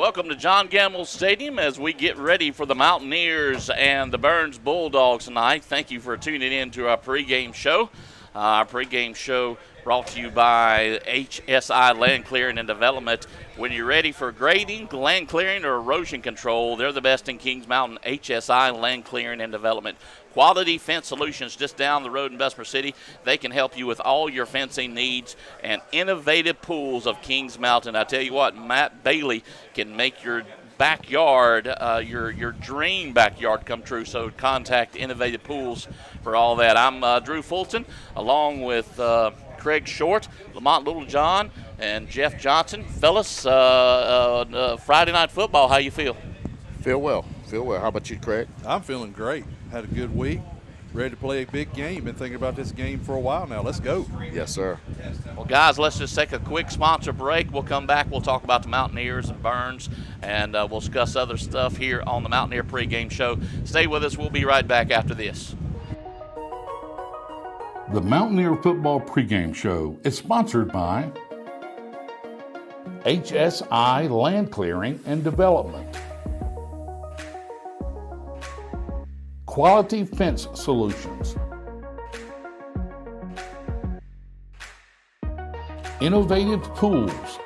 Welcome to John Gamble Stadium as we get ready for the Mountaineers and the Burns Bulldogs tonight. Thank you for tuning in to our pregame show. Our pregame show brought to you by HSI Land Clearing and Development. When you're ready for grading, land clearing, or erosion control, they're the best in Kings Mountain. HSI Land Clearing and Development. Quality Fence Solutions just down the road in Bessemer City. They can help you with all your fencing needs, and Innovative Pools of Kings Mountain. I tell you what, Matt Bailey can make your backyard, your dream backyard come true. So contact Innovative Pools for all that. I'm Drew Fulton, along with Craig Short, Lamont Littlejohn, and Jeff Johnson. Fellas, Friday Night Football, how you feel? Feel well. How about you, Craig? I'm feeling great. Had a good week. Ready to play a big game. Been thinking about this game for a while now. Let's go. Yes, sir. Well, guys, let's just take a quick sponsor break. We'll come back. We'll talk about the Mountaineers and Burns, and we'll discuss other stuff here on the Mountaineer pregame show. Stay with us. We'll be right back after this. The Mountaineer Football Pregame Show is sponsored by HSI Land Clearing and Development, Quality Fence Solutions, Innovative Pools,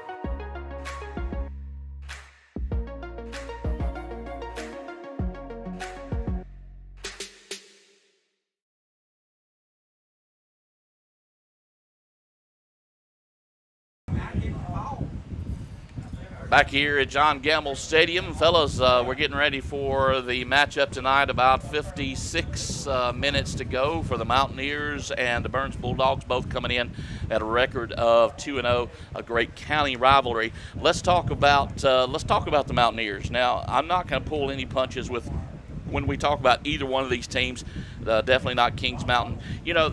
Back here at John Gamble Stadium, fellas, we're getting ready for the matchup tonight. About 56 minutes to go for the Mountaineers and the Burns Bulldogs, both coming in at a record of 2-0, a great county rivalry. Let's talk about the Mountaineers. Now, I'm not going to pull any punches when we talk about either one of these teams. Definitely not Kings Mountain. You know,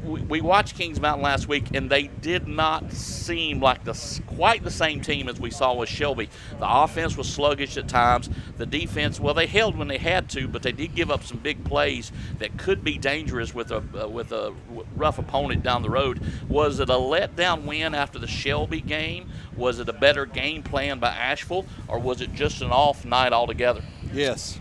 we watched Kings Mountain last week, and they did not seem like quite the same team as we saw with Shelby. The offense was sluggish at times. The defense, well, they held when they had to, but they did give up some big plays that could be dangerous with a rough opponent down the road. Was it a letdown win after the Shelby game? Was it a better game plan by Asheville, or was it just an off night altogether? Yes.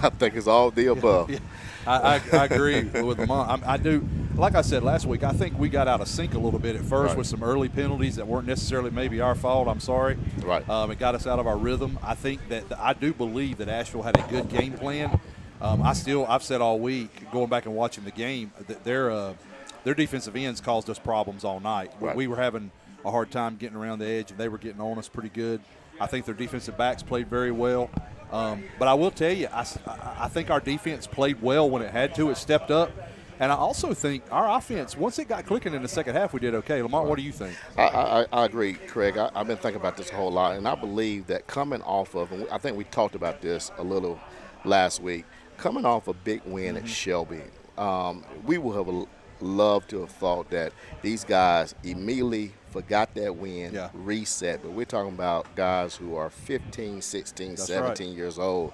I think it's all the above. Yeah. I agree with Lamont. I do. Like I said last week, I think we got out of sync a little bit at first with some early penalties that weren't necessarily maybe our fault. I'm sorry. Right. It got us out of our rhythm. I think I do believe that Asheville had a good game plan. I've said all week, going back and watching the game, that their defensive ends caused us problems all night. Right. We were having a hard time getting around the edge, and they were getting on us pretty good. I think their defensive backs played very well. But I will tell you, I think our defense played well when it had to. It stepped up. And I also think our offense, once it got clicking in the second half, we did okay. Lamont, what do you think? I agree, Craig. I've been thinking about this a whole lot, and I believe that coming off of, and I think we talked about this a little last week, coming off a big win at Shelby, we would have loved to have thought that these guys immediately forgot that win, reset. But we're talking about guys who are 15, 16, That's 17 right. years old.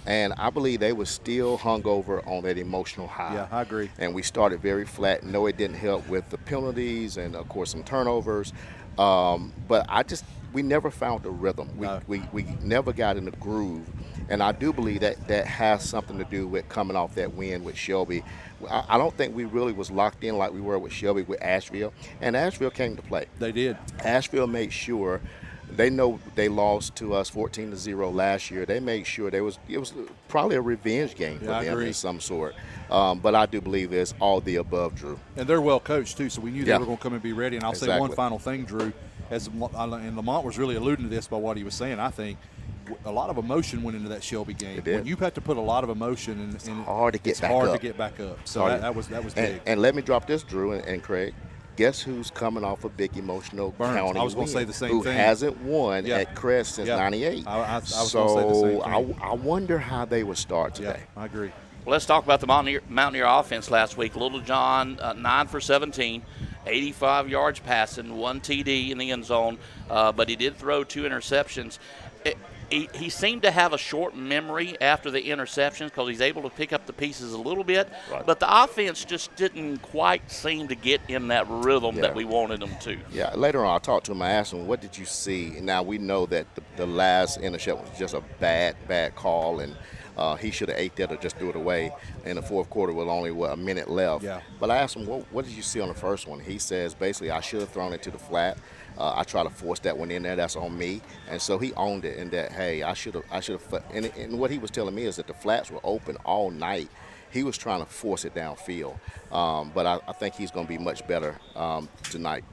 And I believe they were still hung over on that emotional high. Yeah, I agree. And we started very flat. No, it didn't help with the penalties and, of course, some turnovers. But we never found the rhythm. We never got in the groove. And I do believe that has something to do with coming off that win with Shelby. I don't think we really was locked in like we were with Shelby with Asheville. And Asheville came to play. They did. Asheville made sure. They know they lost to us 14-0 last year. They made sure it was probably a revenge game for them of some sort. But I do believe it's all the above, Drew. And they're well coached too, so we knew they were going to come and be ready. And I'll say one final thing, Drew, and Lamont was really alluding to this by what he was saying. I think a lot of emotion went into that Shelby game. When you have to put a lot of emotion, and it's hard to get back up. So that was big. And let me drop this, Drew and Craig. Guess who's coming off a big emotional Burns. county I was going to say the same thing. Who hasn't won at Crest since '98? I was going to say the same thing. I wonder how they would start today. Yeah, I agree. Well, let's talk about the Mountaineer offense last week. Littlejohn, 9 for 17, 85 yards passing, 1 TD in the end zone, but he did throw 2 interceptions. he seemed to have a short memory after the interceptions because he's able to pick up the pieces a little bit. Right. But the offense just didn't quite seem to get in that rhythm that we wanted them to. Yeah, later on I talked to him. I asked him, what did you see? And now we know that the last interception was just a bad call, and he should have ate that or just threw it away in the fourth quarter with only, a minute left. Yeah. But I asked him, what did you see on the first one? He says, basically, I should have thrown it to the flat. I try to force that one in there. That's on me. And so he owned it in that, hey, I should have. And what he was telling me is that the flats were open all night. He was trying to force it downfield. But I think he's going to be much better tonight.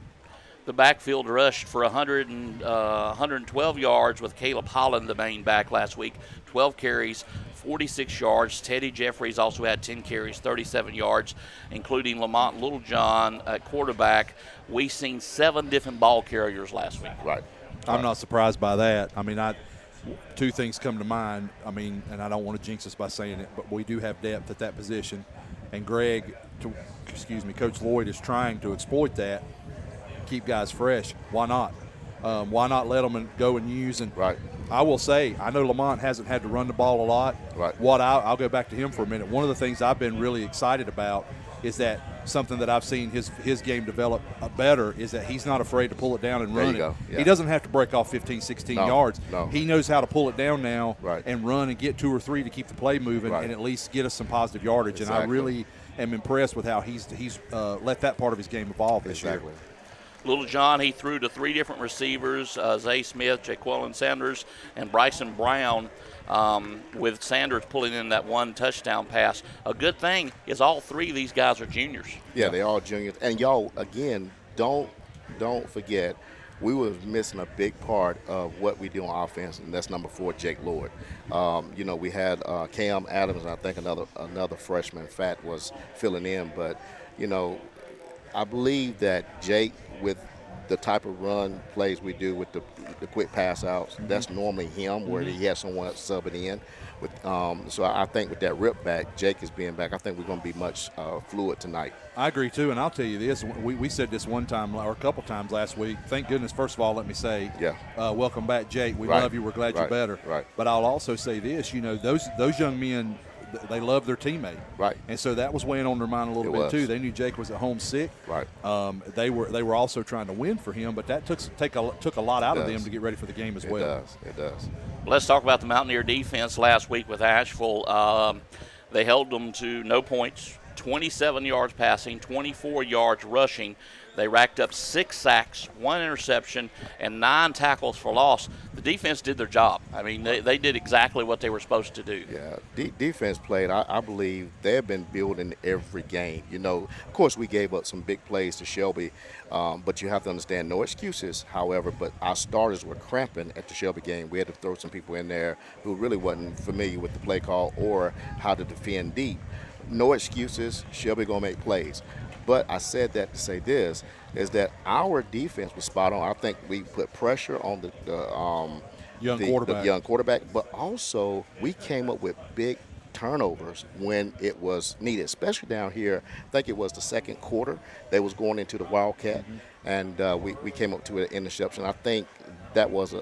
The backfield rushed for 112 yards with Caleb Holland, the main back, last week. 12 carries, 46 yards. Teddy Jeffries also had 10 carries, 37 yards, including Lamont Littlejohn at quarterback. We seen 7 different ball carriers last week. Right. I'm not surprised by that. I mean, two things come to mind. I mean, and I don't want to jinx us by saying it, but we do have depth at that position. And Coach Lloyd is trying to exploit that, keep guys fresh. Why not? Why not let them go and use? And right. I will say, I know Lamont hasn't had to run the ball a lot. Right. I'll go back to him for a minute. One of the things I've been really excited about is that something that I've seen his game develop better is that he's not afraid to pull it down and run it. Yeah. He doesn't have to break off 15, 16 yards. No. He knows how to pull it down now right. and run and get 2 or 3 to keep the play moving and at least get us some positive yardage. Exactly. And I really am impressed with how he's let that part of his game evolve this year. Littlejohn, he threw to 3 different receivers, Zay Smith, Jaqueline Sanders, and Bryson Brown, with Sanders pulling in that 1 touchdown pass. A good thing is all 3 of these guys are juniors. Yeah, they're all juniors. And y'all, again, don't forget, we were missing a big part of what we do on offense, and that's number 4, Jake Lloyd. We had Cam Adams, and I think another freshman, Fat, was filling in. But, I believe that Jake, with the type of run plays we do with the quick pass outs, that's normally him, where he has someone else subbing in. So I think with that rip back, Jake is being back, I think we're going to be much fluid tonight. I agree, too, and I'll tell you this. We said this one time or a couple times last week. Thank goodness, first of all, let me say, welcome back, Jake. We love you. We're glad you're better. Right. But I'll also say this, those young men, they love their teammate. Right. And so that was weighing on their mind a little bit, too. They knew Jake was at home sick. Right. They were also trying to win for him, but that took a lot out of them to get ready for the game as well. It does. Let's talk about the Mountaineer defense last week with Asheville. They held them to no points, 27 yards passing, 24 yards rushing. They racked up 6 sacks, 1 interception, and 9 tackles for loss. The defense did their job. I mean, they did exactly what they were supposed to do. Yeah, defense played. I believe they've been building every game. Of course, we gave up some big plays to Shelby, but you have to understand, no excuses, however, but our starters were cramping at the Shelby game. We had to throw some people in there who really wasn't familiar with the play call or how to defend deep. No excuses. Shelby going to make plays. But I said that to say this, is that our defense was spot on. I think we put pressure on the young quarterback, but also we came up with big turnovers when it was needed, especially down here. I think it was the second quarter. They was going into the Wildcat, and we came up to an interception. I think that was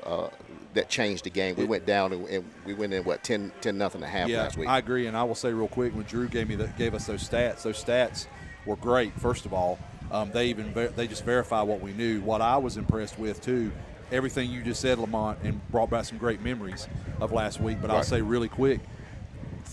that changed the game. We went down and we went in 10-0 at half last week. I agree, and I will say real quick, when Drew gave us those stats were great. First of all, they just verify what we knew. What I was impressed with too, everything you just said, Lamont, and brought back some great memories of last week. But I'll say really quick,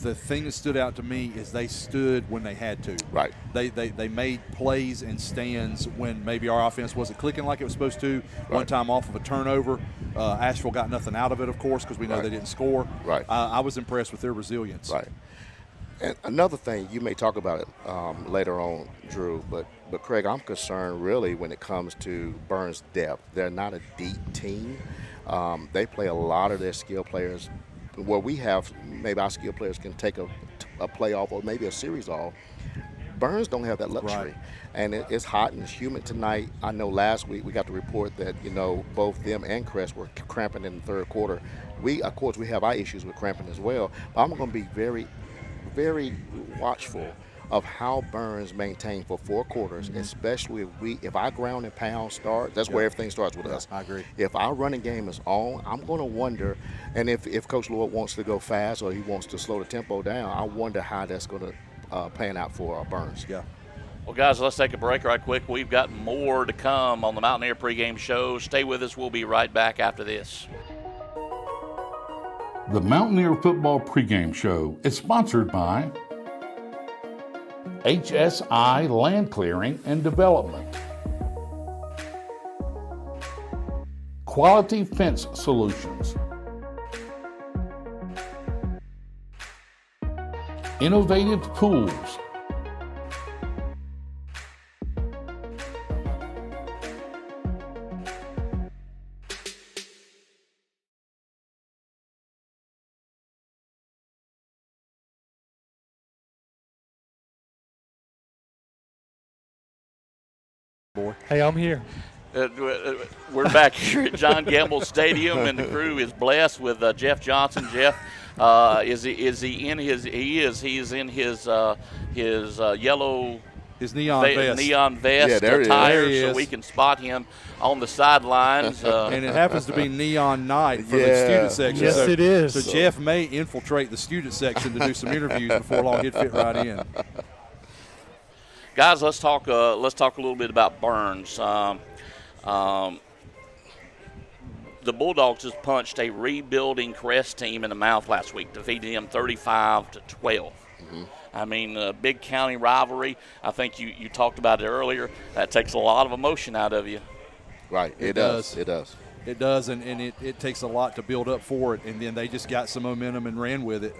the thing that stood out to me is they stood when they had to. Right. They made plays and stands when maybe our offense wasn't clicking like it was supposed to. Right. One time off of a turnover, Asheville got nothing out of it, of course, because we know they didn't score. Right. I was impressed with their resilience. Right. And another thing, you may talk about it later on, Drew, but Craig, I'm concerned really when it comes to Burns' depth. They're not a deep team. They play a lot of their skill players where we have maybe our skill players can take a playoff or maybe a series off. Burns don't have that luxury. Right. And it's hot and it's humid tonight. I know last week we got the report that, both them and Crest were cramping in the third quarter. Of course, we have our issues with cramping as well. But I'm going to be very, very watchful of how Burns maintained for 4 quarters, especially if our ground and pound start, that's where everything starts with us. I agree. If our running game is on, I'm going to wonder, and if Coach Lloyd wants to go fast or he wants to slow the tempo down, I wonder how that's going to pan out for Burns. Yeah. Well, guys, let's take a break right quick. We've got more to come on the Mountaineer pregame show. Stay with us. We'll be right back after this. The Mountaineer Football Pregame Show is sponsored by HSI Land Clearing and Development, Quality Fence Solutions, Innovative Pools, Hey, I'm here. We're back here at John Gamble Stadium, and the crew is blessed with Jeff Johnson. Jeff, is he in his? He is. He's in his yellow. His neon vest. Attire, so we can spot him on the sidelines. And it happens to be neon night for the student section. Yes, it is. So Jeff may infiltrate the student section to do some interviews before long. He'd fit right in. Guys, let's talk a little bit about Burns. The Bulldogs just punched a rebuilding Crest team in the mouth last week, defeating them 35-12. I mean, big county rivalry. I think you talked about it earlier. That takes a lot of emotion out of you. Right, it does. It does. It does, and it takes a lot to build up for it, and then they just got some momentum and ran with it.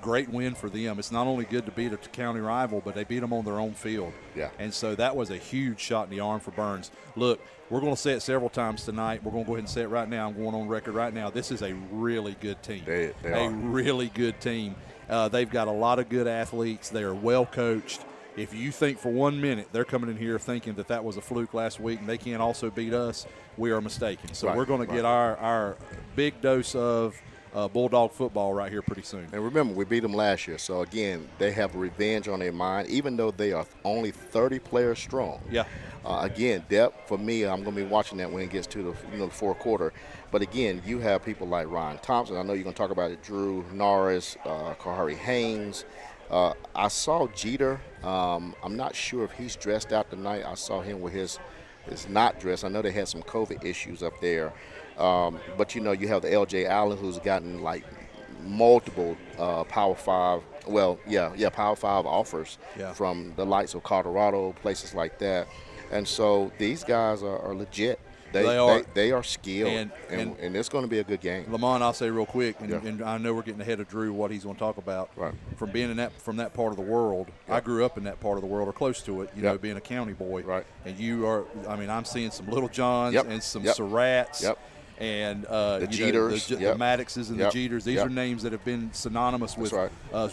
Great win for them. It's not only good to beat a county rival, but they beat them on their own field. Yeah. And so that was a huge shot in the arm for Burns. Look, we're going to say it several times tonight. We're going to go ahead and say it right now. I'm going on record right now. This is a really good team. They are. A really good team. They've got a lot of good athletes. They are well coached. If you think for 1 minute they're coming in here thinking that was a fluke last week and they can't also beat us, we are mistaken. So we're going to get our big dose of Bulldog football right here pretty soon. And remember, we beat them last year. So, again, they have revenge on their mind, even though they are only 30 players strong. Yeah. Again, depth, for me, I'm going to be watching that when it gets to the fourth quarter. But, again, you have people like Ryan Thompson. I know you're going to talk about it, Drew Norris, Kahari Haynes. I saw Jeter. I'm not sure if he's dressed out tonight. I saw him with his not dressed. I know they had some COVID issues up there. But, you have the L.J. Allen, who's gotten, multiple Power 5 Power 5 offers from the likes of Colorado, places like that. And so these guys are legit. They are skilled, and it's going to be a good game. Lamont, I'll say real quick, and I know we're getting ahead of Drew, what he's going to talk about. Right. From being from that part of the world, I grew up in that part of the world or close to it, being a county boy. Right. And I'm seeing some Little Johns and some Surratts. Yep. And the Jeters, the Maddoxes and the Jeters. These are names that have been synonymous with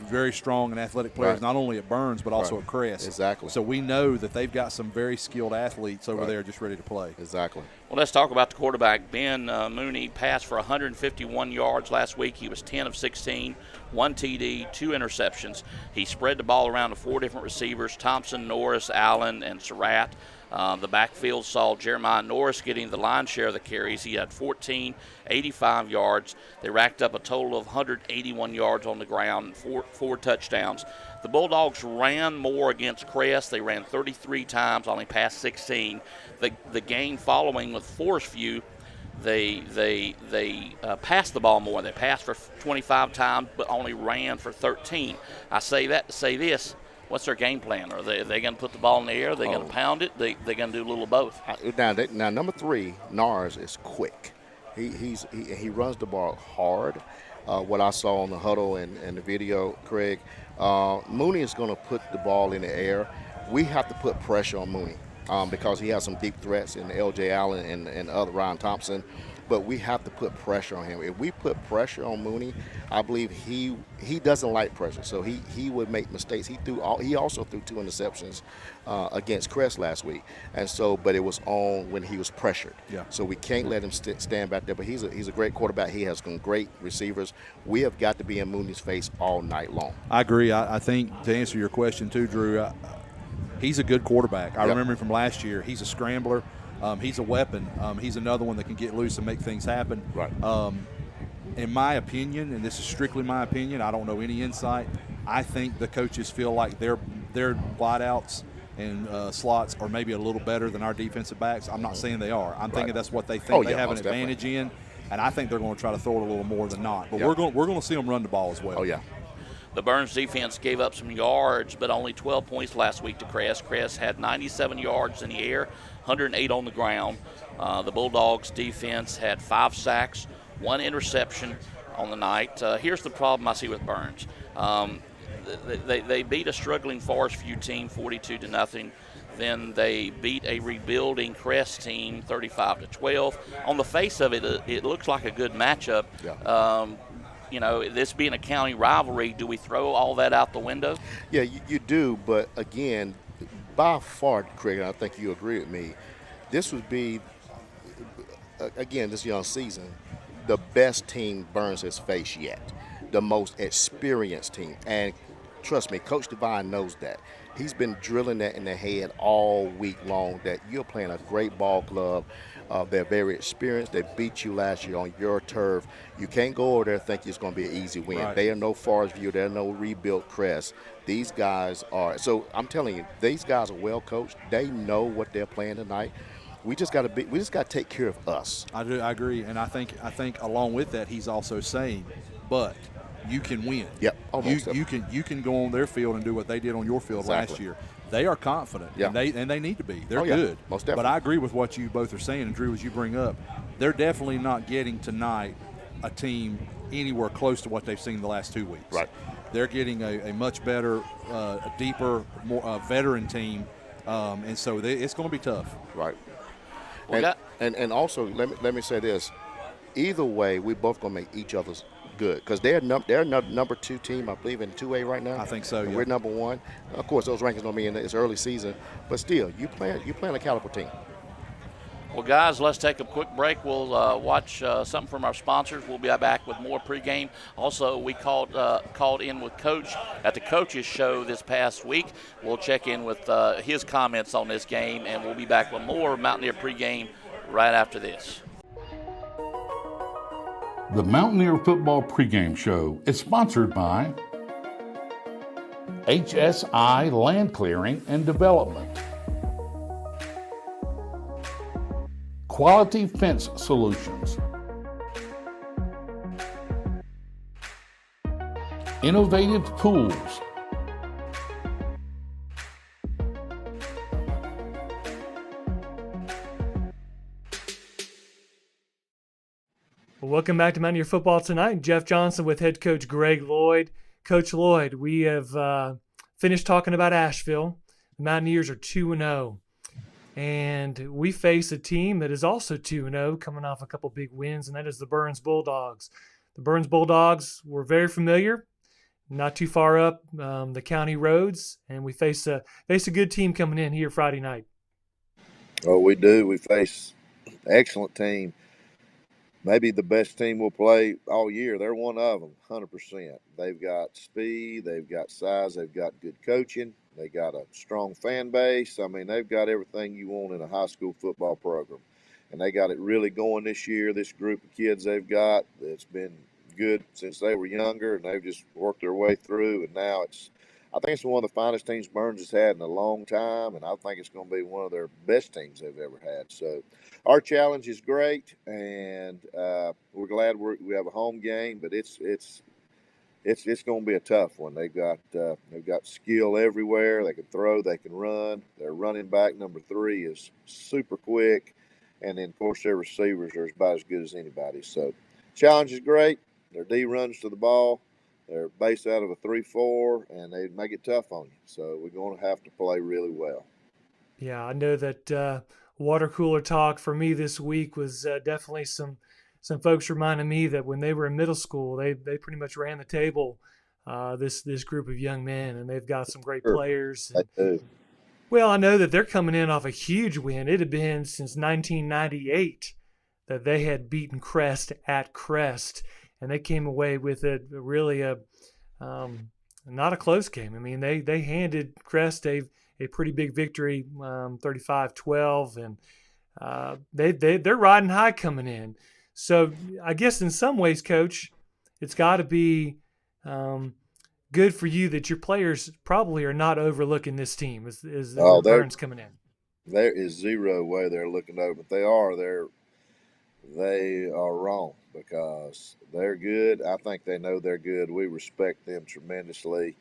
very strong and athletic players, not only at Burns but also at Crest. Exactly. So we know that they've got some very skilled athletes over there just ready to play. Exactly. Well, let's talk about the quarterback. Ben Mooney passed for 151 yards last week. He was 10 of 16, 1 TD, 2 interceptions. He spread the ball around to 4 different receivers: Thompson, Norris, Allen, and Surratt. The backfield saw Jeremiah Norris getting the lion's share of the carries. He had 14, 85 yards. They racked up a total of 181 yards on the ground and four touchdowns. The Bulldogs ran more against Crest. They ran 33 times, only passed 16. The game following with Forest View, they passed the ball more. They passed for 25 times, but only ran for 13. I say that to say this. What's their game plan? Are they going to put the ball in the air? Are they going to pound it? They're going to do a little of both. Now, number 3, Norris, is quick. He runs the ball hard. What I saw on the huddle and the video, Craig, Mooney is going to put the ball in the air. We have to put pressure on Mooney because he has some deep threats in L.J. Allen and other Ryan Thompson. but we have to put pressure on him. If we put pressure on Mooney, I believe he doesn't like pressure, so he would make mistakes. He also threw 2 interceptions against Crest last week, and so but it was on when he was pressured. Yeah. So we can't let him stand back there. But he's a great quarterback. He has some great receivers. We have got to be in Mooney's face all night long. I agree. I think to answer your question too, Drew, he's a good quarterback. I remember him from last year. He's a scrambler. He's a weapon. He's another one that can get loose and make things happen. Right. In my opinion, and this is strictly my opinion, I don't know any insight, I think the coaches feel like their wideouts and slots are maybe a little better than our defensive backs. I'm not saying they are. I'm thinking that's what they think they have an advantage in, and I think they're going to try to throw it a little more than not. But we're going to see them run the ball as well. Oh, yeah. The Burns defense gave up some yards, but only 12 points last week to Crest. Crest had 97 yards in the air, 108 on the ground. The Bulldogs defense had 5 sacks, 1 interception on the night. Here's the problem I see with Burns. They beat a struggling Forest View team 42-0. Then they beat a rebuilding Crest team 35-12. On the face of it, it looks like a good matchup. Yeah. This being a county rivalry, do we throw all that out the window? Yeah, you do, but again, by far, Craig, and I think you agree with me, this would be, again, this young season, the best team Burns has faced yet, the most experienced team. And trust me, Coach Devine knows that. He's been drilling that in the head all week long, that you're playing a great ball club. They're very experienced. They beat you last year on your turf. You can't go over there and think it's going to be an easy win. Right. They are no Forest View. They're no rebuilt Crest. These guys are. So I'm telling you, these guys are well coached. They know what they're playing tonight. We just got to take care of us. I agree, and I think along with that, he's also saying, but you can win. Yep. You can go on their field and do what they did on your field last year. They are confident, Yeah. and they need to be. They're yeah. good. Most definitely. But I agree with what you both are saying, and Drew, as you bring up, they're definitely not getting tonight a team anywhere close to what they've seen the last 2 weeks. Right. They're getting a much better, a deeper, more veteran team, and so it's going to be tough. Right. Well, And also, let me say this. Either way, we both going to make each other's good, because they're number 2 team, I believe, in 2A right now. I think so. And Yeah. we're number 1. Of course, those rankings don't mean it's early season, but still, you playing a caliber team. Well, guys, let's take a quick break. We'll watch something from our sponsors. We'll be back with more pregame. Also, we called in with Coach at the Coaches Show this past week. We'll check in with his comments on this game, and we'll be back with more Mountaineer pregame right after this. The Mountaineer Football Pregame Show is sponsored by HSI Land Clearing and Development, Quality Fence Solutions, Innovative Tools, Welcome back to Mountaineer Football Tonight. Jeff Johnson with head coach Greg Lloyd. Coach Lloyd, we have finished talking about Asheville. The Mountaineers are 2-0. And we face a team that is also 2-0, coming off a couple big wins, and that is the Burns Bulldogs. The Burns Bulldogs were very familiar, not too far up the county roads, and we face a good team coming in here Friday night. Oh, we do. We face an excellent team. Maybe the best team we'll play all year. They're one of them, 100%. They've got speed, they've got size, they've got good coaching, they got a strong fan base. I mean, they've got everything you want in a high school football program. And they got it really going this year. This group of kids they've got, it's been good since they were younger, and they've just worked their way through. And now I think it's one of the finest teams Burns has had in a long time, and I think it's going to be one of their best teams they've ever had. So our challenge is great, and we're glad we have a home game, but it's going to be a tough one. They've got skill everywhere. They can throw, they can run. Their running back number 3 is super quick, and then of course their receivers are about as good as anybody. So challenge is great. Their D runs to the ball. They're based out of a 3-4, and they make it tough on you. So we're going to have to play really well. Yeah, I know that water cooler talk for me this week was definitely some some folks reminded me that when they were in middle school, they pretty much ran the table. This group of young men, and they've got some great Sure. players. They do. Well, I know that they're coming in off a huge win. It had been since 1998 that they had beaten Crest at Crest, and they came away with it really not a close game. I mean, they handed Crest a pretty big victory, 35-12, and they're riding high coming in. So I guess in some ways, Coach, it's got to be good for you that your players probably are not overlooking this team as Burns coming in. There is zero way they're looking over. If they are, they are wrong, because they're good. I think they know they're good. We respect them tremendously.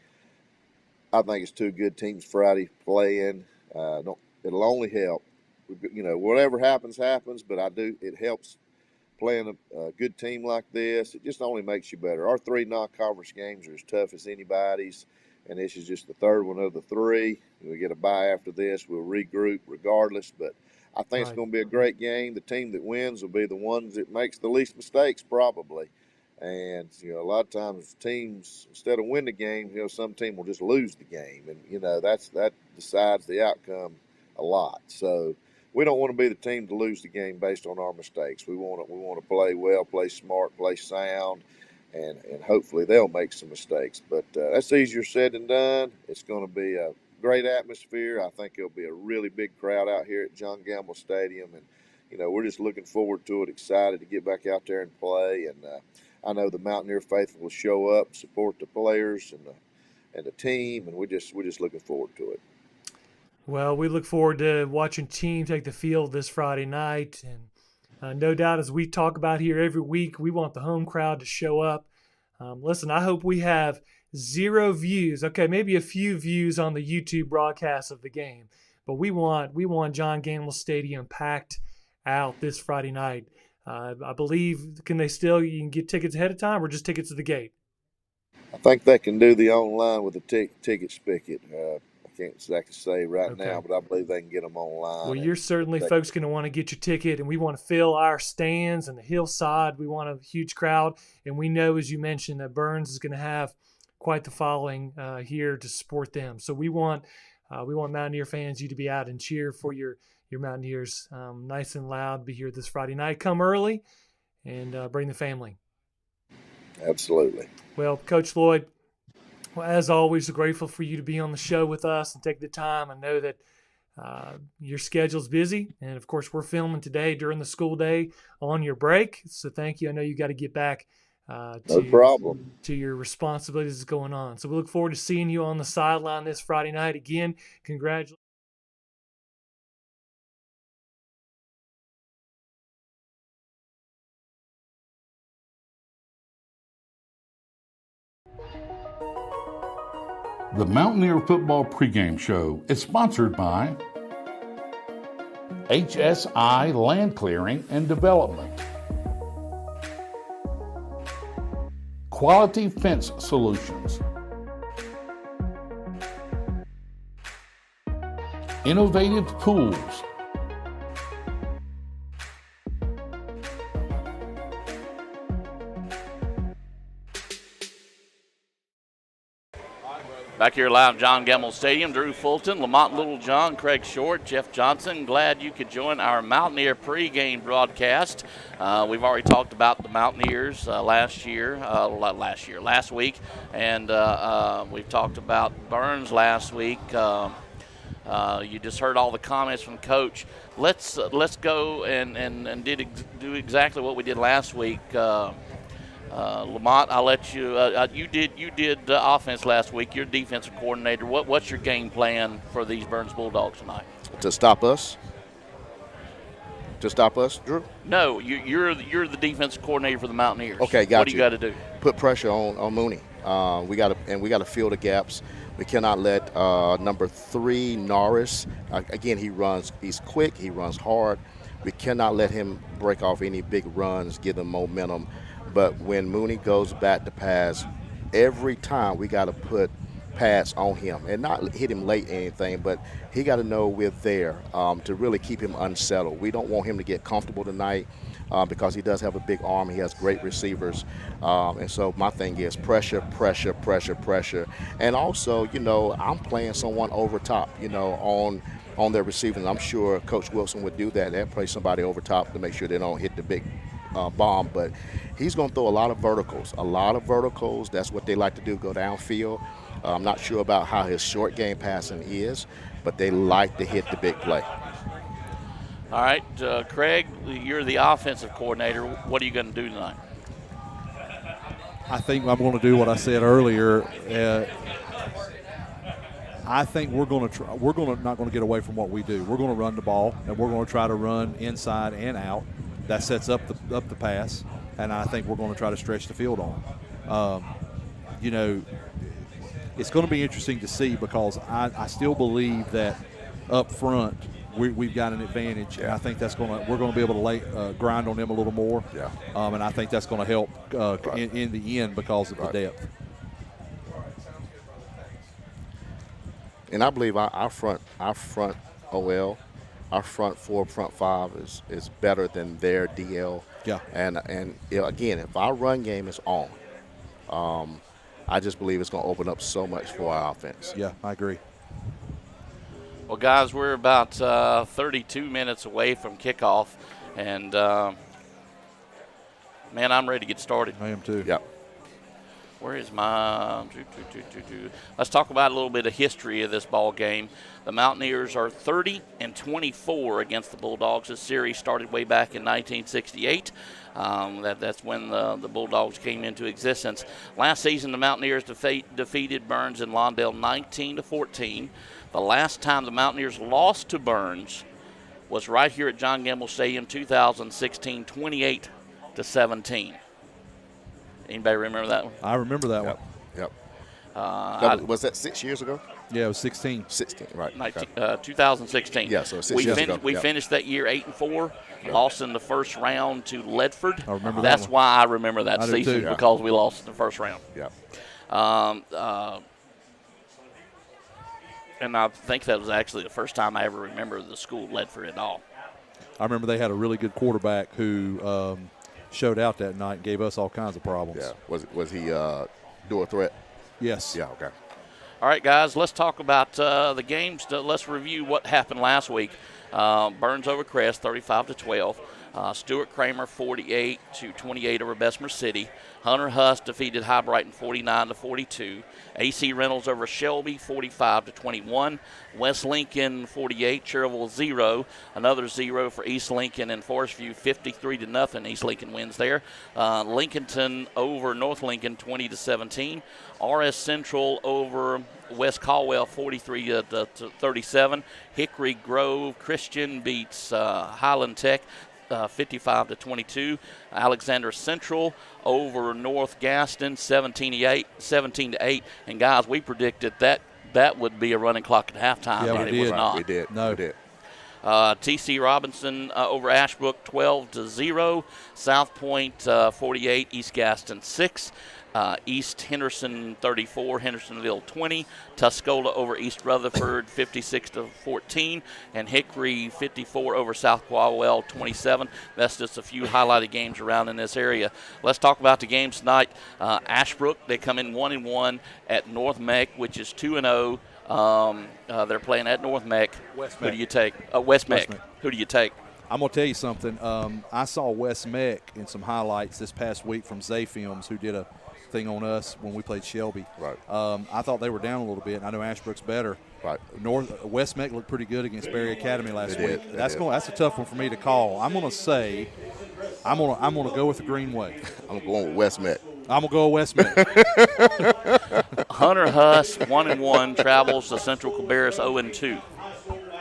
I think it's two good teams Friday playing. It'll only help. Whatever happens, but it helps playing a good team like this. It just only makes you better. Our 3 non-conference games are as tough as anybody's, and this is just the third one of the 3. We get a bye after this. We'll regroup regardless, but I think it's going to be a great game. The team that wins will be the ones that makes the least mistakes, probably. And a lot of times teams, instead of win the game, some team will just lose the game, and that decides the outcome a lot. So we don't want to be the team to lose the game based on our mistakes. We want to play well, play smart, play sound, and hopefully they'll make some mistakes. But that's easier said than done. It's going to be a great atmosphere. I think it'll be a really big crowd out here at John Gamble Stadium, and we're just looking forward to it. Excited to get back out there and play. And I know the Mountaineer faithful will show up, support the players and the team, and we're just looking forward to it. Well, we look forward to watching team take the field this Friday night, and no doubt, as we talk about here every week, we want the home crowd to show up. Listen, I hope we have 0 views. Okay, maybe a few views on the YouTube broadcast of the game, but we want John Gamble Stadium packed out this Friday night. I believe you can get tickets ahead of time, or just tickets to the gate? I think they can do the online with the ticket spigot. I can't exactly say right now, but I believe they can get them online. Well, you're certainly folks going to want to get your ticket, and we want to fill our stands and the hillside. We want a huge crowd, and we know, as you mentioned, that Burns is going to have quite the following here to support them. So we want Mountaineer fans, you to be out and cheer for your Mountaineers, nice and loud. Be here this Friday night. Come early and bring the family. Absolutely. Well, Coach Lloyd, as always, grateful for you to be on the show with us and take the time. I know that your schedule's busy, and of course we're filming today during the school day on your break. So thank you. I know you got to get back no problem to your responsibilities that's going on. So we look forward to seeing you on the sideline this Friday night. Again, congratulations. The Mountaineer Football Pregame Show is sponsored by HSI Land Clearing and Development, Quality Fence Solutions, Innovative Pools, Back here live, John Gamble Stadium, Drew Fulton, Lamont Littlejohn, Craig Short, Jeff Johnson. Glad you could join our Mountaineer pregame broadcast. We've already talked about the Mountaineers last week, and we've talked about Burns last week. You just heard all the comments from Coach. Let's go and do exactly what we did last week. Lamont, I'll let you. You did offense last week. You're defensive coordinator. What's your game plan for these Burns Bulldogs tonight? To stop us? Drew? No, you're the defensive coordinator for the Mountaineers. Okay, got you. What do you got to do? Put pressure on Mooney. We got to fill the gaps. We cannot let number 3 Norris. Again, he's quick. He runs hard. We cannot let him break off any big runs, give them momentum. But when Mooney goes back to pass, every time we got to put pads on him and not hit him late or anything, but he got to know we're there to really keep him unsettled. We don't want him to get comfortable tonight because he does have a big arm. He has great receivers. And so my thing is pressure, pressure, pressure, pressure. And also, I'm playing someone over top, on their receiving. I'm sure Coach Wilson would do that. They'd play somebody over top to make sure they don't hit the big bomb. But he's going to throw a lot of verticals. That's what they like to do, go downfield. I'm not sure about how his short game passing is, but they like to hit the big play. All right, Craig, you're the offensive coordinator. What are you going to do tonight? I think I'm going to do what I said earlier. I think we're not going to get away from what we do. We're going to run the ball, and we're going to try to run inside and out. That sets up the pass, and I think we're going to try to stretch the field on. It's going to be interesting to see because I still believe that up front we've got an advantage, and I think we're going to be able to grind on them a little more. Yeah. And I think that's going to help in the end because of the depth. And I believe our front OL, our front 4, front 5 is better than their DL. Yeah. And again, if our run game is on, I just believe it's going to open up so much for our offense. Yeah, I agree. Well, guys, we're about 32 minutes away from kickoff, and man, I'm ready to get started. I am too. Yep. Where is my Let's talk about a little bit of history of this ball game. The Mountaineers are 30-24 against the Bulldogs. This series started way back in 1968. That's when the Bulldogs came into existence. Last season, the Mountaineers defeated Burns and Lawndale 19-14. The last time the Mountaineers lost to Burns was right here at John Gamble Stadium, 2016, 28-17. Anybody remember that one? I remember that one. Yep. Was that 6 years ago? Yeah, it was 16. 16, right. 2016. Yeah, so 6 years ago. We finished that year 8-4, lost in the first round to Ledford. I remember That's that one. why I remember that season, because we lost in the first round. Yeah. And I think that was actually the first time I ever remember the school Ledford at all. I remember they had a really good quarterback who showed out that night and gave us all kinds of problems. Yeah. Was he dual threat? Yes. Yeah, okay. All right, guys, let's talk about the games. Let's review what happened last week. Burns over Crest, 35-12. Stuart Kramer, 48-28 over Bessemer City. Hunter Huss defeated High Brighton, 49-42. AC Reynolds over Shelby, 45-21. West Lincoln, 48. Cherville, 0. Another 0 for East Lincoln and Forest View, 53-0. East Lincoln wins there. Lincolnton over North Lincoln, 20-17. RS Central over West Caldwell, 43-37. Hickory Grove Christian beats Highland Tech, 55-22. Alexander Central over North Gaston, 17-8. And guys, we predicted that would be a running clock at halftime, Yeah, and we it was did. not. We did. No. We did. TC Robinson over Ashbrook, 12-0. South Point, 48. East Gaston, 6. East Henderson 34, Hendersonville 20. Tuscola over East Rutherford 56-14, and Hickory 54 over South Caldwell 27. That's just a few highlighted games around in this area. Let's talk about the games tonight. Ashbrook, they come in 1-1 at North Meck, which is 2-0. They're playing at North Meck. Who do you take? West Meck. Who do you take? I'm going to tell you something. I saw West Meck in some highlights this past week from Zay Films, who did a thing on us when we played Shelby. Right. I thought they were down a little bit, and I know Ashbrook's better. Right. West Meck looked pretty good against Berry Academy last They week. did. That's a tough one for me to call. I'm going to say I'm going to go with the Green Wave. I'm going with West Met. I'm going to go with West Meck. Hunter Huss 1-1 travels to Central Cabarrus 0-2.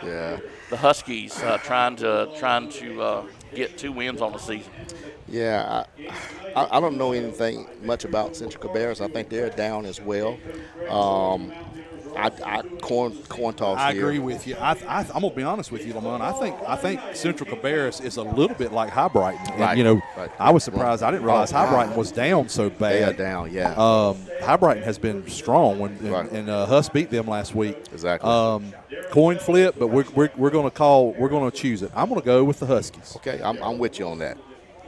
Yeah. The Huskies trying to get 2 wins on the season. Yeah, I don't know anything much about Central Cabarrus. I think they're down as well. Coin toss. I here. agree with you. I'm gonna be honest with you, Lamont. I think Central Cabarrus is a little bit like High Brighton. And, Right. Right. I was surprised. I didn't realize High Brighton was down so bad. They are down. Yeah. High Brighton has been strong and Huss beat them last week. Exactly. Coin flip, but we're gonna choose it. I'm gonna go with the Huskies. Okay, I'm with you on that.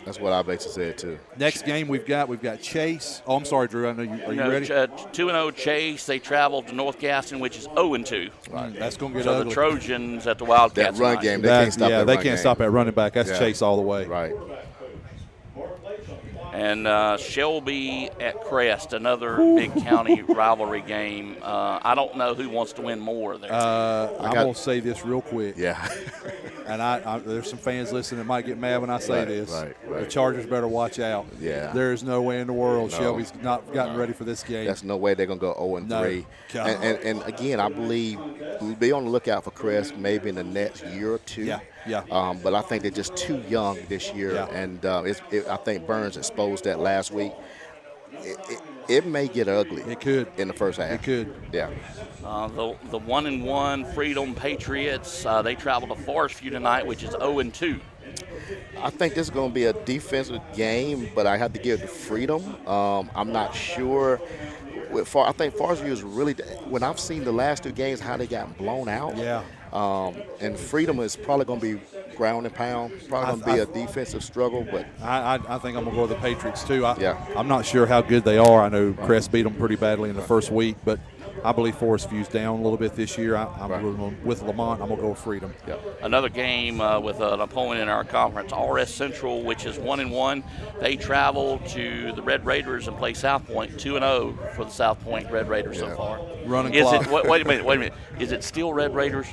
That's what I basically said too. Next game we've got Chase. Oh, I'm sorry, Drew. I know you. Are you ready? 2-0 Chase. They travel to North Gaston, which is 0-2. Right. That's going to get so ugly. the Trojans at the Wildcats. That run game, they can't stop. Yeah, they can't stop that running back. That's Chase all the way. Right. And Shelby at Crest, another big county rivalry game. I don't know who wants to win more there. I'm going to say this real quick. Yeah. And I there's some fans listening that might get mad when I say this. Right. The Chargers better watch out. Yeah. There's no way in the world Shelby's not gotten ready for this game. That's no way they're going to go 0-3. No. And again, I believe we'll be on the lookout for Crest maybe in the next year or two. Yeah. But I think they're just too young this year. Yeah. And I think Burns exposed that last week. It may get ugly. It could. In the first half. It could. Yeah. The 1-1 Freedom Patriots, they travel to Forest View tonight, which is 0-2. I think this is going to be a defensive game, but I have to give it to Freedom. I'm not sure. I think Forest View is really, when I've seen the last two games, how they got blown out. Yeah. And Freedom is probably going to be ground and pound. Probably going to be a defensive struggle. But I think I'm going to go with the Patriots too. Yeah. I'm not sure how good they are. I know Crest beat them pretty badly in the first week, but I believe Forest View's down a little bit this year. I'm going with Lamont. I'm going to go with Freedom. Yeah. Another game with an opponent in our conference, RS Central, which is 1-1. They travel to the Red Raiders and play South Point, 2-0 for the South Point Red Raiders so far. Running is clock. It, wait a minute. Is it still Red Raiders?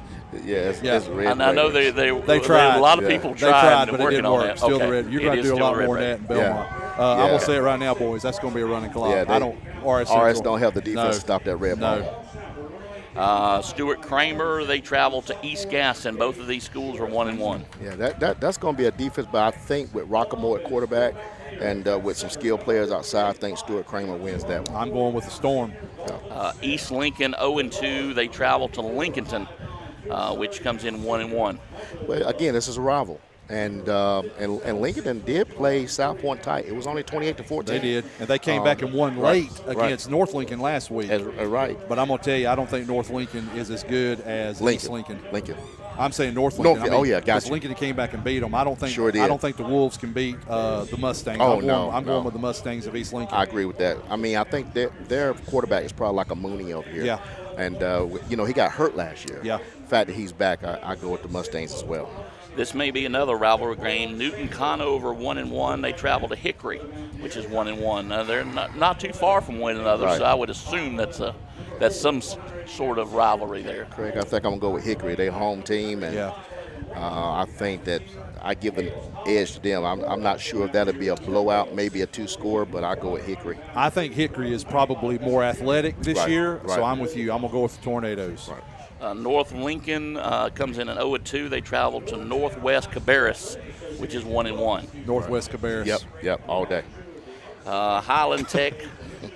Yeah, it's Red I know Raiders. they tried. A lot of people tried, but working it didn't work. on that. Still okay. the Red. You're going to do a lot more than that in Belmont. I'm going to say it right now, boys. That's going to be a running clock. Yeah, RS don't have the defense to stop that red ball. Stuart Kramer, they travel to East Gaston. Both of these schools are 1-1. Yeah, that's going to be a defense, but I think with Rockamo at quarterback and with some skilled players outside, I think Stuart Kramer wins that one. I'm going with the Storm. East Lincoln 0-2. They travel to Lincolnton, which comes in 1-1. Well, again, this is a rival. And Lincoln did play South Point tight. It was only 28-14. They did, and they came back and won late against North Lincoln last week. Right. But I'm going to tell you, I don't think North Lincoln is as good as East Lincoln. I'm saying North Lincoln. Gotcha. Lincoln came back and beat them. I don't think. Sure did. I don't think the Wolves can beat the Mustangs. I'm going with the Mustangs of East Lincoln. I agree with that. I mean, I think their quarterback is probably like a Mooney over here. Yeah. And he got hurt last year. Yeah. The fact that he's back, I go with the Mustangs as well. This may be another rivalry game. Newton Conover 1-1. They travel to Hickory, which is 1-1. They're not too far from one another, so I would assume that's some sort of rivalry there. Craig, I think I'm gonna go with Hickory. They're home team, and I think that I give an edge to them. I'm not sure if that'll be a blowout, maybe a 2-score, but I go with Hickory. I think Hickory is probably more athletic this year, so I'm with you. I'm gonna go with the Tornadoes. Right. North Lincoln comes in at 0-2. They travel to Northwest Cabarrus, which is 1-1. Northwest Cabarrus. Yep, all day. Highland Tech,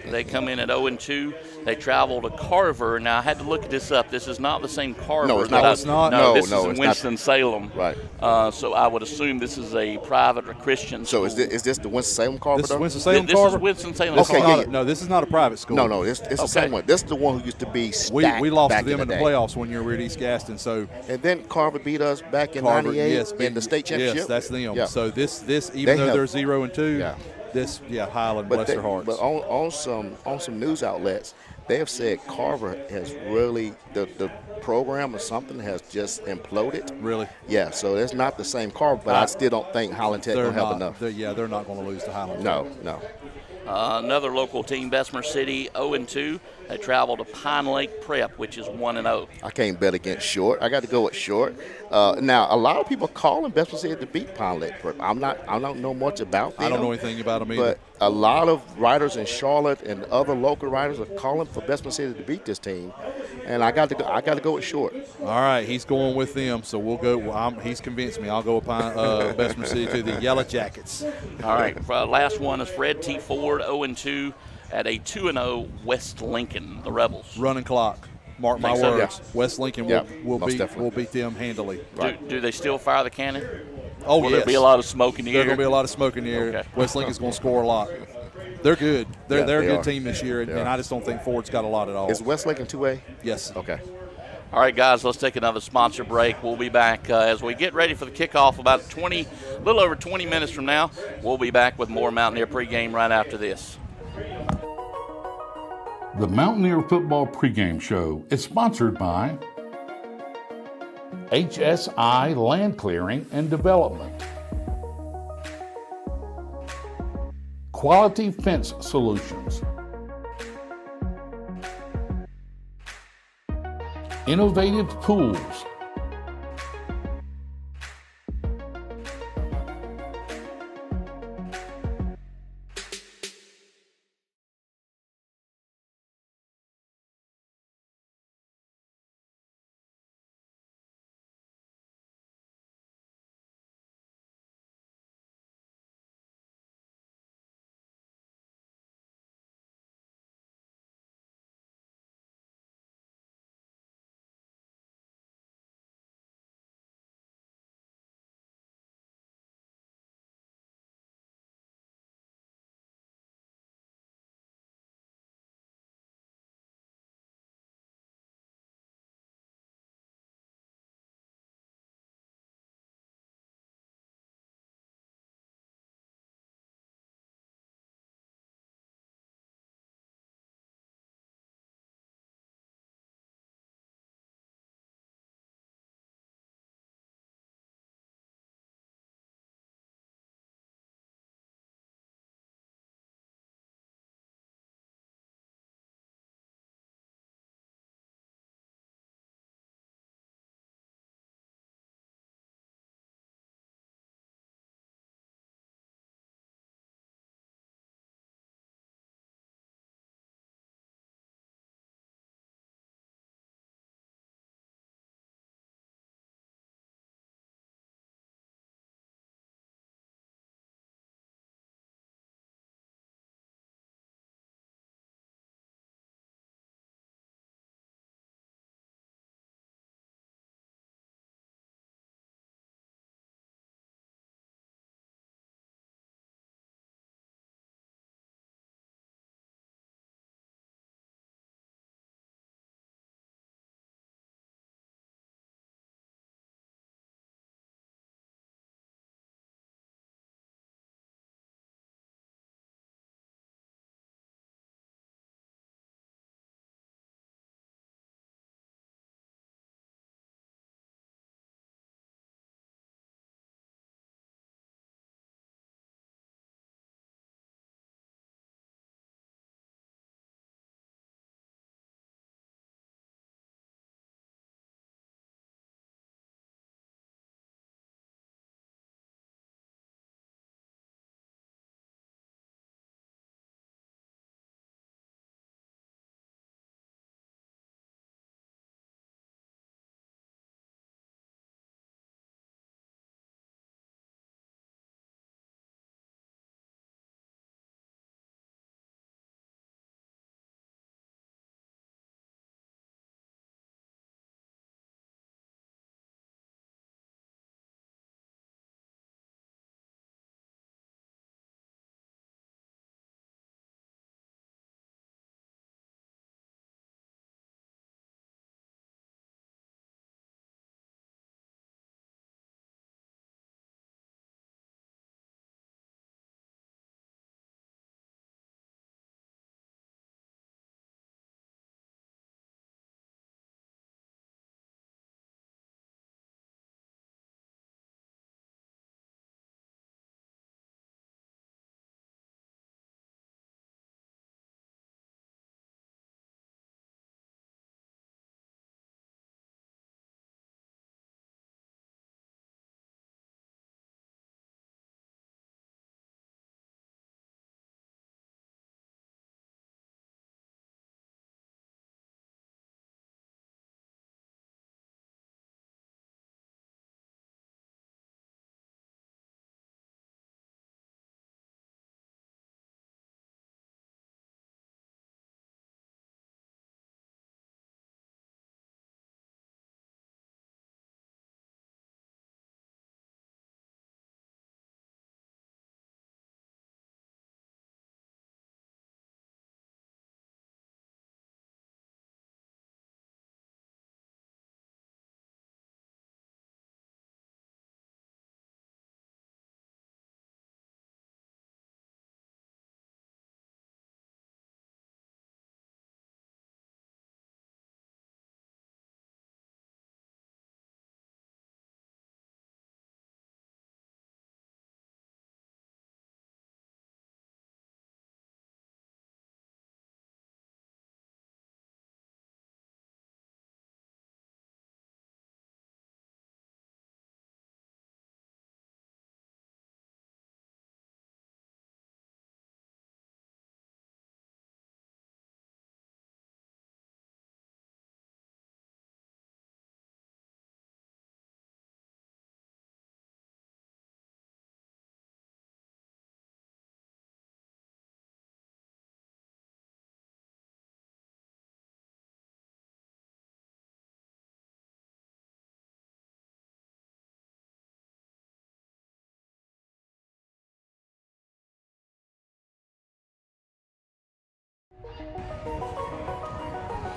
they come in at 0-2. They travel to Carver. Now, I had to look this up. This is not the same Carver. No, it's not. No, this is in Winston-Salem. Right. So I would assume this is a private or Christian school. So is this the Winston-Salem Carver? This is Winston-Salem This Carver? is Winston-Salem. Okay, No, this is not a private school. No, it's the same one. This is the one who used to be stacked. We lost back to them in the day. playoffs one year. We were at East Gaston. So and then Carver beat us back in '98 in the state championship. Yes, that's them. Yeah. So this even though they're 0-2, Highland, bless their hearts. But on some news outlets, they have said Carver has really the program or something has just imploded. Really? Yeah. So it's not the same Carver, but I still don't think Highland Tech will have enough. They're not going to lose to Highland. No. Another local team, Bessemer City, 0-2. They travel to Pine Lake Prep, which is 1-0. I can't bet against Short. I got to go with Short. Now, a lot of people calling Bessemer City to beat Pine Lake Prep. I don't know much about them. I don't know anything about them either. But a lot of writers in Charlotte and other local writers are calling for Bessemer City to beat this team, and I got to go with Short. All right, he's going with them, so we'll go. He's convinced me. I'll go with Bessemer City to the Yellow Jackets. All right, last one is Fred T. Ford, 0-2 at a 2-0 West Lincoln, the Rebels. Running clock. Mark my Think so? words. West Lincoln Yeah, will most beat definitely. them handily. Do they still fire the cannon? Oh, Will yes. there be a lot of smoke in the There's air? going to be a lot of smoke in the air. Okay. West Lincoln's going to score a lot. They're good. They're they a good are. team this year, and I just don't think Ford's got a lot at all. Is West Lincoln 2A? Yes. Okay. All right, guys, let's take another sponsor break. We'll be back as we get ready for the kickoff about a little over 20 minutes from now. We'll be back with more Mountaineer pregame right after this. The Mountaineer Football Pregame Show is sponsored by HSI Land Clearing and Development, Quality Fence Solutions, Innovative Pools,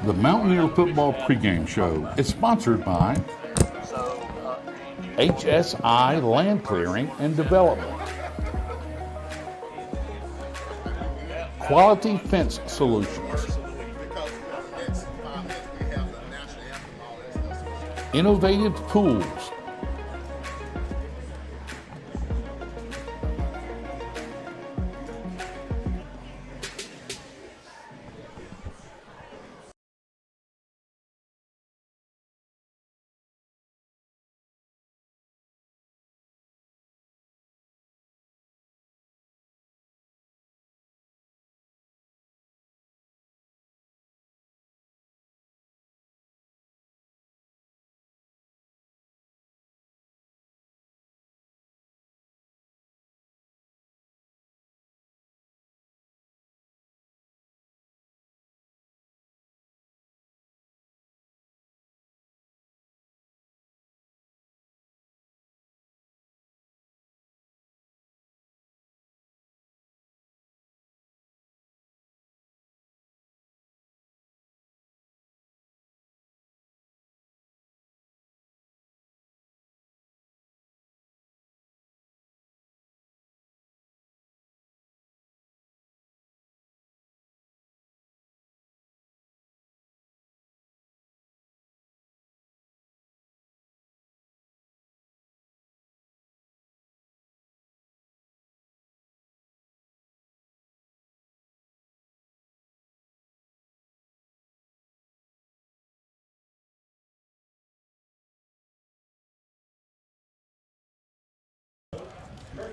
The Mountaineer Football Pregame Show is sponsored by HSI Land Clearing and Development, Quality Fence Solutions, Innovative Pools,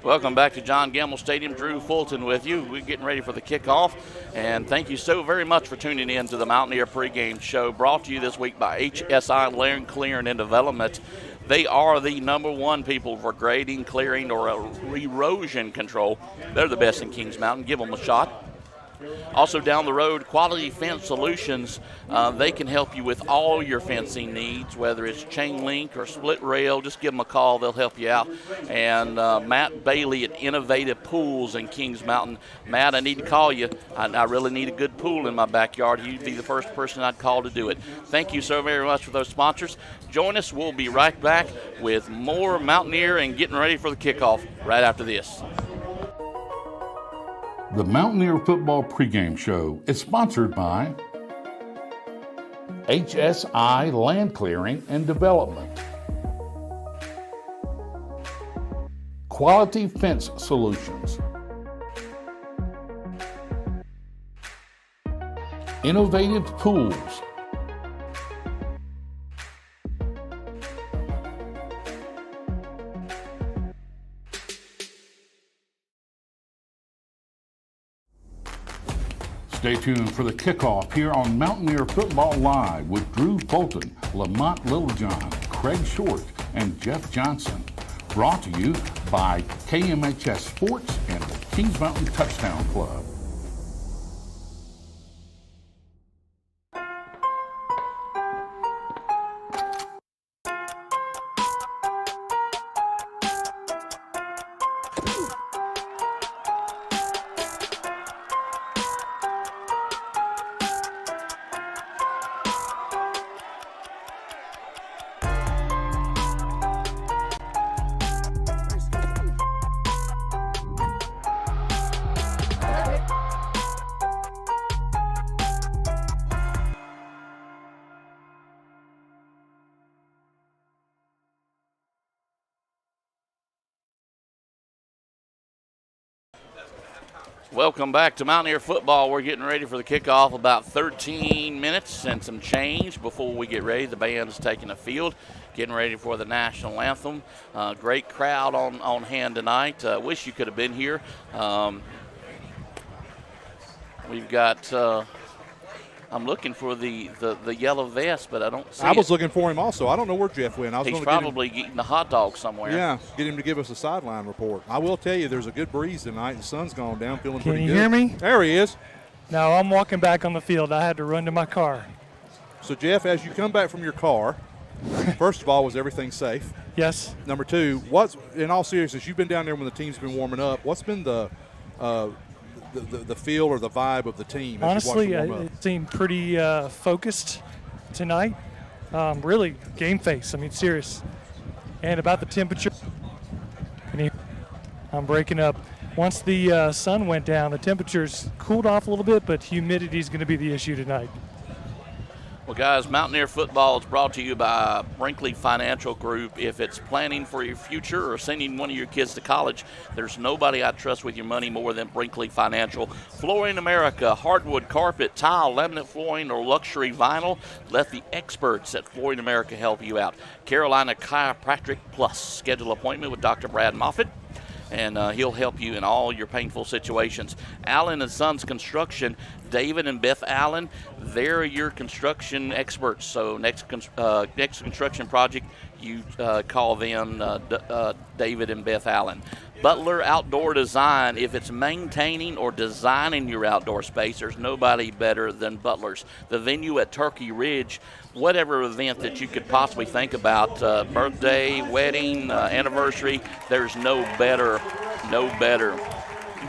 Welcome back to John Gamble Stadium. Drew Fulton with you. We're getting ready for the kickoff. And thank you so very much for tuning in to the Mountaineer Pregame Show, brought to you this week by HSI Land Clearing and Development. They are the #1 people for grading, clearing, or erosion control. They're the best in Kings Mountain. Give them a shot. Also down the road, Quality Fence Solutions. They can help you with all your fencing needs, whether it's chain link or split rail. Just give them a call. They'll help you out. And Matt Bailey at Innovative Pools in Kings Mountain. Matt, I need to call you. I really need a good pool in my backyard. You'd be the first person I'd call to do it. Thank you so very much for those sponsors. Join us. We'll be right back with more Mountaineer and getting ready for the kickoff right after this. The Mountaineer Football Pregame Show is sponsored by HSI Land Clearing and Development, Quality Fence Solutions, Innovative Pools, Stay tuned for the kickoff here on Mountaineer Football Live with Drew Fulton, Lamont Littlejohn, Craig Short, and Jeff Johnson. Brought to you by KMHS Sports and the Kings Mountain Touchdown Club. Welcome back to Mountaineer Football. We're getting ready for the kickoff. About 13 minutes and some change before we get ready. The band is taking the field, getting ready for the national anthem. Great crowd on hand tonight. Wish you could have been here. We've got I'm looking for the yellow vest, but I don't see I was looking for him also. I don't know where Jeff went. He's probably eating a hot dog somewhere. Yeah, get him to give us a sideline report. I will tell you, there's a good breeze tonight. The sun's gone down, feeling pretty good. Can you hear me? There he is. No, I'm walking back on the field. I had to run to my car. So, Jeff, as you come back from your car, first of all, was everything safe? Yes. Number two, in all seriousness, you've been down there when the team's been warming up. What's been the the feel or the vibe of the team? Honestly, as you watch them warm up? it seemed pretty focused tonight. Really, game face. I mean, serious. And about the temperature, I'm breaking up. Once the sun went down, the temperatures cooled off a little bit, but humidity is going to be the issue tonight. Well, guys, Mountaineer football is brought to you by Brinkley Financial Group. If it's planning for your future or sending one of your kids to college, there's nobody I trust with your money more than Brinkley Financial. Flooring America, hardwood, carpet, tile, laminate flooring, or luxury vinyl, let the experts at Flooring America help you out. Carolina Chiropractic Plus. Schedule an appointment with Dr. Brad Moffitt, and he'll help you in all your painful situations. Allen & Sons Construction, David and Beth Allen, they're your construction experts. So next construction project, you call them David and Beth Allen. Butler Outdoor Design, if it's maintaining or designing your outdoor space, there's nobody better than Butler's. The venue at Turkey Ridge, whatever event that you could possibly think about, birthday, wedding, anniversary, there's no better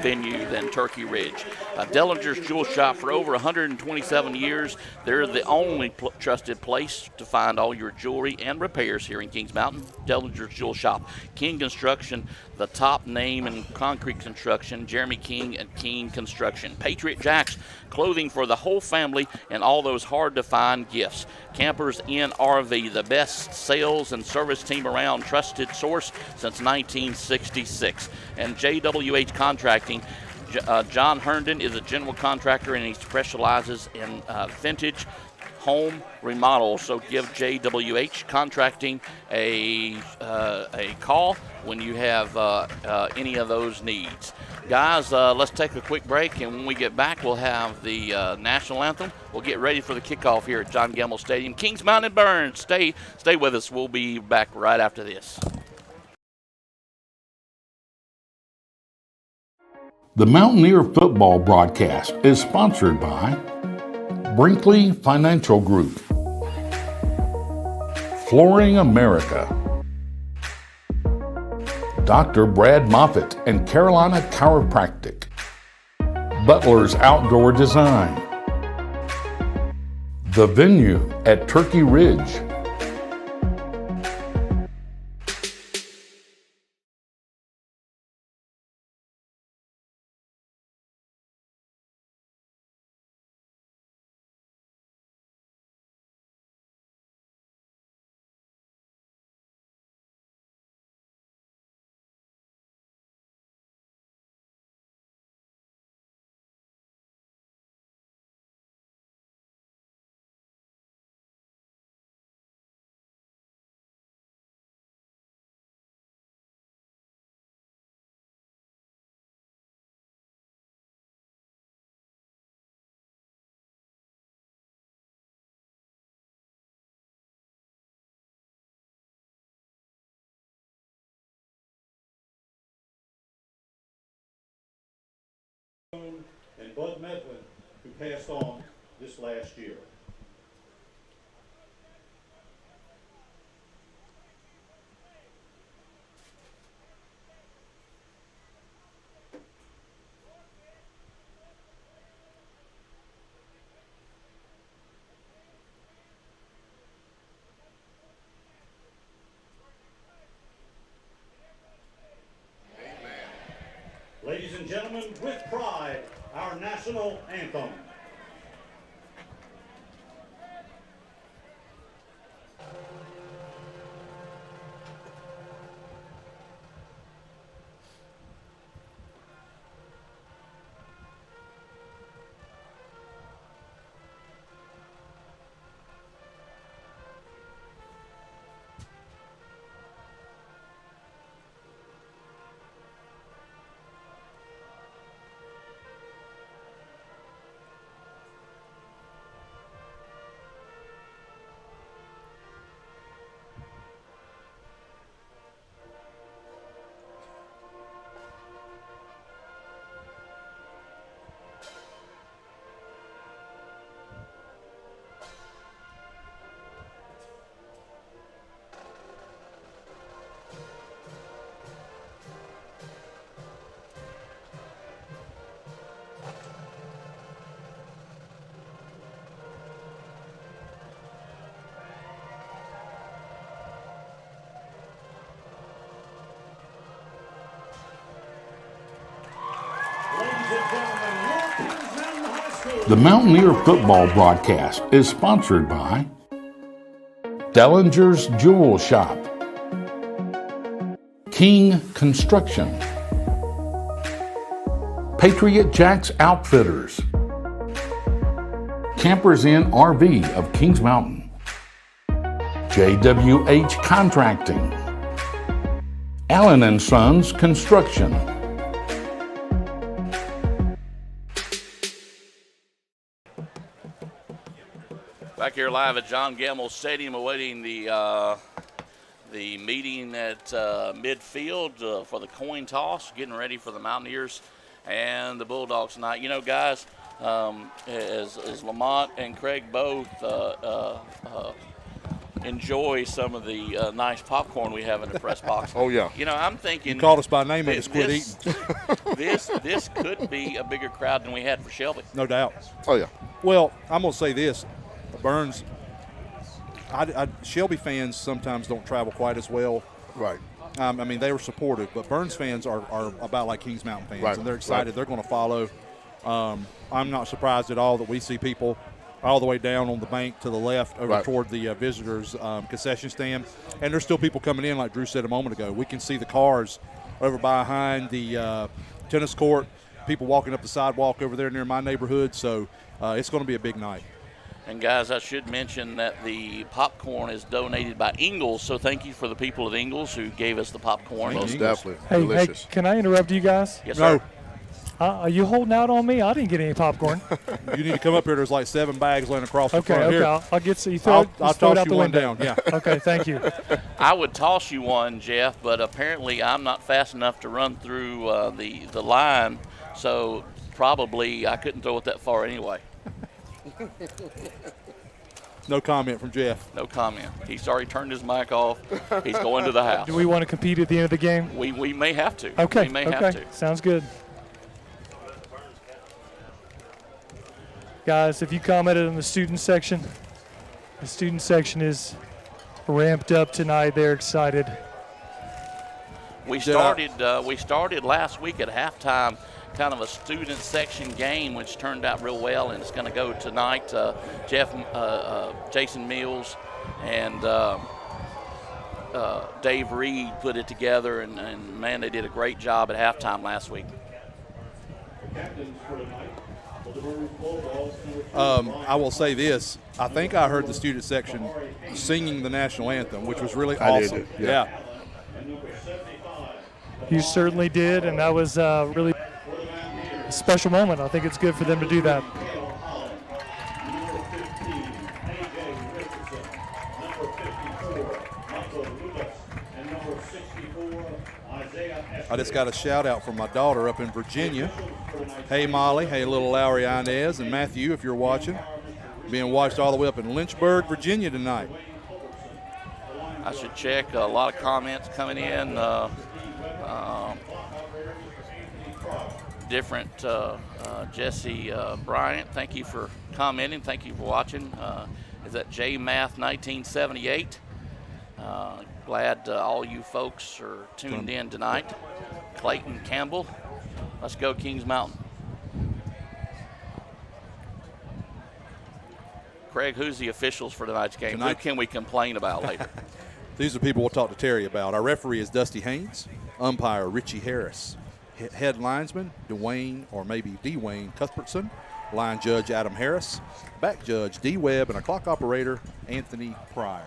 venue than Turkey Ridge. Dellinger's Jewel Shop, for over 127 years, they're the only trusted place to find all your jewelry and repairs here in Kings Mountain. Dellinger's Jewel Shop. King Construction, the top name in concrete construction, Jeremy King and King Construction. Patriot Jacks, clothing for the whole family and all those hard-to-find gifts. Campers Inn RV, the best sales and service team around, trusted source since 1966. And JWH Contracting, John Herndon is a general contractor, and he specializes in vintage home remodel. So give JWH Contracting a call when you have any of those needs. Guys, let's take a quick break, and when we get back, we'll have the national anthem. We'll get ready for the kickoff here at John Gamble Stadium. Kings Mountain Burns, stay with us. We'll be back right after this. The Mountaineer football broadcast is sponsored by Brinkley Financial Group, Flooring America, Dr. Brad Moffitt and Carolina Chiropractic, Butler's Outdoor Design, The Venue at Turkey Ridge, and Bud Medlin, who passed on this last year. Ladies and gentlemen, with pride, our national anthem. The Mountaineer football broadcast is sponsored by Dellinger's Jewel Shop, King Construction, Patriot Jacks Outfitters, Campers Inn RV of Kings Mountain, JWH Contracting, Allen & Sons Construction. Back here live at John Gamble Stadium, awaiting the meeting at midfield for the coin toss, getting ready for the Mountaineers and the Bulldogs tonight. You know, guys, as Lamont and Craig both enjoy some of the nice popcorn we have in the press box. Oh, yeah. You know, I'm thinking. You called us by name and just quit eating. This could be a bigger crowd than we had for Shelby. No doubt. Oh, yeah. Well, I'm going to say this. Burns, Shelby fans sometimes don't travel quite as well. Right. I mean, they were supportive, but Burns fans are about like Kings Mountain fans, Right. and they're excited. Right. They're going to follow. I'm not surprised at all that we see people all the way down on the bank to the left over Right. toward the visitors' concession stand. And there's still people coming in, like Drew said a moment ago. We can see the cars over behind the tennis court, people walking up the sidewalk over there near my neighborhood. So it's going to be a big night. And, guys, I should mention that the popcorn is donated by Ingles, so thank you for the people at Ingles who gave us the popcorn. Most Ingles. definitely. Hey, Delicious. can I interrupt you guys? Yes, No, sir. Are you holding out on me? I didn't get any popcorn. you need to come up here. There's like 7 bags laying across the Okay, front. okay. Here, I'll get you. Throw I'll just throw it toss out you the one window. down. Yeah. Okay, thank you. I would toss you one, Jeff, but apparently I'm not fast enough to run through the line, so probably I couldn't throw it that far anyway. No comment from Jeff. No comment. He's already turned his mic off. He's going to the house. Do we want to compete at the end of the game? We may have to. Okay. We may okay. have to. Sounds good. Guys, if you commented in the student section is ramped up tonight. They're excited. We started last week at halftime, kind of a student section game, which turned out real well, and it's going to go tonight. Jason Mills and Dave Reed put it together, and man, they did a great job at halftime last week. I will say this. I think I heard the student section singing the national anthem, which was really I did awesome. it, yeah. You certainly did, and that was really a special moment. I think it's good for them to do that. I just got a shout out from my daughter up in Virginia. Hey, Molly. Hey, little Lowry Inez and Matthew, if you're watching. Being watched all the way up in Lynchburg, Virginia tonight. I should check. A lot of comments coming in. Different. Jesse Bryant, thank you for commenting. Thank you for watching. Is that JMath 1978? Glad all you folks are tuned in tonight. Clayton Campbell. Let's go Kings Mountain. Craig, who's the officials for tonight's game? Who can we complain about later? These are people we'll talk to Terry about. Our referee is Dusty Haynes. Umpire Richie Harris. Head linesman Dwayne or maybe Dwayne Cuthbertson. Line judge Adam Harris. Back judge D. Webb, and a clock operator Anthony Pryor.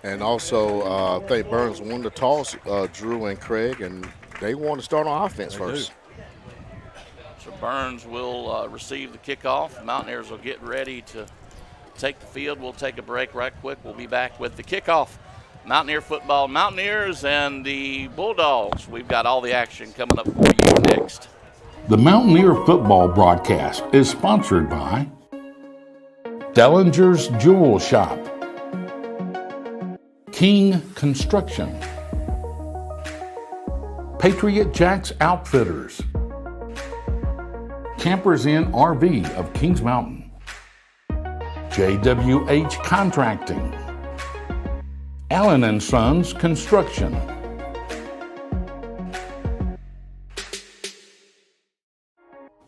And also, I think Burns won the toss, Drew and Craig, and they want to start on offense first. So Burns will receive the kickoff. Mountaineers will get ready to take the field. We'll take a break right quick. We'll be back with the kickoff. Mountaineer football, Mountaineers and the Bulldogs. We've got all the action coming up for you next. The Mountaineer football broadcast is sponsored by Dellinger's Jewel Shop, King Construction, Patriot Jacks Outfitters, Campers Inn RV of Kings Mountain, JWH Contracting, Allen & Sons Construction.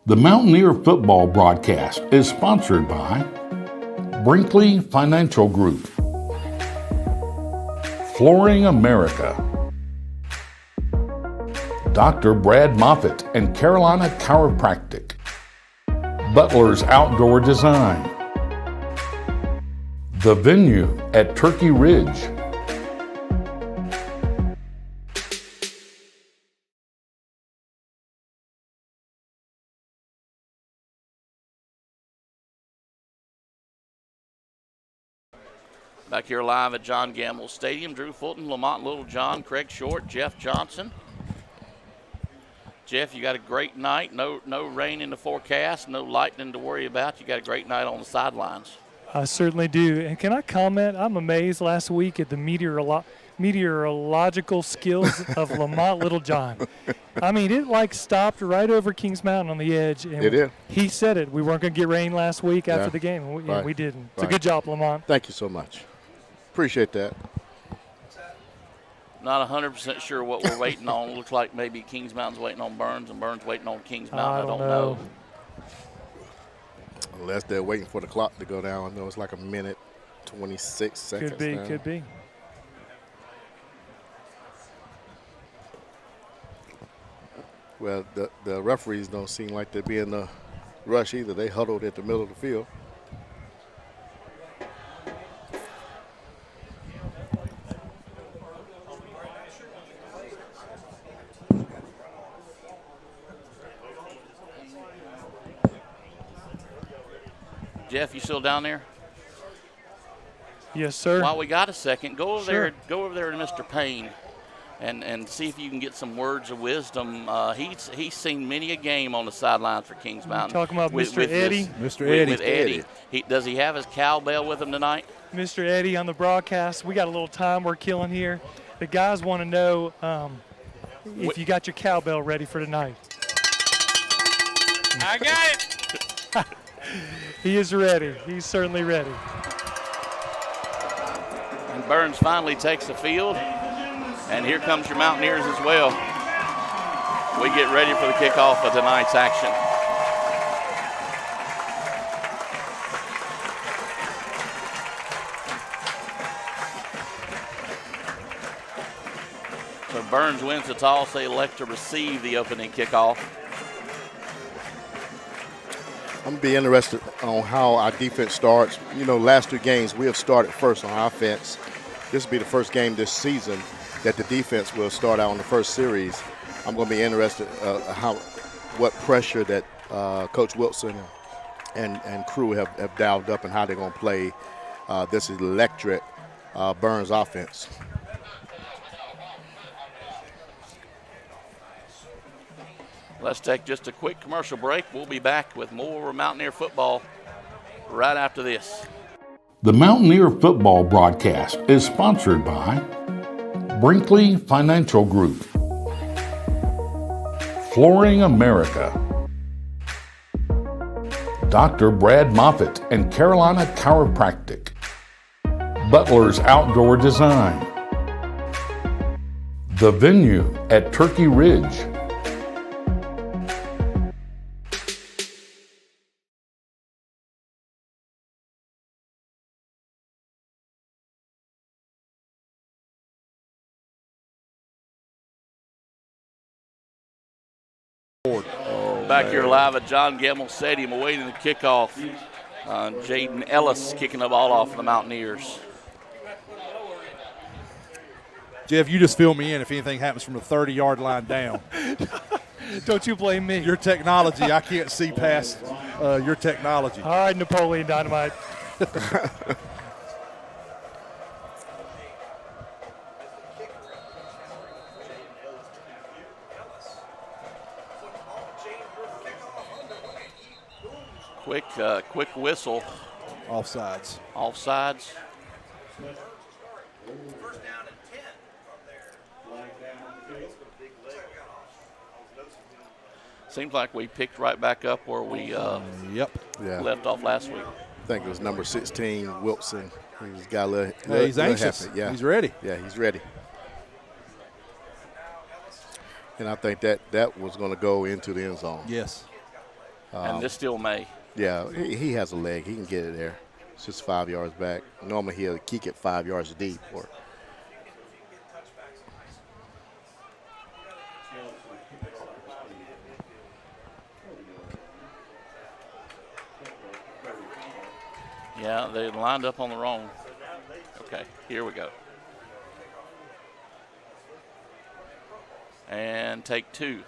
The Mountaineer football broadcast is sponsored by Brinkley Financial Group, Flooring America, Dr. Brad Moffitt and Carolina Chiropractic, Butler's Outdoor Design, The Venue at Turkey Ridge, Back here live at John Gamble Stadium, Drew Fulton, Lamont Littlejohn, Craig Short, Jeff Johnson. Jeff, you got a great night. No rain in the forecast, no lightning to worry about. You got a great night on the sidelines. I certainly do. And can I comment? I'm amazed last week at the meteorological skills of Lamont Littlejohn. I mean, it stopped right over Kings Mountain on the edge. And It did. He said it. We weren't going to get rain last week after the game, and Right. we didn't. So Right. good job, Lamont. Thank you so much. Appreciate that. Not 100% sure what we're waiting on. Looks like maybe Kings Mountain's waiting on Burns and Burns waiting on Kings Mountain. I don't know. Unless they're waiting for the clock to go down. I know it's like a minute, 26 seconds. Could be, now. could be. Well, the referees don't seem like they're being a rush either. They huddled at the middle of the field. Jeff, you still down there? Yes, sir. While we got a second, go over Sure. there to Mr. Payne and see if you can get some words of wisdom. He's seen many a game on the sidelines for Kings Mountain. Talking about Mr. Eddie? Mr. Eddie. With Eddie. Does he have his cowbell with him tonight? Mr. Eddie on the broadcast. We got a little time we're killing here. The guys want to know if you got your cowbell ready for tonight. I got it. He is ready. He's certainly ready. And Burns finally takes the field. And here comes your Mountaineers as well. We get ready for the kickoff of tonight's action. So Burns wins the toss. They elect to receive the opening kickoff. I'm going to be interested on how our defense starts. You know, last 2 games we have started first on offense. This will be the first game this season that the defense will start out on the first series. I'm going to be interested what pressure that Coach Wilson and crew have dialed up and how they're going to play this electric Burns offense. Let's take just a quick commercial break. We'll be back with more Mountaineer football right after this. The Mountaineer football broadcast is sponsored by Brinkley Financial Group, Flooring America, Dr. Brad Moffitt and Carolina Chiropractic, Butler's Outdoor Design, The Venue at Turkey Ridge, Back here live at John Gamble Stadium awaiting the kickoff. Jaden Ellis kicking the ball off for the Mountaineers. Jeff, you just fill me in if anything happens from the 30-yard line down. Don't you blame me. Your technology, I can't see past your technology. All right, Napoleon Dynamite. Quick whistle. Offsides. Offsides. Seems like we picked right back up where we left off last week. I think it was number 16, Wilson. He's got a little, he's anxious. Happy. Yeah. He's ready. Yeah, he's ready. And I think that was going to go into the end zone. Yes. And this still may. Yeah, he has a leg. He can get it there. It's just 5 yards back. Normally he'll kick it 5 yards deep. Yeah, they lined up on the wrong. Okay, here we go. And take 2.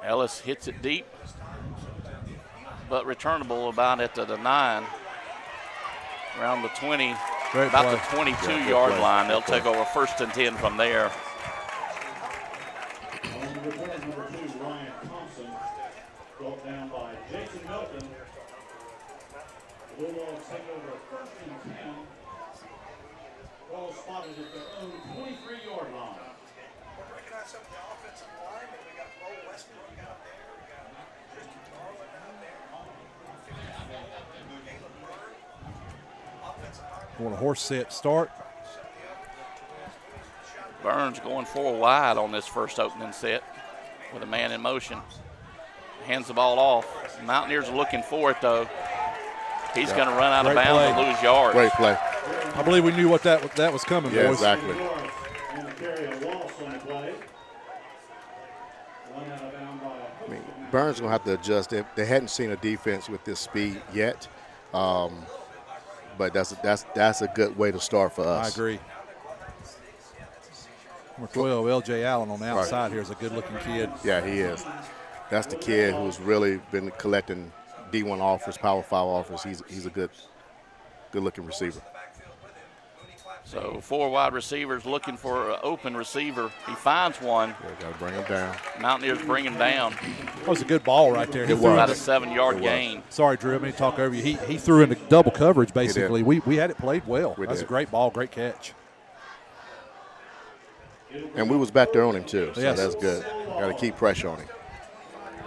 Ellis hits it deep, but returnable about at the 9, around the 20, Great about play. the 22-yard line. They'll take over 1st and 10 from there. On the return, number 2, Ryan Thompson, brought down by Jason Melton. The Bulldogs take over 1st and 10. Ball spotted at their own 23-yard line. Want a horse set start. Burns going 4 wide on this first opening set with a man in motion. Hands the ball off. Mountaineers are looking for it, though. He's going to run out of Great bounds play. and lose yards. Great play. I believe we knew what that was coming, Yeah, boys. exactly. And carry a loss on the play. Run out of bounds by a Burns going to have to adjust. They hadn't seen a defense with this speed yet. But that's a good way to start for us. I agree. Number 12, L.J. Allen on the outside here is a good-looking kid. Yeah, he is. That's the kid who's really been collecting D1 offers, Power 5 offers. He's a good-looking receiver. So 4 wide receivers looking for an open receiver. He finds one. Yeah, got to bring him down. Mountaineers bring him down. That was a good ball right there. He It threw was. About a into- 7-yard gain. Sorry, Drew, I mean to talk over you. He threw into double coverage, basically. did. We had it played well. We That's a did. great ball, great catch. And we was back there on him, too, so Yes. that's good. Got to keep pressure on him.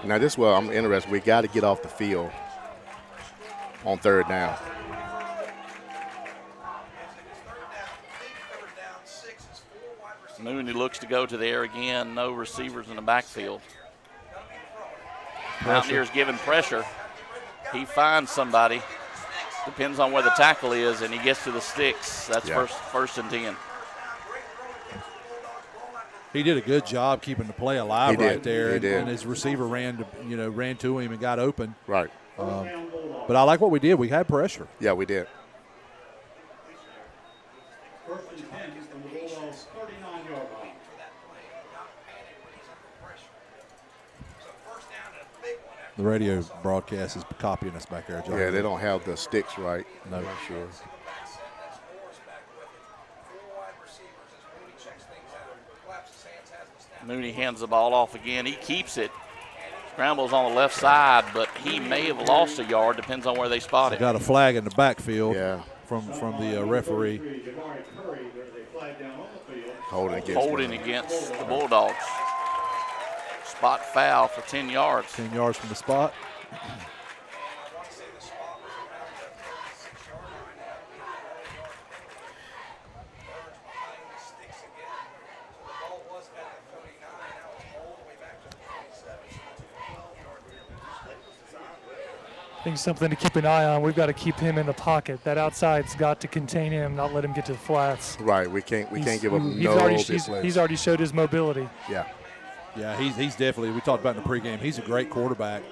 Now, this one, I'm interested. We got to get off the field on 3rd down. Mooney looks to go to the air again. No receivers in the backfield. Mountaineers giving pressure. He finds somebody. Depends on where the tackle is, and he gets to the sticks. That's Yeah. first and 10. He did a good job keeping the play alive He right did. there. He and, did. and his receiver ran to him and got open. Right. But I like what we did. We had pressure. Yeah, we did. 1st and 10 from the Bulldogs' 39-yard line. The radio broadcast is copying us back there, John. Yeah, they don't have the sticks right. No. I'm not sure. Mooney hands the ball off again. He keeps it. Scrambles on the left side, but he may have lost a yard. Depends on where they spot it. Got a flag in the backfield Yeah. from the referee. Jabari Curry, there's a flag down on the field. Holding against The Bulldogs. Spot foul for 10 yards. 10 yards from the spot. I think something to keep an eye on. We've got to keep him in the pocket. That outside's got to contain him, not let him get to the flats. Right. We can't give up He's no already, big plays. he's already showed his mobility. Yeah. Yeah, he's definitely, we talked about in the pregame, he's a great quarterback,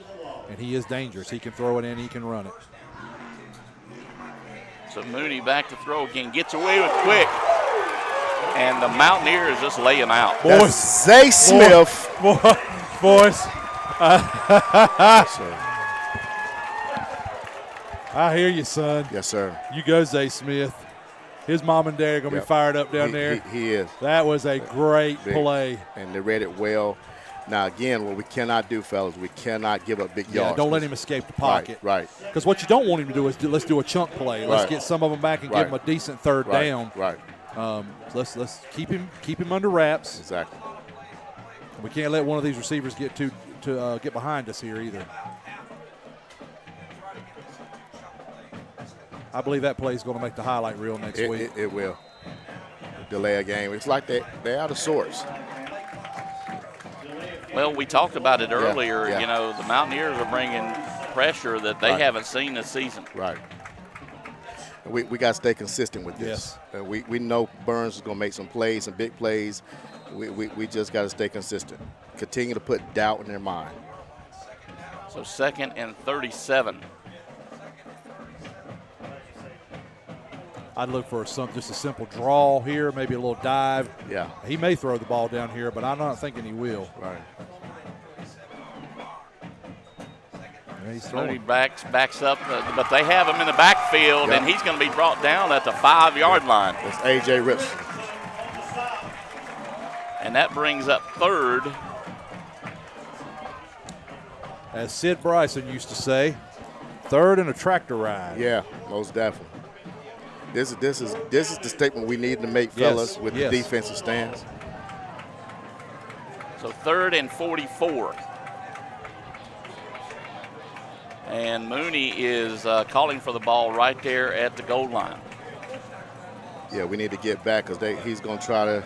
and he is dangerous. He can throw it in, he can run it. So Mooney back to throw again. Gets away with quick. And the Mountaineers just lay him out. That's Zay Smith. Boys, Sir. I hear you, son. Yes, sir. You go, Zay Smith. His mom and dad are going to Yep. be fired up down there. He is. That was a great Big. play. And they read it well. Now, again, what we cannot do, fellas, we cannot give up big Yeah, yards. don't let him escape the pocket. Right. Because what you don't want him to do is let's do a chunk play. Let's Right. get some of them back and Right. give him a decent third Right. down. Right. Let's keep him under wraps. Exactly. We can't let one of these receivers get get behind us here either. I believe that play is going to make the highlight reel next week. It will. Delay a game. It's like they're out of sorts. Well, we talked about it earlier. Yeah. You know, the Mountaineers are bringing pressure that they haven't seen this season. Right. We got to stay consistent with this. Yes. We know Burns is going to make some plays, some big plays. We just got to stay consistent. Continue to put doubt in their mind. So 2nd and 37. I'd look for just a simple draw here, maybe a little dive. Yeah. He may throw the ball down here, but I'm not thinking he will. Right. Yeah, he's Mooney throwing. backs up, but they have him in the backfield, and he's going to be brought down at the 5-yard line. It's A.J. Ripson. And that brings up 3rd. As Sid Bryson used to say, 3rd and a tractor ride. Yeah, most definitely. This is the statement we need to make, fellas, with the defensive stance. So 3rd and 44. And Mooney is calling for the ball right there at the goal line. Yeah, we need to get back because he's going to try to.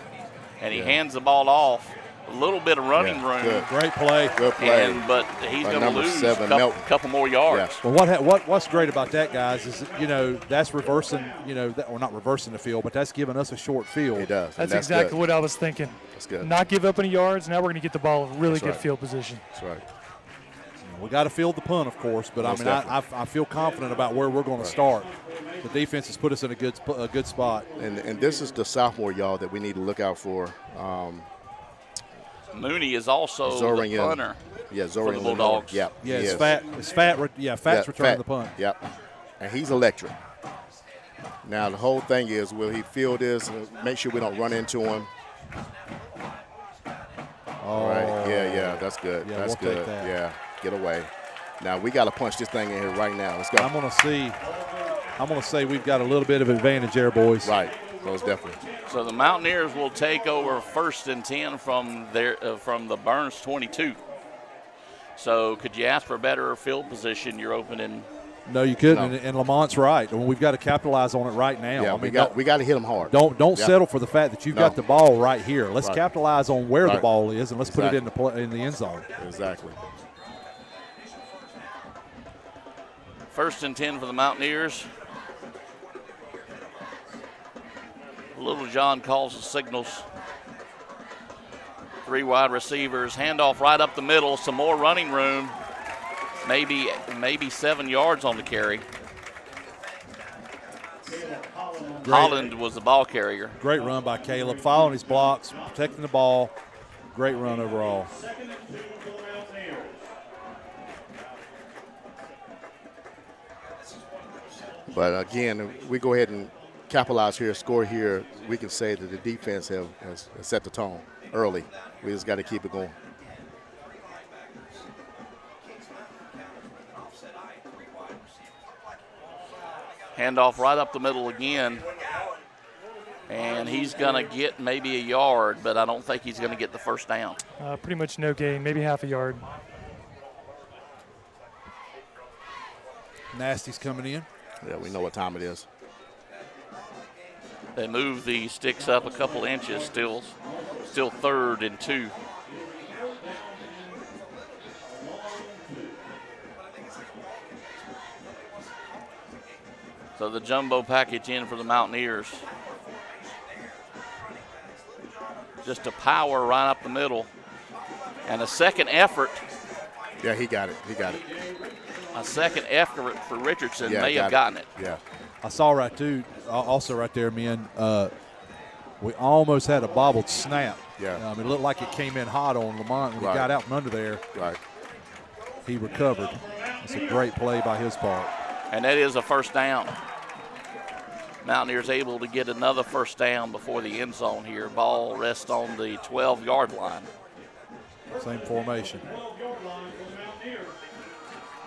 And he hands the ball off. A little bit of running room. Good. Great play. Good play. But he's going to number lose 7, a Melton. couple more yards. Yeah. Well, what's great about that, guys, is that's reversing. Or not reversing the field, but that's giving us a short field. He does. That's and exactly good. what I was thinking. That's good. Not give up any yards. Now we're going to get the ball in really That's good right. field position. That's right. We got to field the punt, of course, but Most I feel confident about where we're going to start. The defense has put us in a good spot. And this is the sophomore, y'all, that we need to look out for. Mooney is also Zorian. the punter Yeah, for Zorian the Bulldogs. Yeah, Yeah, he it's is. Fat's returning the punt. Yep. And he's electric. Now, the whole thing is, will he field this and make sure we don't run into him? All right. Yeah, that's good. Yeah, that's we'll good. take that. Yeah, get away. Now, we got to punch this thing in here right now. Let's go. I'm going to say we've got a little bit of advantage there, boys. Right, most definitely. So the Mountaineers will take over 1st and 10 from the Burns 22. So could you ask for a better field position? You're opening. No, you couldn't, No. and Lamont's right. I mean, we've got to capitalize on it right now. Yeah, I mean, we got to hit him hard. Don't Yeah. settle for the fact that you've No. got the ball right here. Let's Right. capitalize on where the Right. ball is, and let's put it Exactly. in the end zone. Exactly. 1st and 10 for the Mountaineers. Little John calls the signals. 3 wide receivers, handoff right up the middle, some more running room. Maybe 7 yards on the carry. Holland was the ball carrier. Great run by Caleb, following his blocks, protecting the ball. Great run overall. But again, if we go ahead and capitalize here, score here, we can say that the defense has set the tone early. We just got to keep it going. Handoff right up the middle again. And he's going to get maybe a yard, but I don't think he's going to get the 1st down. Pretty much no gain, maybe half a yard. Nasty's coming in. Yeah, we know what time it is. They move the sticks up a couple inches, still 3rd and 2. So the jumbo package in for the Mountaineers. Just a power right up the middle. And a second effort. Yeah, he got it. A second effort for Richardson Yeah, may have gotten it. Yeah. I saw also right there, men. We almost had a bobbled snap. Yeah. It looked like it came in hot on Lamont when Right. he got out from under there. Right. He recovered. It's a great play by his part. And that is a 1st down. Mountaineers able to get another 1st down before the end zone here. Ball rests on the 12-yard line. Same formation.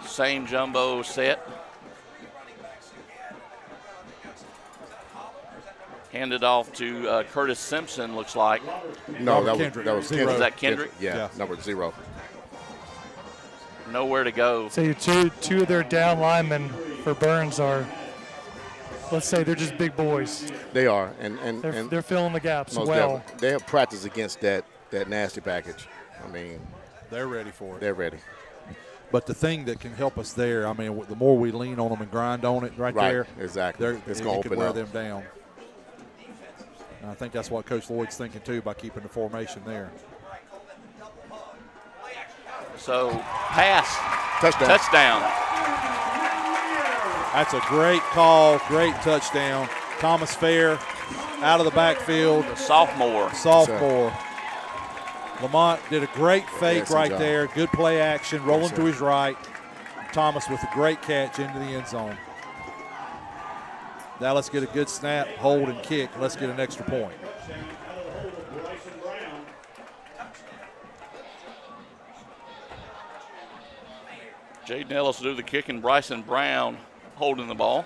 Same jumbo set. Handed off to Curtis Simpson, looks like. No, that Kendrick. was Zero. Was that Kendrick? Yeah, number 0. Nowhere to go. So two of their down linemen for Burns are, let's say, they're just big boys. They are, They're filling the gaps most well. definitely. They have practiced against that nasty package. I mean, They're ready for it. they're ready. But the thing that can help us there, I mean, the more we lean on them and grind on it right there, exactly. It's going to could open wear up. them down. And I think that's what Coach Lloyd's thinking, too, by keeping the formation there. So, pass. Touchdown. That's a great call, great touchdown. Thomas Fair out of the backfield. The sophomore. Lamont did a great fake Excellent right job. there. Good play action, rolling sir. to his right. Thomas with a great catch into the end zone. Now let's get a good snap, hold, and kick. Let's get an extra point. Jaden Ellis will do the kick, and Bryson Brown holding the ball.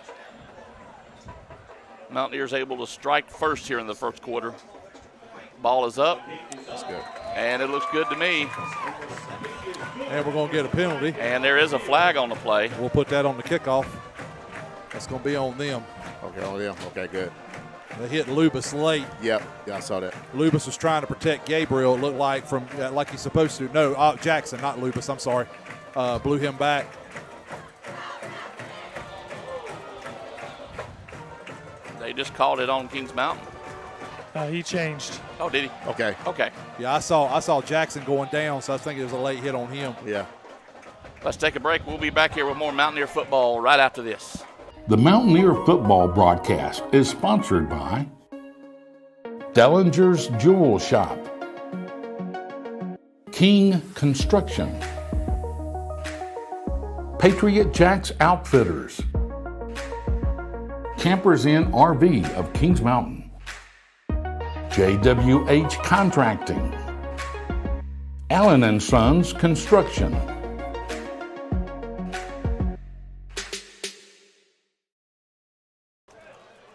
Mountaineers able to strike first here in the first quarter. Ball is up. That's good. And it looks good to me. And we're going to get a penalty. And there is a flag on the play. We'll put that on the kickoff. That's going to be on them. Okay, on them. Okay, good. They hit Lubis late. Yep, yeah, I saw that. Lubis was trying to protect Gabriel, it looked like, from like he's supposed to. No, Jackson, not Lubis, I'm sorry. Blew him back. They just called it on Kings Mountain. He changed. Oh, did he? Okay. Okay. Yeah, I saw Jackson going down, so I think it was a late hit on him. Yeah. Let's take a break. We'll be back here with more Mountaineer football right after this. The Mountaineer football broadcast is sponsored by Dellinger's Jewel Shop, King Construction, Patriot Jacks Outfitters, Campers Inn RV of Kings Mountain, JWH Contracting, Allen & Sons Construction.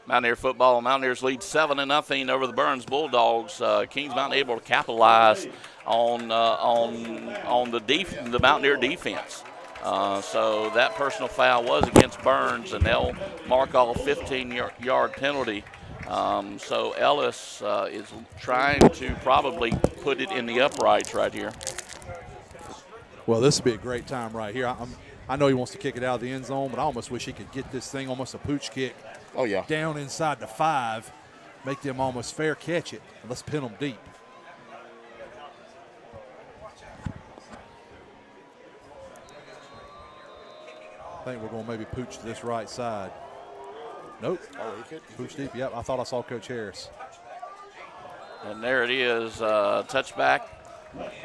Mountaineer football. Mountaineers lead 7-0 over the Burns Bulldogs. Kings Mountain able to capitalize on the Mountaineer defense. So that personal foul was against Burns, and they'll mark off 15-yard penalty. So Ellis is trying to probably put it in the uprights right here. Well, this would be a great time right here. I know he wants to kick it out of the end zone, but I almost wish he could get this thing almost a pooch kick. Oh, yeah. Down inside the 5, make them almost fair catch it, and let's pin them deep. I think we're going to maybe pooch to this right side. Nope. Oh, he could. Pooch deep. Yep, I thought I saw Coach Harris. And there it is, touchback.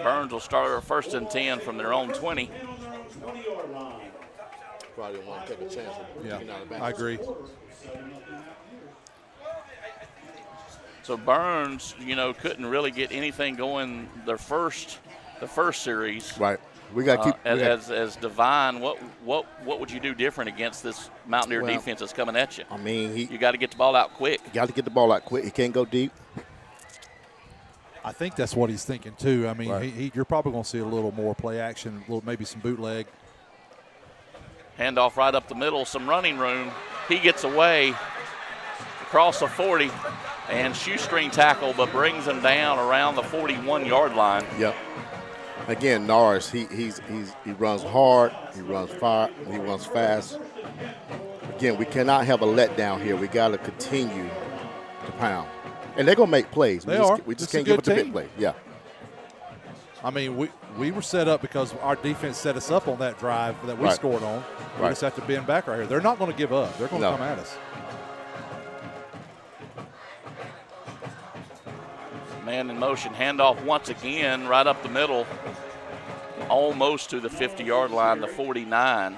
Burns will start at 1st and 10 from their own 20. Probably didn't want to take a chance. Yeah, I agree. So Burns, couldn't really get anything going the first series. Right. We got to keep. As Divine, what would you do different against this Mountaineer defense that's coming at you? I mean, you got to get the ball out quick. You got to get the ball out quick. He can't go deep. I think that's what he's thinking too. I mean, Right. you're probably going to see a little more play action, maybe some bootleg. Handoff right up the middle, some running room. He gets away across the 40 and shoestring tackle, but brings him down around the 41-yard line. Yep. Again, Norris, he runs hard, he runs fast. Again, we cannot have a letdown here. We got to continue to pound. And they're going to make plays. We just can't give up the big play. Yeah. I mean, we were set up because our defense set us up on that drive that we scored on. We just have to bend back right here. They're not going to give up. They're going to come at us. Man in motion, handoff once again, right up the middle, almost to the 50-yard line, the 49.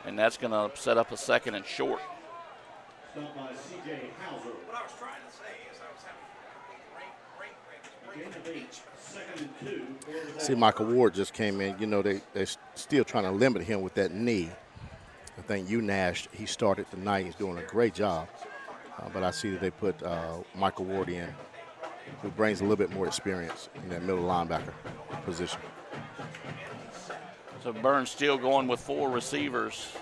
And that's going to set up a 2nd and short. Stop by C.J. Hauser. What I was trying to say is See, Michael Ward just came in. They're still trying to limit him with that knee. I think Nash, he started tonight. He's doing a great job. but I see that they put Michael Ward in, who brings a little bit more experience in that middle linebacker position. So Burns still going with 4 receivers.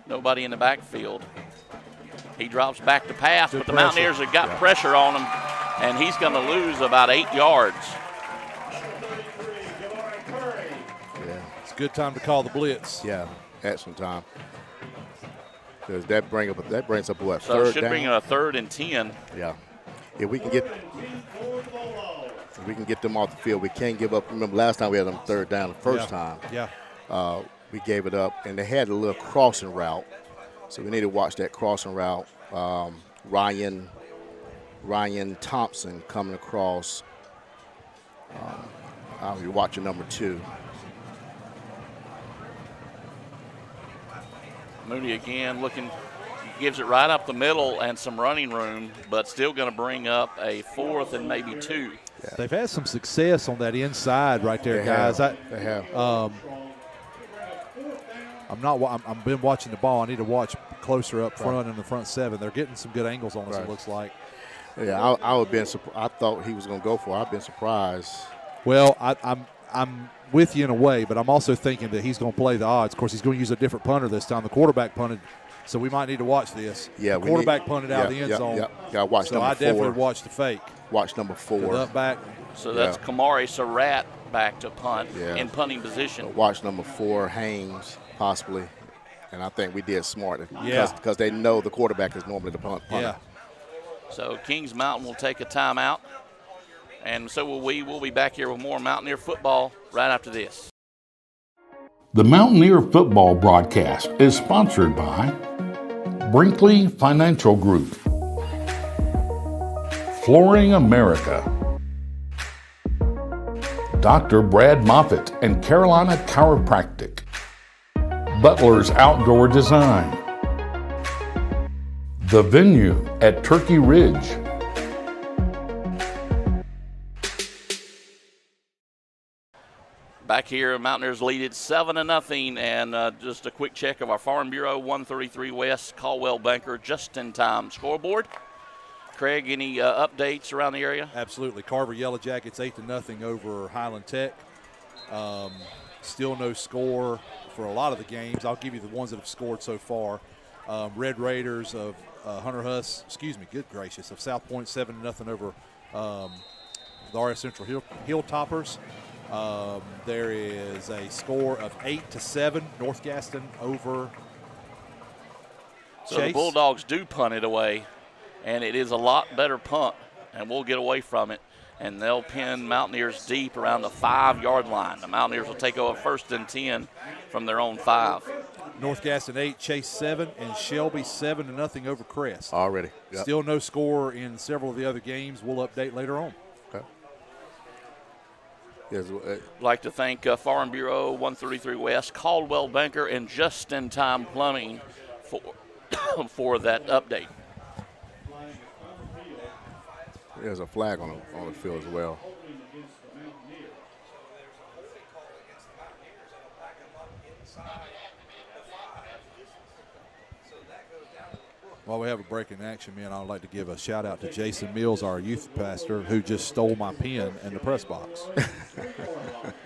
Nobody in the backfield. He drops back to pass, but the Mountaineers have got pressure on him, and he's going to lose about 8 yards. Yeah, it's a good time to call the blitz. Yeah, action time. Because that brings up what, So third it should down? bring a 3rd and 10. Yeah. If we can get them off the field, we can't give up. Remember last time we had them 3rd down the first time. Yeah. We gave it up, and they had a little crossing route. So we need to watch that crossing route. Ryan Thompson coming across. I'll be watching number 2. Mooney again looking, gives it right up the middle and some running room, but still going to bring up a 4th and maybe 2. Yeah. They've had some success on that inside right there, guys. They have. I've been watching the ball. I need to watch closer up front in the front 7. They're getting some good angles on us, it looks like. Yeah, I would been. I thought he was going to go for it. I've been surprised. Well, I'm with you in a way, but I'm also thinking that he's going to play the odds. Of course, he's going to use a different punter this time. The quarterback punted, so we might need to watch this. Yeah, the quarterback punted out of the end zone. Yeah, got to watch so number 4. I definitely watched the fake. Watch number 4. Up back. So that's Kamari Surratt back to punt in punting position. Watch number 4, Haynes, possibly. And I think we did smart because they know the quarterback is normally the punter. Yeah. So Kings Mountain will take a timeout, and so will we. We'll be back here with more Mountaineer football right after this. The Mountaineer football broadcast is sponsored by Brinkley Financial Group, Flooring America, Dr. Brad Moffitt and Carolina Chiropractic, Butler's Outdoor Design, The Venue at Turkey Ridge, Back here, Mountaineers lead it 7-0, and just a quick check of our Farm Bureau 133 West Caldwell Banker just-in-time scoreboard. Craig, any updates around the area? Absolutely. Carver Yellow Jackets 8-0 over Highland Tech. Still no score for a lot of the games. I'll give you the ones that have scored so far. Red Raiders of Hunter Huss, good gracious, of South Point 7-0 over the RS Central Hilltoppers. There is a score of 8-7, North Gaston over So Chase. the Bulldogs do punt it away, and it is a lot better punt, and we'll get away from it. And they'll pin Mountaineers deep around the 5-yard line. The Mountaineers will take over 1st and 10 from their own 5. North Gaston 8, Chase 7, and Shelby 7-0 over Crest. Already. Yep. Still no score in several of the other games. We'll update later on. Okay. Yes, I'd like to thank Farm Bureau 133 West, Caldwell Banker, and Just-in-Time Plumbing for that update. There's a flag on the field as well. While we have a break in action, man, I'd like to give a shout out to Jason Mills, our youth pastor, who just stole my pen in the press box.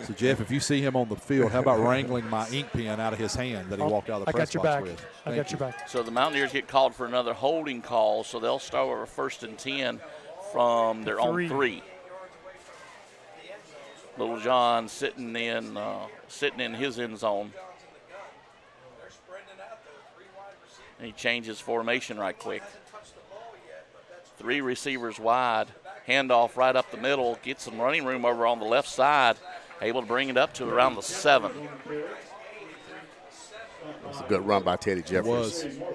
So, Jeff, if you see him on the field, how about wrangling my ink pen out of his hand that he walked out of the press box with? I got your back. So the Mountaineers get called for another holding call, so they'll start over 1st and 10 from their own 3. Little John sitting in his end zone. And he changes formation right quick. 3 receivers wide. Handoff right up the middle. Gets some running room over on the left side. Able to bring it up to around the 7. That's a good run by Teddy Jeffries. It was.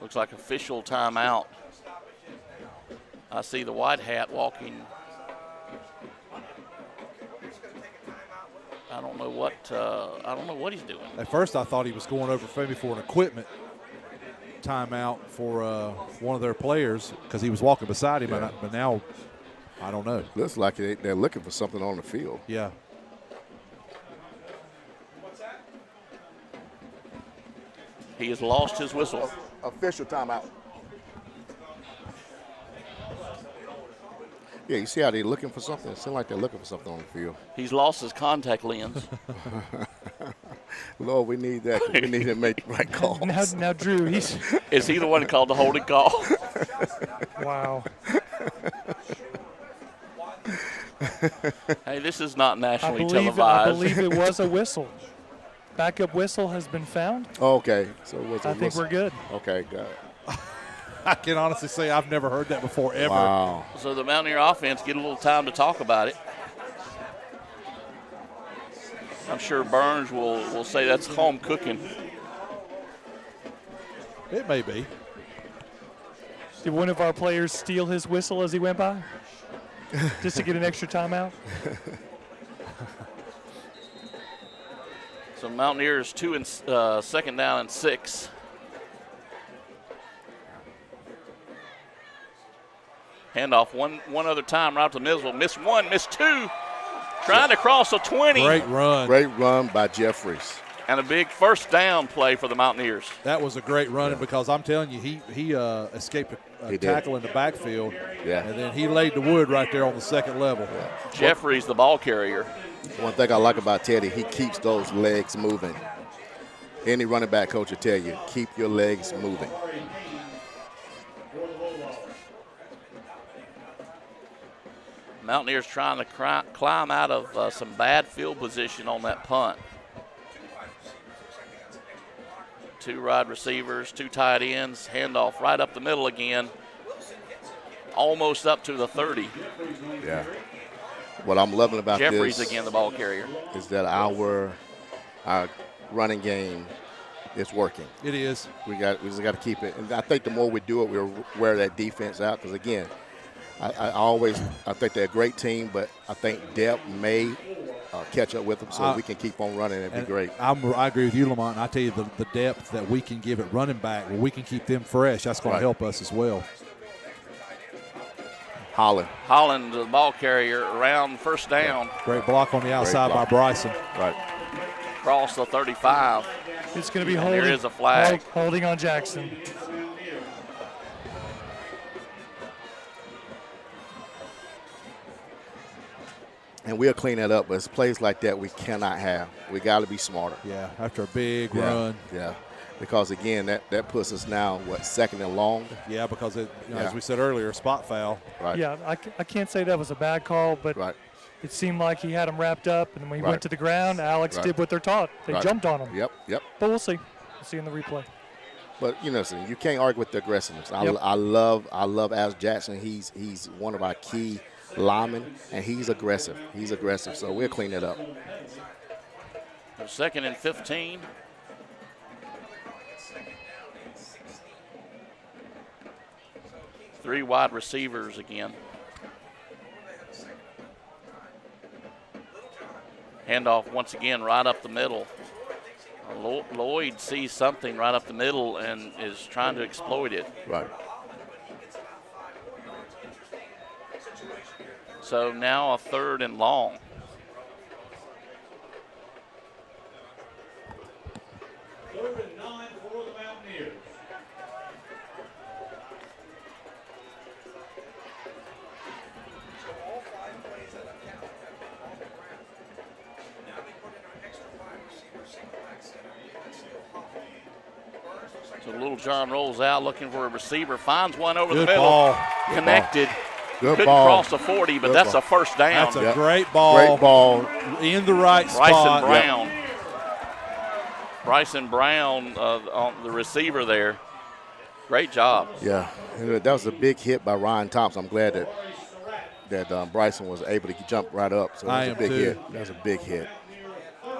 Looks like official timeout. I see the white hat walking. I don't know what he's doing. At first, I thought he was going over maybe for an equipment timeout for one of their players because he was walking beside him, but now I don't know. Looks like they're looking for something on the field. Yeah. He has lost his whistle. Official timeout. Yeah, you see how they're looking for something? It seems like they're looking for something on the field. He's lost his contact lens. Lord, we need that. We need to make the right calls. Now, Drew, he's Is he the one that called the holding call? wow. Hey, this is not I nationally believe televised. it was a whistle. Backup whistle has been found. Oh, okay, so it was a I think whistle. we're good. Okay, got it. I can honestly say I've never heard that before ever. Wow. So the Mountaineer offense get a little time to talk about it. I'm sure Burns will say that's home cooking. It may be. Did one of our players steal his whistle as he went by? Just to get an extra timeout? So Mountaineers 2 and second down and 6. Handoff one other time right up the middle. Missed one, missed two. Trying to cross a 20. Great run. Great run by Jeffries. And a big first down play for the Mountaineers. That was a great run because I'm telling you, he escaped a tackle in the backfield. Yeah. And then he laid the wood right there on the second level. Jeffries, the ball carrier. One thing I like about Teddy, he keeps those legs moving. Any running back coach will tell you, keep your legs moving. Mountaineers trying to climb out of some bad field position on that punt. 2 wide receivers, 2 tight ends, handoff right up the middle again, almost up to the 30. Yeah. What I'm loving about Jeffries this again, the ball carrier. is that our running game is working. It is. We just got to keep it. And I think the more we do it, we'll wear that defense out. Because again, I think they're a great team, but I think depth may catch up with them, so we can keep on running. It'd be great. I agree with you, Lamont. And I tell you, the depth that we can give at running back, where we can keep them fresh, that's going to help us as well. Holland, the ball carrier, around first down. Great block on the outside by Bryson. Right. Across the 35. It's going to be And holding. there is a flag. Holding on Jackson. And we'll clean that up, but it's plays like that we cannot have. We got to be smarter. Yeah, after a big run. Yeah, because again, that puts us now, second and long? Yeah, because as we said earlier, spot foul. Right. Yeah, I can't say that was a bad call, but it seemed like he had him wrapped up, and when he went to the ground, Alex did what they're taught. They jumped on him. Yep. But we'll see. We'll see in the replay. But you can't argue with the aggressiveness. I love Alex Jackson. He's one of our key linemen, and he's aggressive. So we'll clean it up. Second and 15. Three wide receivers again. Handoff once again right up the middle. Lloyd sees something right up the middle and is trying to exploit it. Right. So now a third and long. Third and 9 for the Mountaineers. So Little John rolls out looking for a receiver, finds one over the Good middle. ball. Connected. Good Couldn't ball. cross the 40, but that's a first down. That's a great ball. Great ball. In the right spot. Bryson Brown, on the receiver there. Great job. Yeah, and that was a big hit by Ryan Thompson. I'm glad that Bryson was able to jump right up. So that was a big hit. That was a big hit.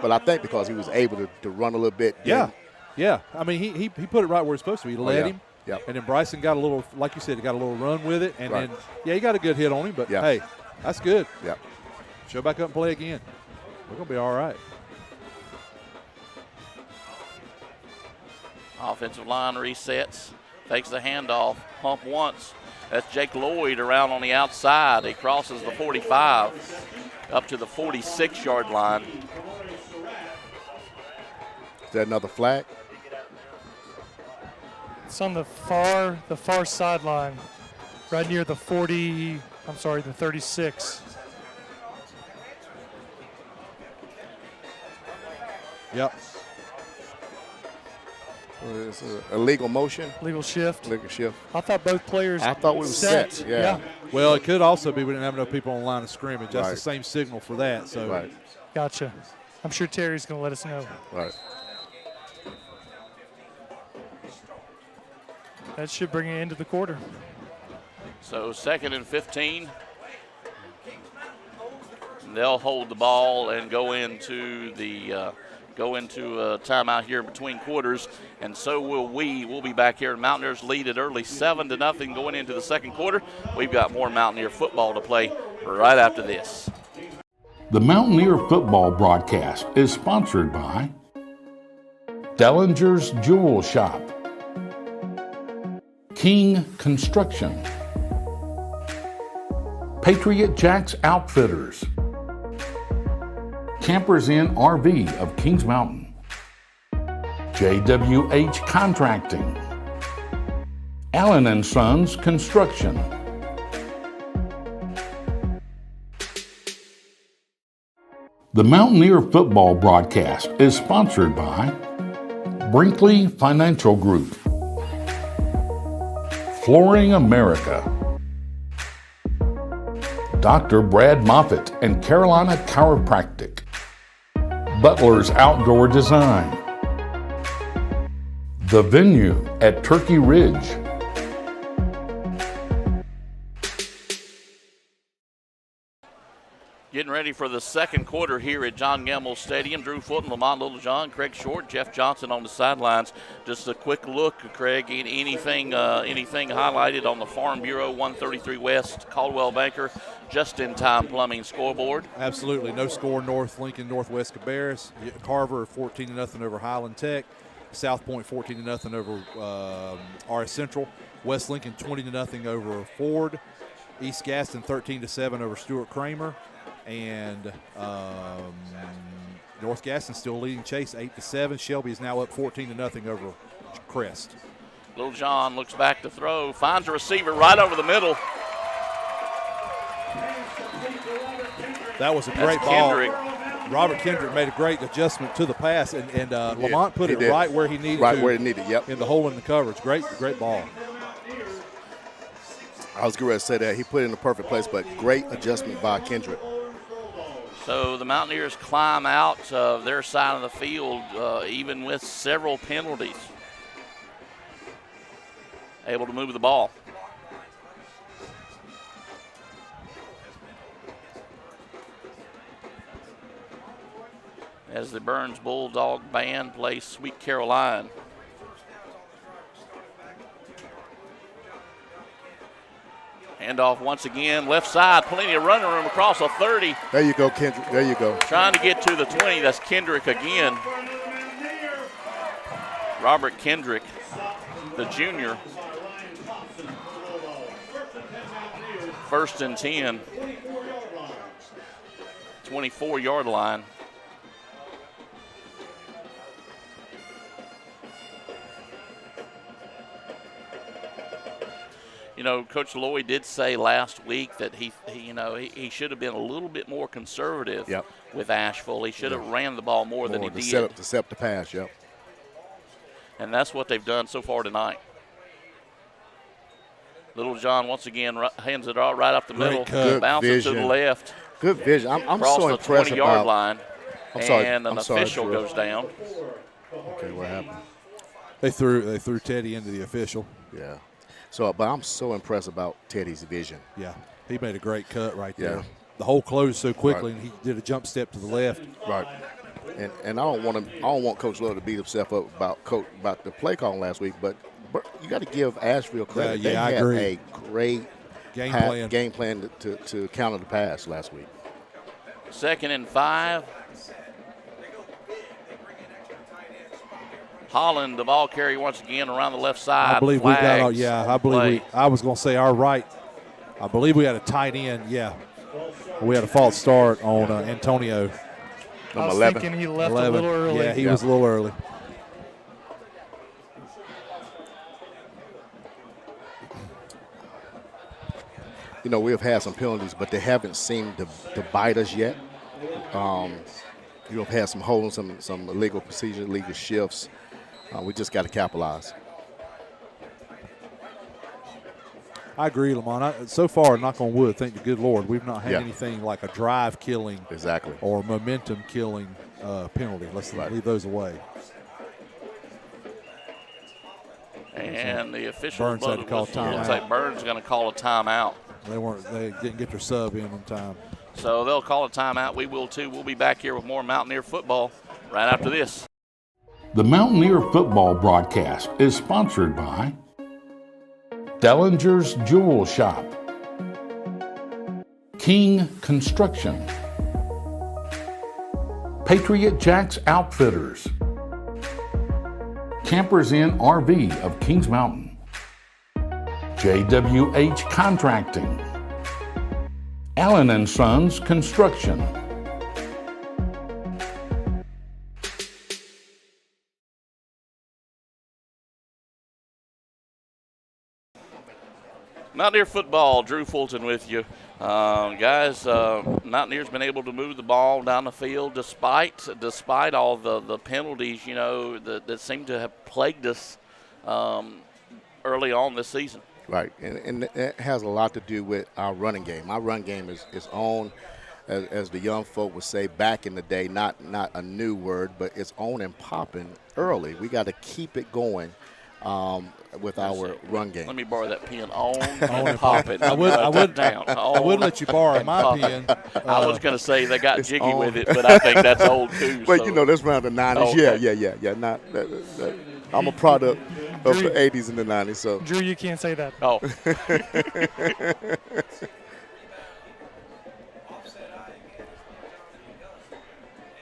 But I think because he was able to run a little bit. Yeah. I mean, he put it right where it's supposed to be. He led him. Yep. And then Bryson got a little, like you said, he got a little run with it. And then, he got a good hit on him. But, hey, that's good. Yeah. Show back up and play again. We're going to be all right. Offensive line resets, takes the handoff, pump once. That's Jake Lloyd around on the outside. He crosses the 45 up to the 46-yard line. Is that another flag? It's on the far sideline, right near the 36. Yep. It's a legal motion. Legal shift. Legal shift. I thought both players. I thought we were set. Yeah. Well, it could also be we didn't have no people on the line of scrimmage. That's Right. the same signal for that. So. Right. Gotcha. I'm sure Terry's going to let us know. Right. That should bring it into the quarter. So 2nd and 15. They'll hold the ball and go into a timeout here between quarters, and so will we. We'll be back here. Mountaineers lead it early 7-0 going into the second quarter. We've got more Mountaineer football to play right after this. The Mountaineer football broadcast is sponsored by Dellinger's Jewel Shop, King Construction, Patriot Jacks Outfitters, Campers Inn RV of Kings Mountain, JWH Contracting, Allen & Sons Construction. The Mountaineer football broadcast is sponsored by Brinkley Financial Group, Flooring America, Dr. Brad Moffitt and Carolina Chiropractic, Butler's Outdoor Design, The Venue at Turkey Ridge, Getting ready for the second quarter here at John Gamble Stadium. Drew Fulton, Lamont Littlejohn, Craig Short, Jeff Johnson on the sidelines. Just a quick look, Craig. Anything highlighted on the Farm Bureau 133 West Caldwell Banker just-in-time plumbing scoreboard? Absolutely. No score, North Lincoln, Northwest Cabarrus. Carver 14-0 over Highland Tech. South Point 14-0 over RS Central. West Lincoln 20-0 over Ford. East Gaston 13-7 over Stuart Kramer. And North Gaston still leading Chase 8-7. Shelby is now up 14-0 over Crest. Little John looks back to throw, finds a receiver right over the middle. That was a great ball. Robert Kendrick made a great adjustment to the pass, and Lamont put it right where he needed right where he needed, yep. In the hole in the coverage. Great ball. I was going to say that. He put it in the perfect place, but great adjustment by Kendrick. So the Mountaineers climb out of their side of the field, even with several penalties. Able to move the ball. As the Burns Bulldog Band plays Sweet Caroline. Handoff once again, left side, plenty of running room across a 30. There you go, Kendrick. There you go. Trying to get to the 20. That's Kendrick again. Robert Kendrick, the junior. 1st and 10. 24-yard line. You know, Coach Lloyd did say last week that he should have been a little bit more conservative with Asheville. He should have ran the ball more than he did. Set up the pass, yep. And that's what they've done so far tonight. Little John once again hands it all right up the middle, bounces to the left. Good vision. I'm so impressed about the 20-yard line. And an official goes down. Okay, what happened? They threw Teddy into the official. Yeah. So, but I'm so impressed about Teddy's vision. Yeah, he made a great cut right there. Yeah. The hole closed so quickly, and he did a jump step to the left. Right. And I don't want Coach Lloyd to beat himself up about the play call last week, but you got to give Asheville credit. They I had agree. a great game plan to counter the pass last week. 2nd and 5. Holland, the ball carry once again around the left side. I believe we got. Flags I on believe play. I was going to say our right. I believe we had a tight end. Yeah, we had a false start on Antonio. I was 11. thinking he left 11. a little early. Yeah, he was a little early. You know, we've had some penalties, but they haven't seemed to bite us yet. You've had some holding, some illegal procedures, illegal shifts. We just got to capitalize. I agree, Lamont. So far, knock on wood, thank the good Lord, we've not had Yeah. anything like a drive killing Exactly. or momentum killing penalty. Let's leave those away. And the officials Burns had to call timeout. looks like Burns going to call a timeout. They didn't get their sub in time. So they'll call a timeout. We will too. We'll be back here with more Mountaineer football right after this. The Mountaineer football broadcast is sponsored by Dellinger's Jewel Shop, King Construction, Patriot Jacks Outfitters, Campers Inn RV of Kings Mountain, JWH Contracting, Allen & Sons Construction. Mountaineer football, Drew Fulton with you. Guys, Mountaineers been able to move the ball down the field despite all the penalties, you know, that seem to have plagued us early on this season. Right, and it has a lot to do with our running game. Our run game is on, as the young folk would say back in the day, not a new word, but it's on and popping early. We got to keep it going with our run game. Let me borrow that pen. On and popping. I wouldn't let you borrow my popping. pen. I was going to say they got jiggy with it, but I think that's old too. But so. you know, that's around the 90s. Okay. Yeah. Not I'm a product of the 80s and the 90s. So Drew, you can't say that. Oh.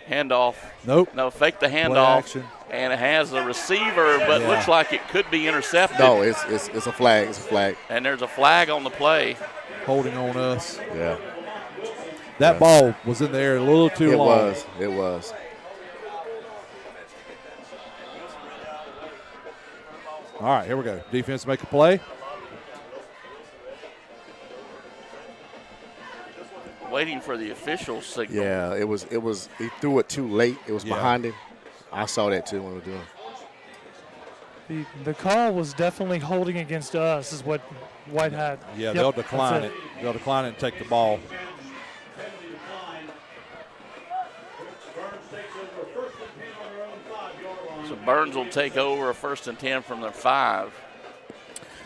Handoff. Nope. No, fake the Play handoff. action. And it has a receiver, but Yeah. looks like it could be intercepted. no, it's a flag. It's a flag. And there's a flag on the play. Holding on us. Yeah. That ball was in the air a little too It long. was. All right, here we go. Defense make a play. Waiting for the official signal. Yeah, it was. He threw it too late. It was Yeah. behind him. I saw that too when we were doing it. The call was definitely holding against us, is what White had. Yeah, Yep, they'll that's decline it. They'll decline it and take the ball. So Burns will take over a 1st and 10 from their 5.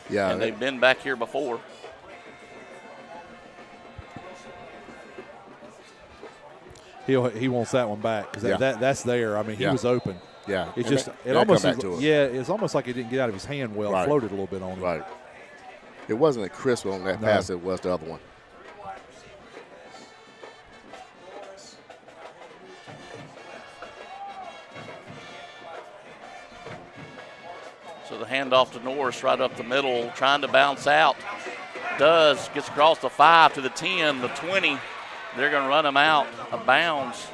Yeah, And they've been back here before. He wants that one back because that's there. I mean, he Yeah. was open. yeah. It's And just that- it that'll almost come back is, to us. yeah. It's almost like it didn't get out of his hand well. Right. Floated a little bit on him. Right. It wasn't a crisp on that No. pass. It was the other one. So the handoff to Norris right up the middle, trying to bounce out. Gets across the 5 to the 10, the 20. They're going to run him out of bounds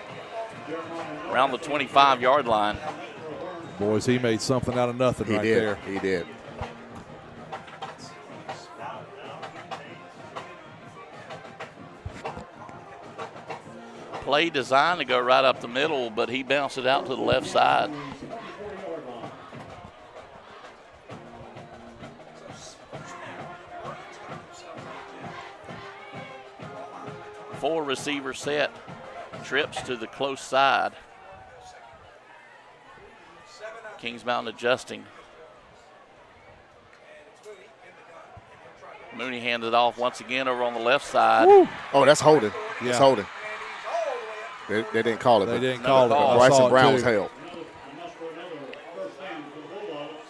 around the 25-yard line. Boys, he made something out of nothing He right did. there. He did. Play designed to go right up the middle, but he bounced it out to the left side. Four receiver set, trips to the close side. Kings Mountain adjusting. Mooney hands it off once again over on the left side. Woo. Oh, that's holding. Yeah. That's holding. They didn't call it. They but didn't call it. call. I Bryson saw it Brown too. was held. Unless for another 1st down for the Bulldogs.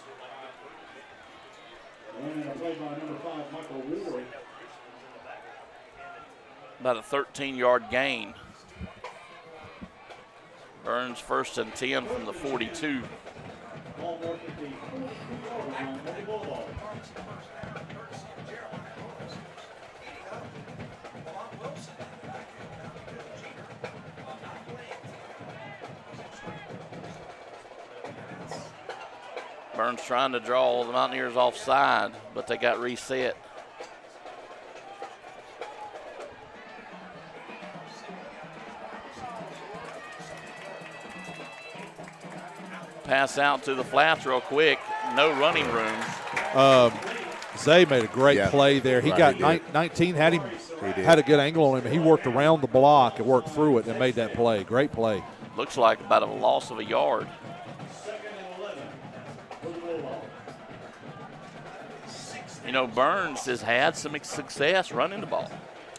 Running a play by number 5, Michael Ward. About a 13-yard gain. Burns 1st and 10 from the 42. Ball marked at the 42-yard line for the Bulldogs. Burns trying to draw the Mountaineers offside, but they got reset. Pass out to the flats real quick. No running room. Zay made a great play there. He got 19, had a good angle on him. He worked around the block and worked through it and made that play. Great play. Looks like about a loss of a yard. You know, Burns has had some success running the ball.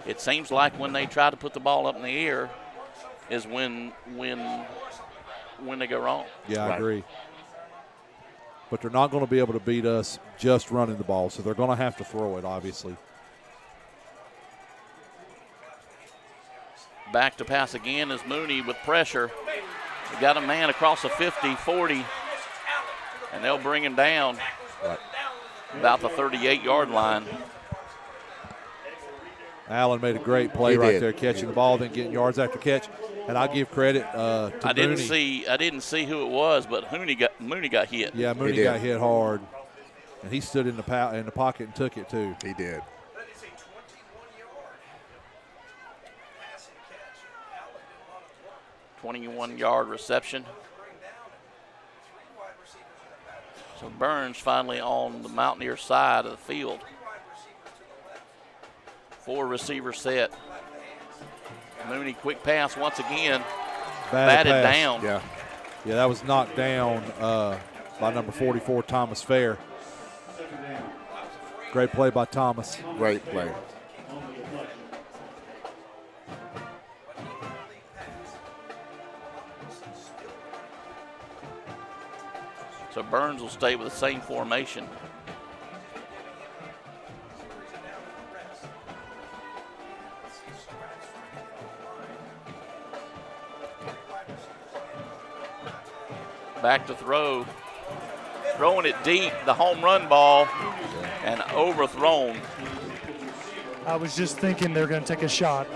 It seems like when they try to put the ball up in the air is when they go wrong. Yeah, I agree. But they're not going to be able to beat us just running the ball, so they're going to have to throw it, obviously. Back to pass again is Mooney with pressure. They got a man across the 50, 40, and they'll bring him down. Right. About the 38-yard line. Allen made a great play there, catching the ball, then getting yards after catch. And I give credit to Mooney. I didn't see who it was, but Mooney got hit. Yeah, Mooney got hit hard, and he stood in the pocket and took it too. He did. – 21-yard reception. So Burns finally on the Mountaineer side of the field. 4 receiver set. Mooney, quick pass once again. Batted down. Yeah, that was knocked down by number 44, Thomas Fair. Great play by Thomas. Great play. So Burns will stay with the same formation. Back to throw. Throwing it deep, the home run ball, and overthrown. I was just thinking they're going to take a shot.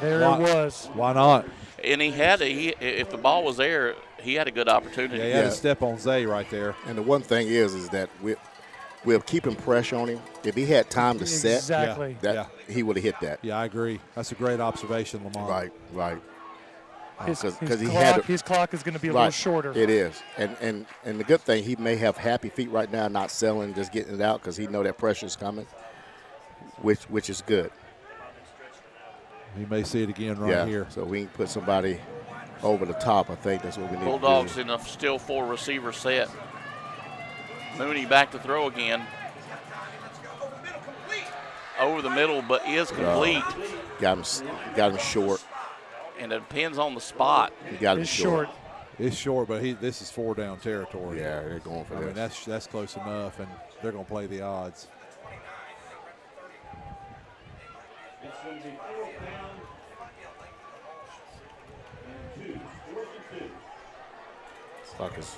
There it was. Why not? And if the ball was there, he had a good opportunity. Yeah, he had a step on Zay right there. And the one thing is that we're keeping pressure on him. If he had time to set, he would have hit that. Yeah, I agree. That's a great observation, Lamont. Right. His clock is going to be a little shorter. It is. And the good thing, he may have happy feet right now, not selling, just getting it out because he know that pressure's coming, which is good. He may see it again right here. So we can put somebody over the top. I think that's what we need Bulldogs to do. in a still 4 receiver set. Mooney back to throw again. Over the middle, but is complete. Got him short. And it depends on the spot. He got him short. It's short, but this is 4 down territory. Yeah, they're going for this. I mean, that's close enough, and they're going to play the odds. It's going to be 4th down and 2. 4th and 2.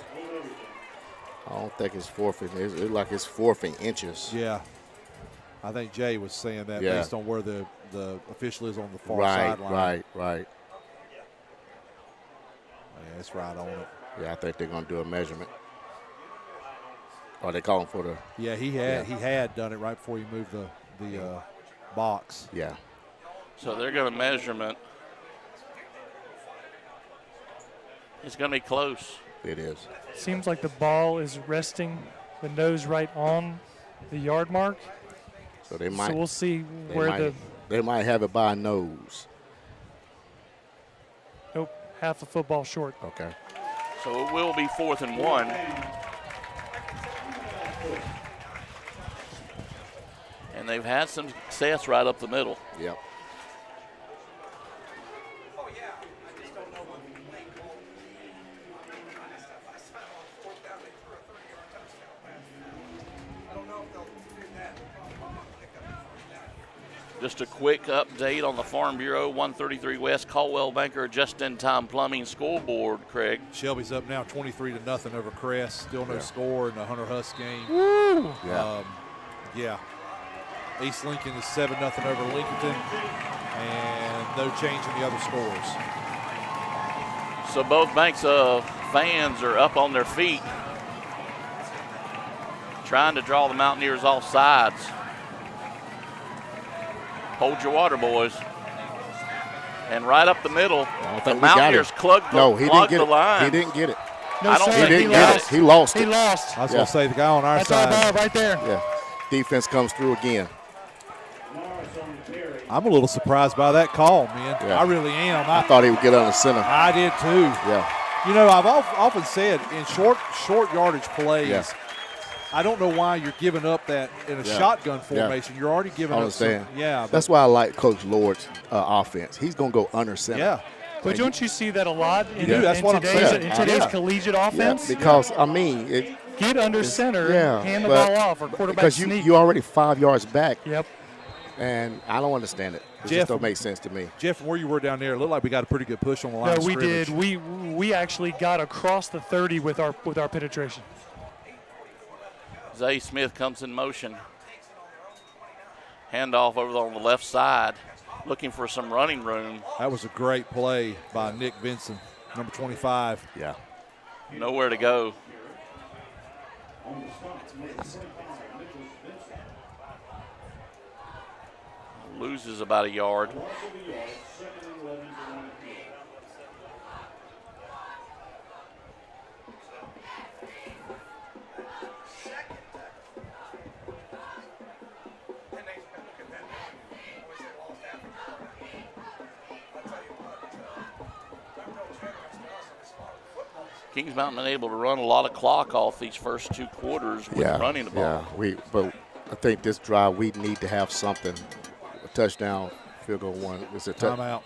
I don't think it's 4th. It's like it's 4th in inches. Yeah. I think Jay was saying that based on where the official is on the far sideline. Right. Yeah, that's right on it. Yeah, I think they're going to do a measurement. Are they calling for the? Yeah, he had done it right before he moved the box. Yeah. So they're going to measurement. It's going to be close. It is. Seems like the ball is resting the nose right on the yard mark. So they might. So we'll see where they might have it by a nose. Nope, half a football short. Okay. So it will be 4th and 1. And they've had some success right up the middle. Yep. Just a quick update on the Farm Bureau 133 West Caldwell Banker just-in-time plumbing scoreboard, Craig. Shelby's up now 23-0 over Crest. Still no score in the Hunter Huss game. Woo! Yeah. East Lincoln is 7-0 over Lincolnton, and no change in the other scores. So both banks of fans are up on their feet, trying to draw the Mountaineers off sides. Hold your water, boys. And right up the middle, the Mountaineers clogged the line. He didn't get it. No, I don't sir, think He didn't get it. He lost it. He lost. I was going to say the guy on our That's our side. ball right there. Yeah. Defense comes through again. I'm a little surprised by that call, man. Yeah. I really am. I thought he would get under center. I did too. Yeah. You know, I've often said in short yardage plays, Yeah. I don't know why you're giving up that in a shotgun formation. You're already giving I up understand. but That's why I like Coach Lloyd's offense. He's going to go under center. Yeah. But don't you see that a lot in, that's what I'm saying. in today's Yeah. collegiate offense? Because, Get under center, hand the but ball off, or quarterback because sneak. you're already 5 yards back, Yep. and I don't understand it. It Jeff, just don't make sense to me. Jeff, from where you were down there, it looked like we got a pretty good push on the line. No, of we scrimmage. did. We actually got across the 30 with our penetration. Zay Smith comes in motion. Handoff over on the left side, looking for some running room. That was a great play by Nick Vinson, number 25. Yeah. Nowhere to go. Loses about a yard. Kings Mountain able to run a lot of clock off these first two quarters with running the ball. Yeah, but I think this drive we need to have something. A touchdown, field goal one. It's a Timeout.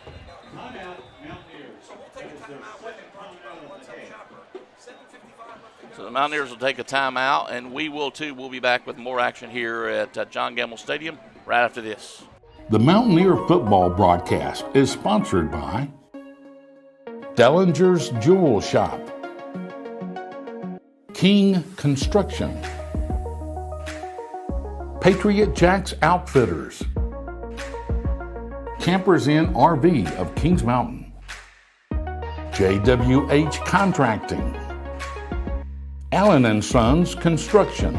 So the Mountaineers will take a timeout, and we will too. We'll be back with more action here at John Gamble Stadium right after this. The Mountaineer football broadcast is sponsored by Dellinger's Jewel Shop, King Construction, Patriot Jacks Outfitters, Campers Inn RV of Kings Mountain, JWH Contracting, Allen & Sons Construction.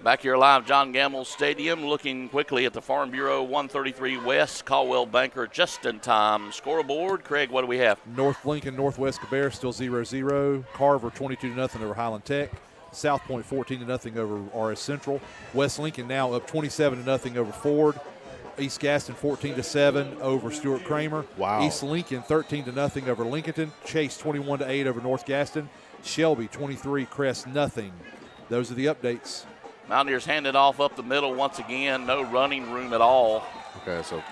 Back here live, John Gamble Stadium, looking quickly at the Farm Bureau 133 West Caldwell Banker just in time scoreboard. Craig, what do we have? North Lincoln, Northwest Cabarrus still 0-0. Carver 22-0 over Highland Tech. South Point 14-0 over RS Central. West Lincoln now up 27-0 over Ford. East Gaston 14-7 over Stuart Kramer. Wow. East Lincoln 13-0 over Lincolnton. Chase 21-8 over North Gaston. Shelby 23, Crest nothing. Those are the updates. Mountaineers handed off up the middle once again. No running room at all. Okay, so,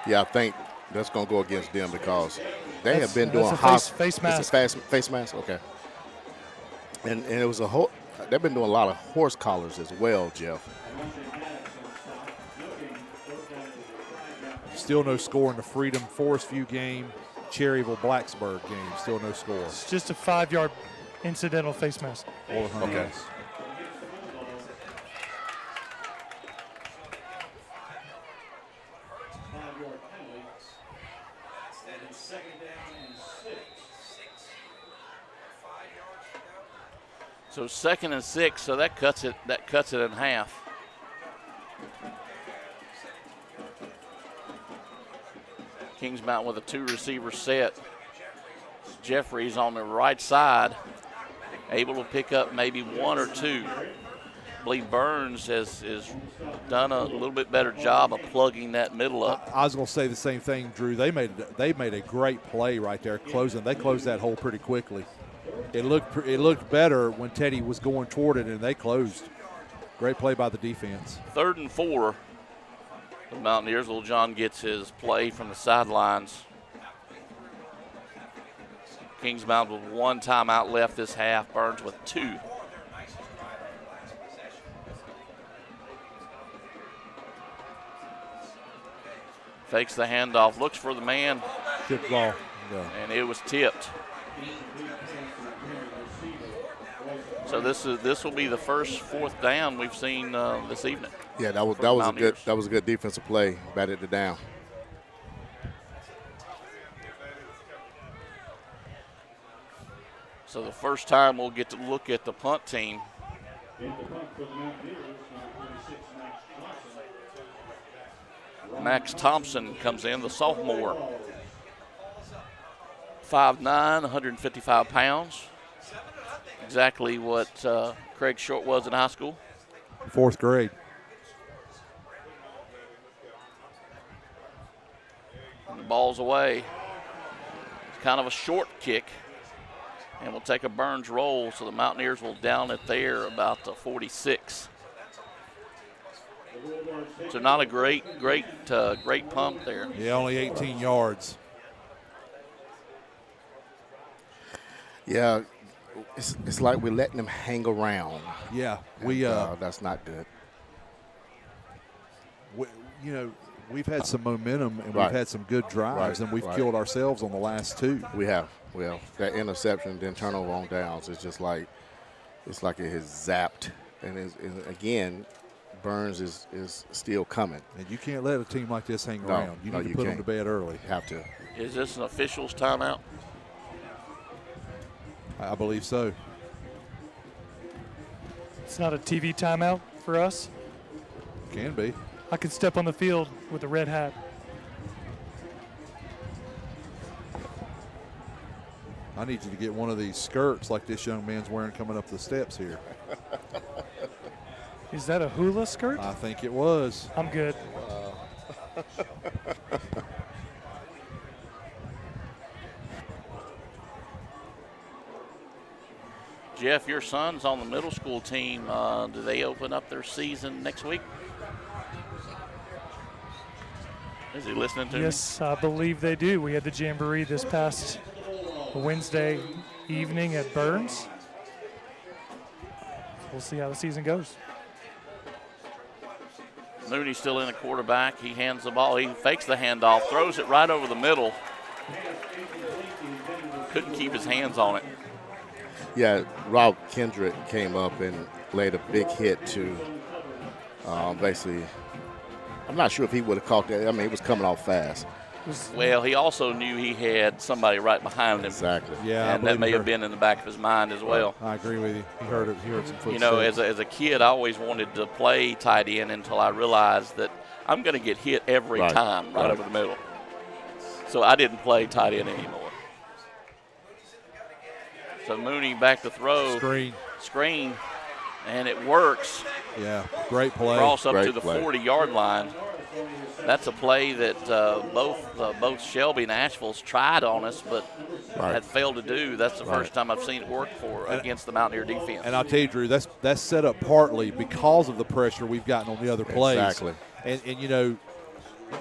I think that's going to go against them because they have been doing face mask. It's a face mask, okay. And it was they've been doing a lot of horse collars as well, Jeff. Still no score in the Freedom Forest View game. Cherryville-Blacksburg game. Still no score. It's just a 5-yard incidental face mask. Okay. So 2nd and 6, so that cuts it in half. Kings Mountain with a 2-receiver set. Jeffries on the right side, able to pick up maybe one or two. I believe Burns has done a little bit better job of plugging that middle up. I was going to say the same thing, Drew. They made a great play right there closing. They closed that hole pretty quickly. It looked better when Teddy was going toward it, and they closed. Great play by the defense. 3rd and 4. The Mountaineers, Little John gets his play from the sidelines. Kings Mountain with one timeout left this half. Burns with 2. Fakes the handoff, looks for the man, Tipped ball. Yeah. and it was tipped. So this will be the first 4th down we've seen this evening. Yeah, that was a good defensive play. Batted it down. So the first time we'll get to look at the punt team. Max Thompson comes in, the sophomore. 5'9", 155 pounds. Exactly what Craig Short was in high school. 4th grade. And the ball's away. It's kind of a short kick. And we'll take a Burns roll, so the Mountaineers will down it there about the 46. So not a great pump there. Yeah, only 18 yards. Yeah, it's like we're letting them hang around. Yeah, that's not good. We've had some momentum and Right. we've had some good drives, Right, and we've right. killed ourselves on the last 2. We have. Well, that interception, then turnover on downs, it's just like it has zapped. And again, Burns is still coming. And you can't let a team like this hang around. You need to put them to bed early. Have to. Is this an official's timeout? I believe so. It's not a TV timeout for us. Can be. I can step on the field with a red hat. I need you to get one of these skirts like this young man's wearing coming up the steps here. Is that a hula skirt? I think it was. I'm good. Jeff, your son's on the middle school team. Do they open up their season next week? Is he listening to me? Yes, I believe they do. We had the jamboree this past Wednesday evening at Burns. We'll see how the season goes. Mooney's still in the quarterback. He hands the ball. He fakes the handoff, throws it right over the middle. Couldn't keep his hands on it. Yeah, Rob Kendrick came up and laid a big hit to basically. I'm not sure if he would have caught that. I mean, it was coming off fast. Well, he also knew he had somebody right behind him. Exactly. Yeah, and that may have been in the back of his mind as well. I agree with you. He heard it. He heard some footsteps. You know, as a kid, I always wanted to play tight end until I realized that I'm going to get hit every time right over the middle. So I didn't play tight end anymore. So Mooney back to throw. Screen. And it works. Yeah, great play. Cross up to the 40-yard line. That's a play that both Shelby and Asheville's tried on us, but had failed to do. That's the first time I've seen it work against the Mountaineer defense. And I'll tell you, Drew, that's set up partly because of the pressure we've gotten on the other plays. Exactly. And you know,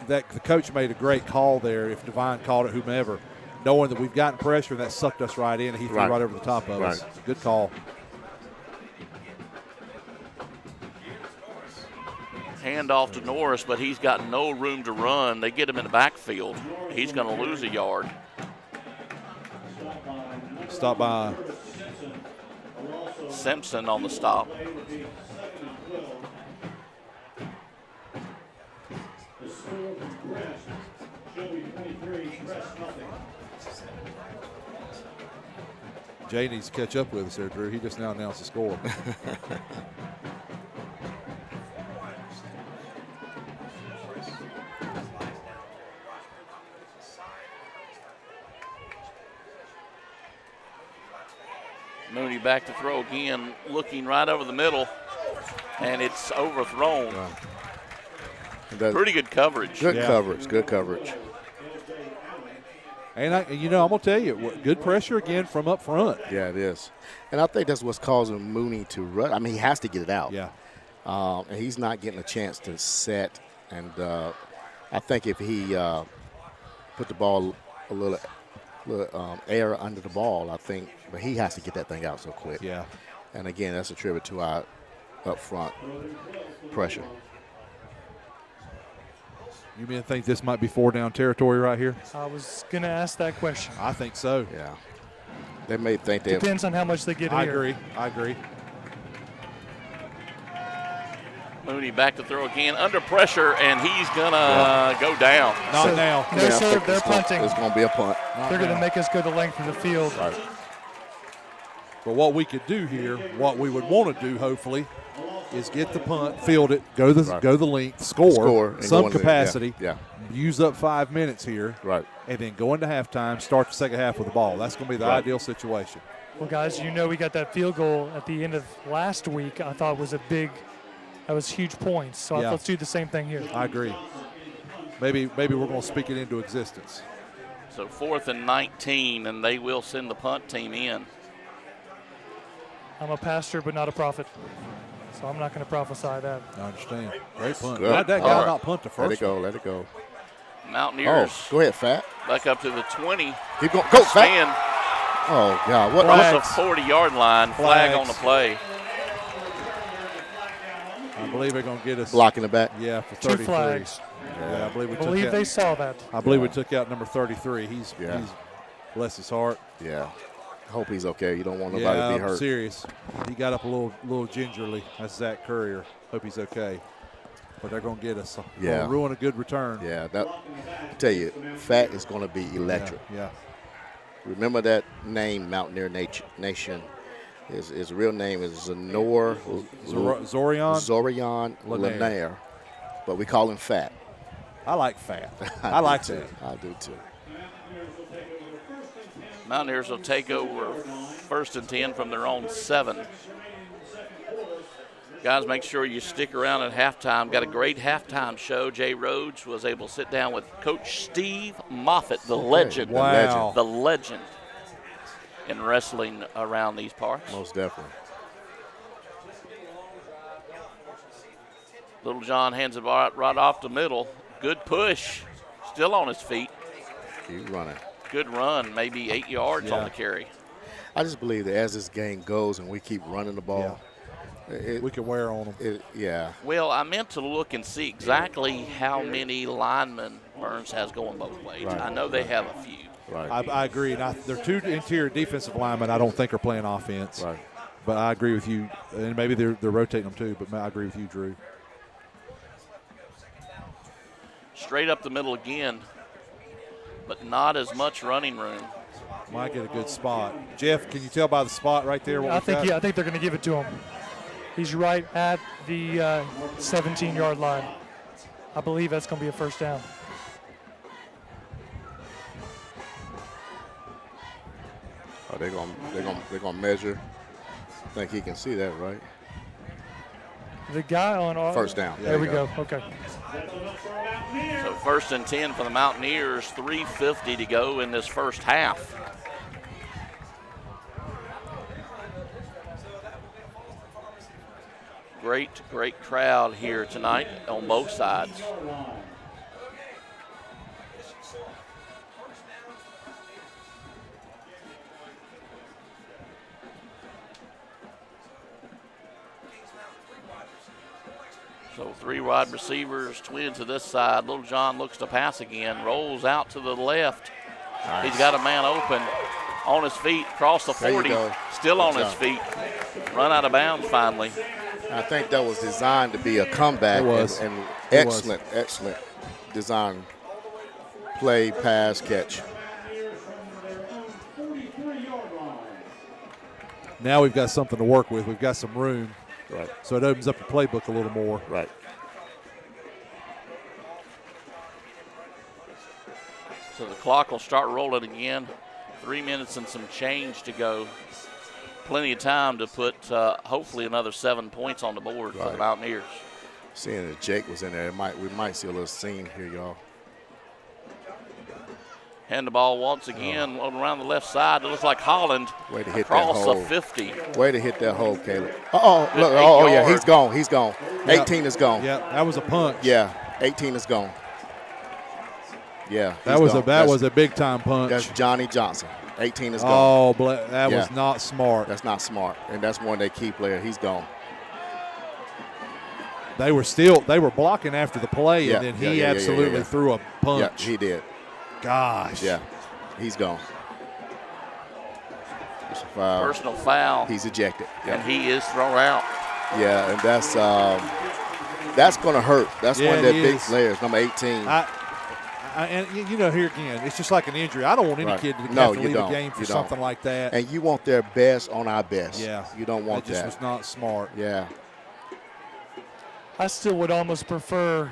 that the coach made a great call there. If Devine called it, whomever, knowing that we've gotten pressure and that sucked us right in, and he threw right over the top of us. Good call. Handoff to Norris, but he's got no room to run. They get him in the backfield. He's going to lose a yard. Stop by Simpson on the stop. Jay needs to catch up with us there, Drew. He just now announced the score. Mooney back to throw again, looking right over the middle, and it's overthrown. Pretty good coverage. Good coverage. And I'm going to tell you, good pressure again from up front. Yeah, it is. And I think that's what's causing Mooney to run. I mean, he has to get it out. Yeah. And he's not getting a chance to set. And I think if he put the ball a little air under the ball, but he has to get that thing out so quick. Yeah. And again, that's a tribute to our up front pressure. You mean think this might be 4-down territory right here? I was going to ask that question. I think so. Yeah. They may think they Depends on how much they get here. I agree. Mooney back to throw again, under pressure, and he's going to go down. Not now. No, sir, they're punting. It's going to be a punt. They're going to make us go the length of the field. Right. But what we could do here, what we would want to do, hopefully, is get the punt, field it, go the length, score and some go into capacity, yeah. use up 5 minutes here, Right. and then go into halftime, start the second half with the ball. That's going to be the ideal situation. Well, guys, we got that field goal at the end of last week. I thought was that was huge points. So let's do the same thing here. I agree. Maybe we're going to speak it into existence. So 4th and 19, and they will send the punt team in. I'm a pastor, but not a prophet. So I'm not going to prophesy that. I understand. Great punt. Good. Why'd that guy not punt the first Let it go. Mountaineers. Oh, go ahead, Fat. Back up to the 20. Keep going. Go, Fat. Stand. Oh, God. What? Across the 40-yard line. Flag on the play. I believe they're going to get us. Block in the back. Yeah, for 33. 2 flags. Yeah, I believe we took They out. saw that. I believe we took out number 33. He's bless his heart. Yeah. Hope he's okay. You don't want nobody to be hurt. I'm serious. He got up a little gingerly. That's Zach Courier. Hope he's okay. But they're going to get us. Yeah. Ruin a good return. Yeah. I tell you, Fat is going to be electric. Yeah. Remember that name, Mountaineer Nation. His real name is Zorion Lanier. But we call him Fat. I like Fat. I like that. I do too. Mountaineers will take over 1st and 10 from their own 7. Guys, make sure you stick around at halftime. Got a great halftime show. Jay Rhodes was able to sit down with Coach Steve Moffitt, the legend. Wow. The legend in wrestling around these parts. Most definitely. Little John hands it right off the middle. Good push. Still on his feet. Keep running. Good run, maybe 8 yards on the carry. I just believe that as this game goes and we keep running the ball, we can wear on them. Well, I meant to look and see exactly how many linemen Burns has going both ways. Right. I know they have a few. Right. I agree. And they're 2 interior defensive linemen I don't think are playing offense. Right. But I agree with you. And maybe they're rotating them too, but I agree with you, Drew. Straight up the middle again, but not as much running room. Might get a good spot. Jeff, can you tell by the spot right there? I think they're going to give it to him. He's right at the 17-yard line. I believe that's going to be a first down. Oh, they're gonna measure. I think he can see that, right? The guy on our first down. There we go. Okay. So 1st and 10 for the Mountaineers, 3:50 to go in this first half. Great crowd here tonight on both sides. So 3 wide receivers, twin to this side. Little John looks to pass again, rolls out to the left. Nice. He's got a man open on his feet, across the 40, still on his feet. Run out of bounds finally. I think that was designed to be a comeback. It was. And excellent design, play, pass, catch. Now we've got something to work with. We've got some room. Right. So it opens up the playbook a little more. Right. So the clock will start rolling again. 3 minutes and some change to go. Plenty of time to put hopefully another 7 points on the board for the Mountaineers. Seeing that Jake was in there, we might see a little scene here, y'all. Hand the ball once again around the left side. It looks like Holland Way to hit across that hole. the 50. Way to hit that hole, Caleb. Look, yeah, he's gone. He's gone. Yep. 18 is gone. Yeah, that was a punch. Yeah, 18 is gone. Yeah, that was a big time punch. That's Johnny Johnson. 18 is gone. Oh, that was not smart. That's not smart, and that's one of their key players. He's gone. They were blocking after the play, Yeah, and then he absolutely threw a punch. Yeah, he did. Gosh. Yeah, he's gone. It's a foul. Personal foul. He's ejected. Yeah. And he is thrown out. Yeah, and that's going to hurt. That's one of their big players, number 18. And here again, it's just like an injury. I don't want any kid to have to leave a game for something like that. And you want their best on our best. Yeah. You don't want that. That just was not smart. Yeah. I still would almost prefer,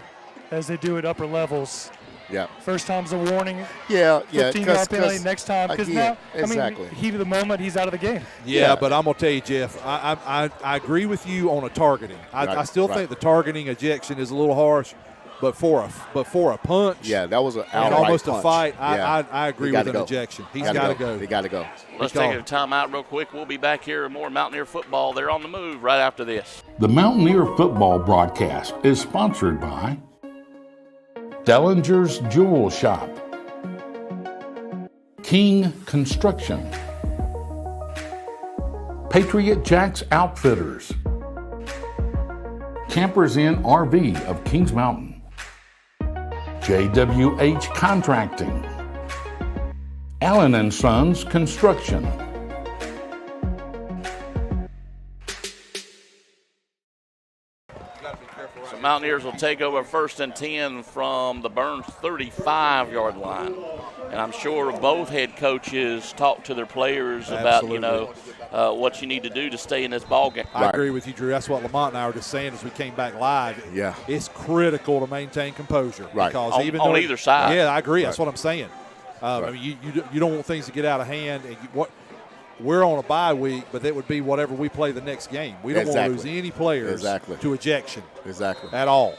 as they do at upper levels, yeah. First time's a warning. Yeah. 15-yard penalty next time. Because now, exactly. Heat of the moment, he's out of the game. Yeah, but I'm going to tell you, Jeff, I agree with you on a targeting. I still think the targeting ejection is a little harsh. But for a punch, yeah, that was an and almost punch. A fight. Yeah. I agree with an ejection. He's got to go. He got to go. Let's take a timeout real quick. We'll be back here with more Mountaineer football. They're on the move right after this. The Mountaineer football broadcast is sponsored by Dellinger's Jewel Shop, King Construction, Patriot Jacks Outfitters, Campers Inn RV of Kings Mountain, JWH Contracting, Allen & Sons Construction. So Mountaineers will take over 1st and 10 from the Burns 35-yard line. And I'm sure both head coaches talk to their players about, what you need to do to stay in this ball game. I agree with you, Drew. That's what Lamont and I were just saying as we came back live. Yeah. It's critical to maintain composure. Right. Because on either side. Yeah, I agree. Right. That's what I'm saying. I mean, you don't want things to get out of hand. And we're on a bye week, but that would be whatever we play the next game. We don't want to lose any players to ejection. Exactly. At all.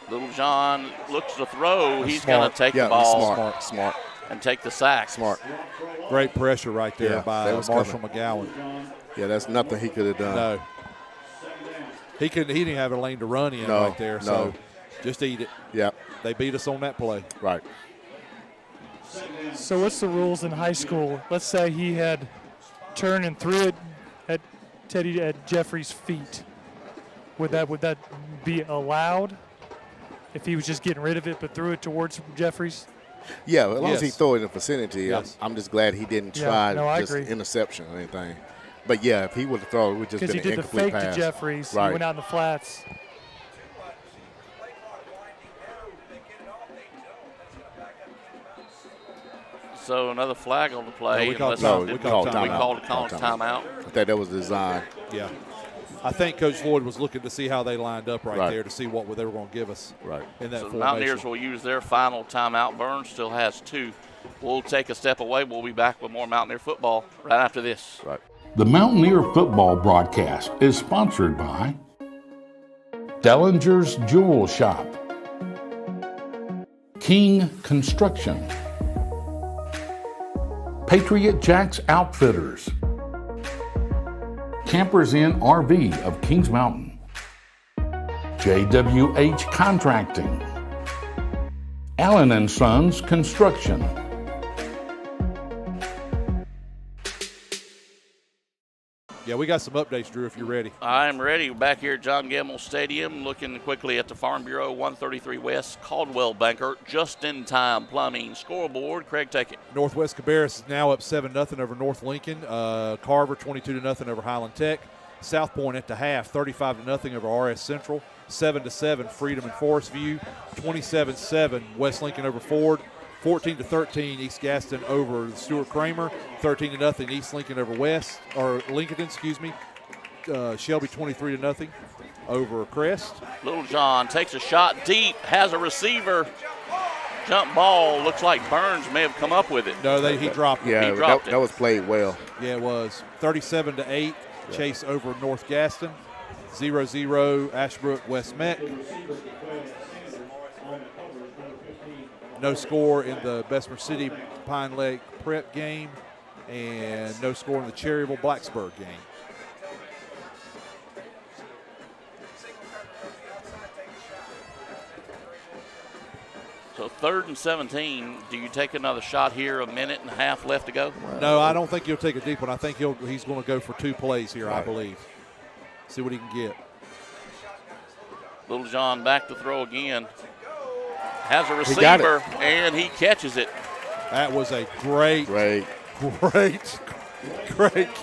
Little John looks to throw. He's going to take the ball. Smart. And take the sack. Smart. Great pressure right there by Marshall McGowan. Yeah, that's nothing he could have done. No. He didn't have a lane to run in right there. So just eat it. Yeah. They beat us on that play. Right. So what's the rules in high school? Let's say he had turned and threw it at Jeffrey's feet. Would that be allowed if he was just getting rid of it but threw it towards Jeffrey's? Yeah, as long as he throw it in the vicinity, Yes. I'm just glad he didn't try interception or anything. But, yeah, if he would have thrown it, it would just been an incomplete pass. Because he did the fake to Jeffrey's. Right. He went out in the flats. So another flag on the play. No, we called timeout. I think that was designed. Yeah. I think Coach Lloyd was looking to see how they lined up right there to see what they were going to give us in that So formation. the Mountaineers will use their final timeout. Burns still has 2. We'll take a step away. We'll be back with more Mountaineer football right after this. Right. The Mountaineer football broadcast is sponsored by Dellinger's Jewel Shop, King Construction, Patriot Jacks Outfitters, Campers Inn RV of Kings Mountain, JWH Contracting, Allen & Sons Construction. Yeah, we got some updates, Drew, if you're ready. I'm ready. We're back here at John Gamble Stadium, looking quickly at the Farm Bureau 133 West Caldwell Banker just-in-time plumbing scoreboard. Craig, take it. Northwest Cabarrus is now up 7-0 over North Lincoln. Carver 22-0 over Highland Tech. South Point at the half 35-0 over RS Central. 7-7 Freedom and Forest View. 27-7 West Lincoln over Ford. 14-13 East Gaston over Stuart Kramer. 13-0 East Lincoln over Lincoln. Shelby 23-0 over Crest. Little John takes a shot deep, has a receiver. Jump ball. Looks like Burns may have come up with it. No, he dropped it. Yeah, he dropped it. That was played well. Yeah, it was. 37-8 Chase over North Gaston. 0-0 Ashbrook West Meck. No score in the Bessemer City Pine Lake Prep game, and no score in the Cherryville Blacksburg game. So 3rd and 17. Do you take another shot here? A minute and a half left to go. No, I don't think he'll take a deep one. I think he's going to go for 2 plays here. Right. I believe. See what he can get. Little John back to throw again. Has a receiver, and he catches it. That was a great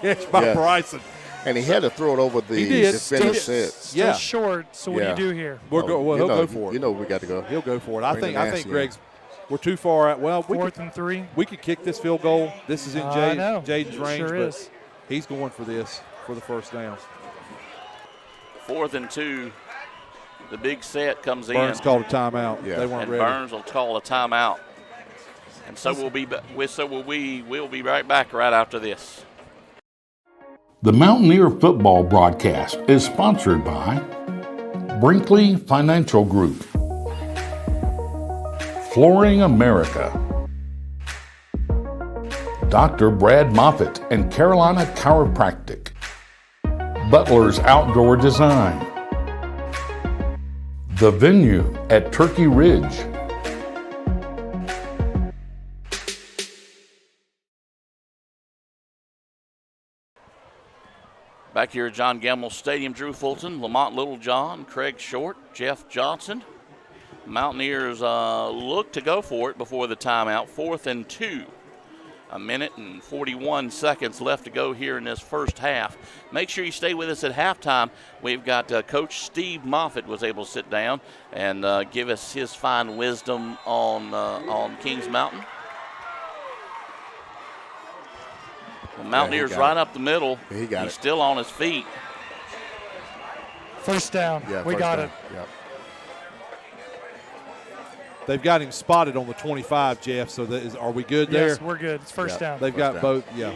catch by Bryson. And he had to throw it over the defender's head. Still short, so what do you do here? He'll go for it. You know we got to go. He'll go for it. I think Greg's we're too far out. Well, 4th and 3. We could kick this field goal. This is in Jaden's range, sure but is. He's going for this for the first down. 4th and 2. The big set comes in. Burns called a timeout. Yeah. They weren't and ready. Burns will call a timeout. And so will we. We'll be right back right after this. The Mountaineer football broadcast is sponsored by Brinkley Financial Group, Flooring America, Dr. Brad Moffitt and Carolina Chiropractic, Butler's Outdoor Design, The Venue at Turkey Ridge, Back here at John Gamble Stadium, Drew Fulton, Lamont Littlejohn, Craig Short, Jeff Johnson. Mountaineers look to go for it before the timeout. 4th and 2. A minute and 41 seconds left to go here in this first half. Make sure you stay with us at halftime. We've got Coach Steve Moffitt was able to sit down and give us his fine wisdom on Kings Mountain. The Mountaineers right up the middle. He's still on his feet. First down. Yeah, we got it. Yep. They've got him spotted on the 25, Jeff. So are we good there? Yes, we're good. It's first down. They've got both. Yeah.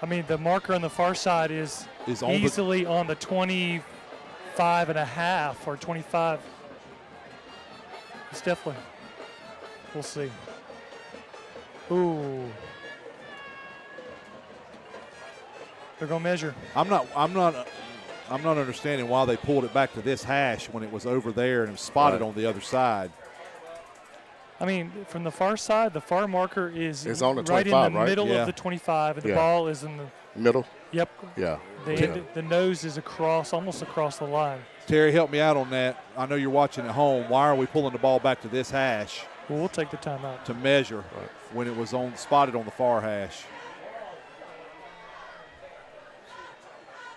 I mean, the marker on the far side is easily on the 25 and a half or 25. It's definitely. We'll see. Ooh. They're gonna measure. I'm not understanding why they pulled it back to this hash when it was over there and it was spotted on the other side. I mean, from the far side, the far marker is on the 25, right in the right? middle of the 25, and the ball is in the middle. Yep. Yeah. The nose is almost across the line. Terry, help me out on that. I know you're watching at home. Why are we pulling the ball back to this hash? Well, we'll take the timeout to measure when it was spotted on the far hash.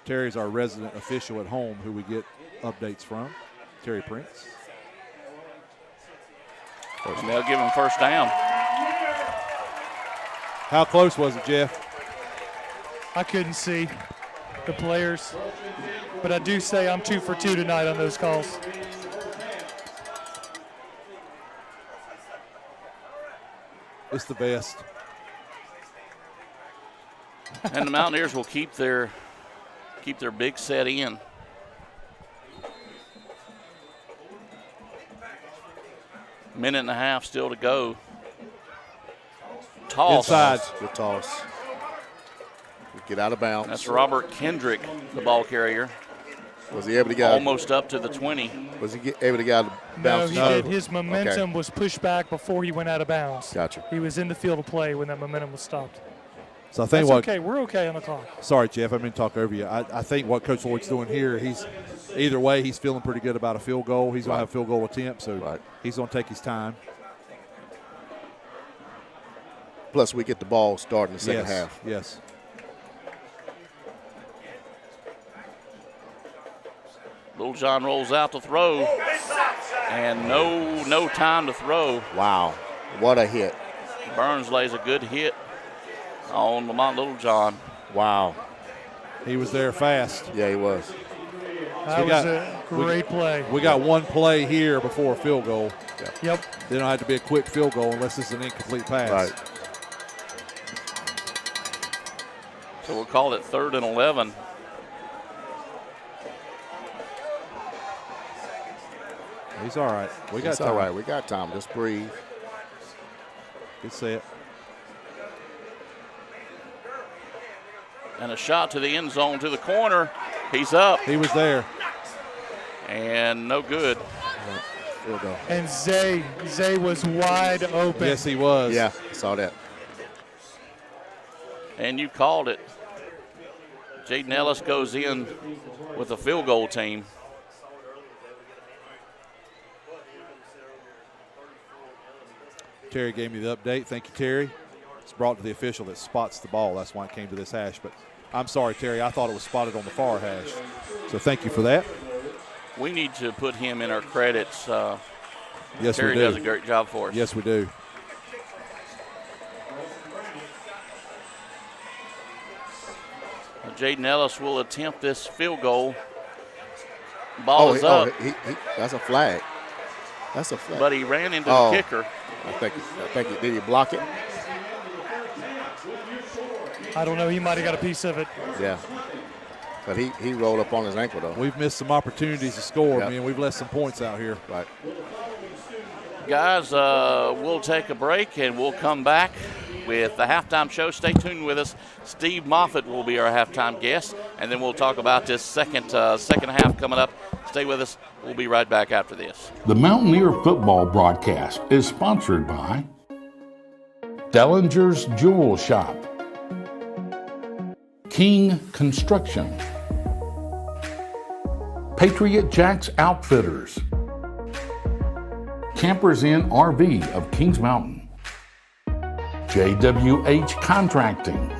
Terry's our resident official at home who we get updates from. Terry Prince. And they'll give him first down. How close was it, Jeff? I couldn't see the players, but I do say I'm 2 for 2 tonight on those calls. It's the best. And the Mountaineers will keep their big set in. Minute and a half still to go. Toss. Inside. Good toss. Get out of bounds. That's Robert Kendrick, the ball carrier. Was he able to get almost up to the 20? Was he able to get out of bounds? No, he did. His momentum was pushed back before he went out of bounds. Gotcha. He was in the field of play when that momentum was stopped. So I think okay. We're okay on the clock. Sorry, Jeff. I didn't talk over you. I think what Coach Lloyd's doing here, either way, he's feeling pretty good about a field goal. He's going to have a field goal attempt, so he's going to take his time. Plus, we get the ball starting the second half. Yes. Little John rolls out to throw, and no time to throw. Wow, what a hit. Burns lays a good hit on Lamont Littlejohn. Wow. He was there fast. Yeah, he was. That was a great play. We got one play here before a field goal. Yep. They don't have to be a quick field goal unless it's an incomplete pass. Right. So we'll call it 3rd and 11. He's all right. We got time. All right. We got time. Just breathe. Good set. And a shot to the end zone to the corner. He's up. He was there. And no good. Field goal. And Zay was wide open. Yes, he was. Yeah, I saw that. And you called it. Jaden Ellis goes in with a field goal team. Terry gave me the update. Thank you, Terry. It's brought to the official that spots the ball. That's why it came to this hash. But I'm sorry, Terry. I thought it was spotted on the far hash. So thank you for that. We need to put him in our credits. Yes, Terry we do. does a great job for us. Yes, we do. Jaden Ellis will attempt this field goal. Ball is up. That's a flag. That's a flag. But he ran into the kicker. I think did he block it? I don't know. He might have got a piece of it. Yeah. But he rolled up on his ankle, though. We've missed some opportunities to score, Yep. man. We've left some points out here. Right. Guys, we'll take a break and we'll come back with the halftime show. Stay tuned with us. Steve Moffitt will be our halftime guest, and then we'll talk about this second half coming up. Stay with us. We'll be right back after this. The Mountaineer football broadcast is sponsored by Dellinger's Jewel Shop, King Construction, Patriot Jacks Outfitters, Campers Inn RV of Kings Mountain, JWH Contracting,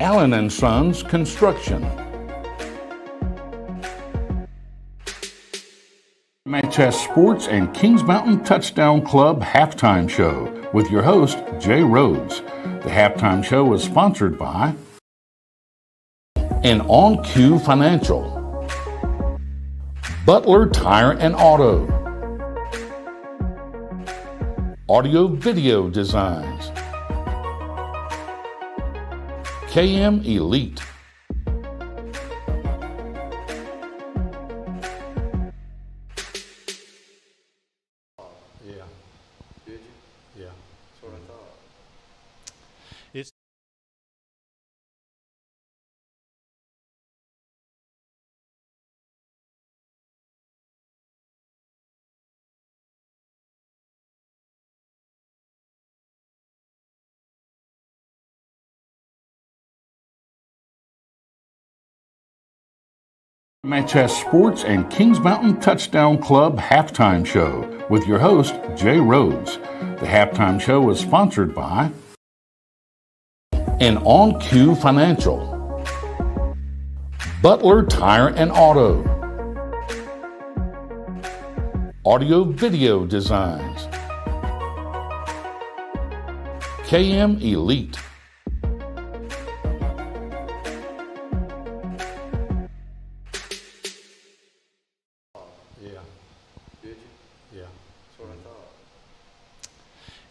Allen & Sons Construction, MHS Sports and Kings Mountain Touchdown Club Halftime Show with your host, Jay Rhodes. The halftime show is sponsored by and On Cue Financial, Butler Tire and Auto, Audio Video Designs, KM Elite, MHS Sports and Kings Mountain Touchdown Club Halftime Show with your host, Jay Rhodes. The halftime show is sponsored by and On Cue Financial, Butler Tire and Auto, Audio Video Designs, KM Elite,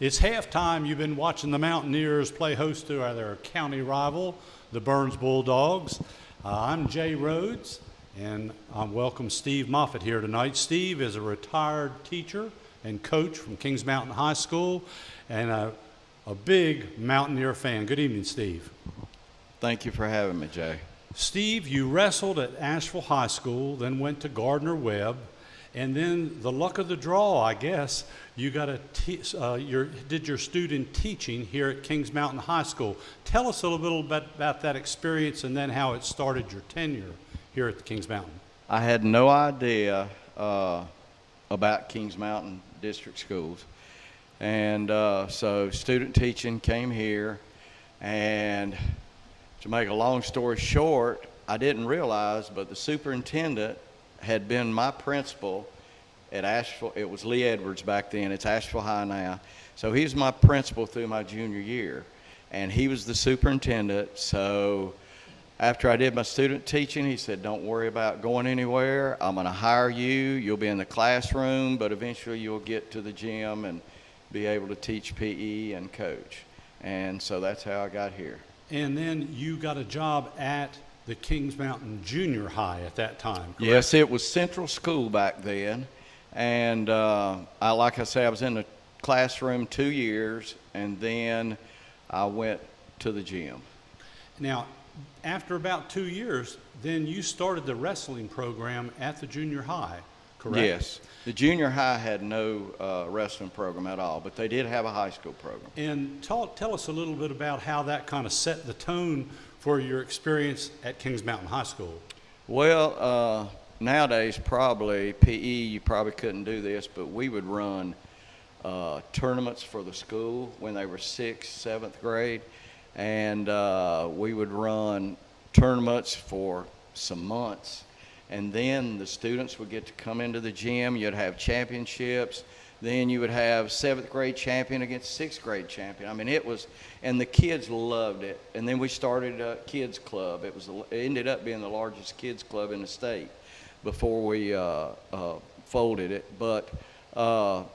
It's halftime. You've been watching the Mountaineers play host to their county rival, the Burns Bulldogs. I'm Jay Rhodes, and I welcome Steve Moffitt here tonight. Steve is a retired teacher and coach from Kings Mountain High School and a big Mountaineer fan. Good evening, Steve. Thank you for having me, Jay. Steve, you wrestled at Asheville High School, then went to Gardner-Webb, and then the luck of the draw, I guess, you got did your student teaching here at Kings Mountain High School. Tell us a little bit about that experience and then how it started your tenure here at the Kings Mountain. I had no idea about Kings Mountain District Schools. And so student teaching came here, and to make a long story short, I didn't realize, but the superintendent had been my principal at Asheville. It was Lee Edwards back then. It's Asheville High now. So he was my principal through my junior year, and he was the superintendent. So after I did my student teaching, he said, don't worry about going anywhere. I'm going to hire you. You'll be in the classroom, but eventually you'll get to the gym and be able to teach PE and coach. And so that's how I got here. And then you got a job at the Kings Mountain Junior High at that time, correct? Yes, it was Central School back then. And like I say, I was in the classroom 2 years, and then I went to the gym. Now, after about 2 years, then you started the wrestling program at the junior high, correct? Yes. The junior high had no wrestling program at all, but they did have a high school program. And tell us a little bit about how that kind of set the tone for your experience at Kings Mountain High School. Well, nowadays probably PE, you probably couldn't do this, but we would run tournaments for the school when they were 6th, 7th grade, and we would run tournaments for some months, and then the students would get to come into the gym. You'd have championships. Then you would have 7th grade champion against 6th grade champion. I mean, it was, and the kids loved it. And then we started a kids club. It ended up being the largest kids club in the state before we folded it. But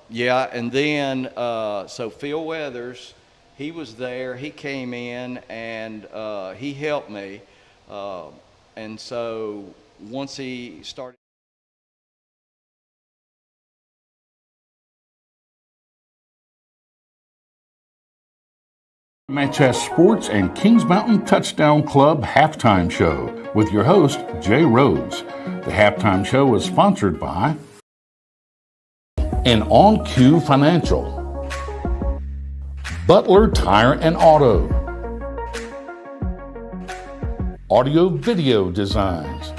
yeah, and then so Phil Weathers, he was there. He came in and he helped me. And so once he started. MHS Sports and Kings Mountain Touchdown Club Halftime Show with your host, Jay Rhodes. The halftime show was sponsored by and On Cue Financial, Butler Tire and Auto, Audio Video Designs,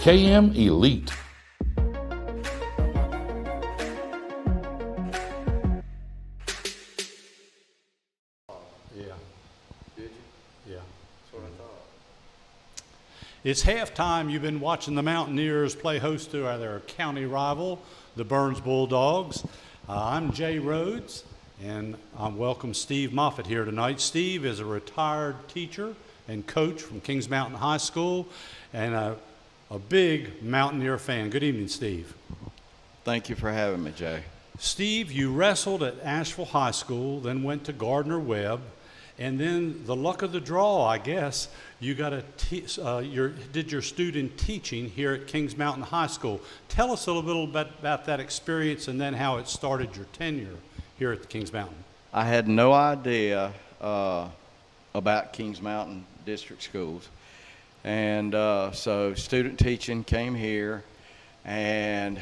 KM Elite, It's halftime. You've been watching the Mountaineers play host to their county rival, the Burns Bulldogs. I'm Jay Rhodes, and I welcome Steve Moffitt here tonight. Steve is a retired teacher and coach from Kings Mountain High School and a big Mountaineer fan. Good evening, Steve. Thank you for having me, Jay. Steve, you wrestled at Asheville High School, then went to Gardner-Webb, and then the luck of the draw, I guess, you got did your student teaching here at Kings Mountain High School. Tell us a little bit about that experience and then how it started your tenure here at the Kings Mountain. I had no idea about Kings Mountain District Schools. And so student teaching came here, and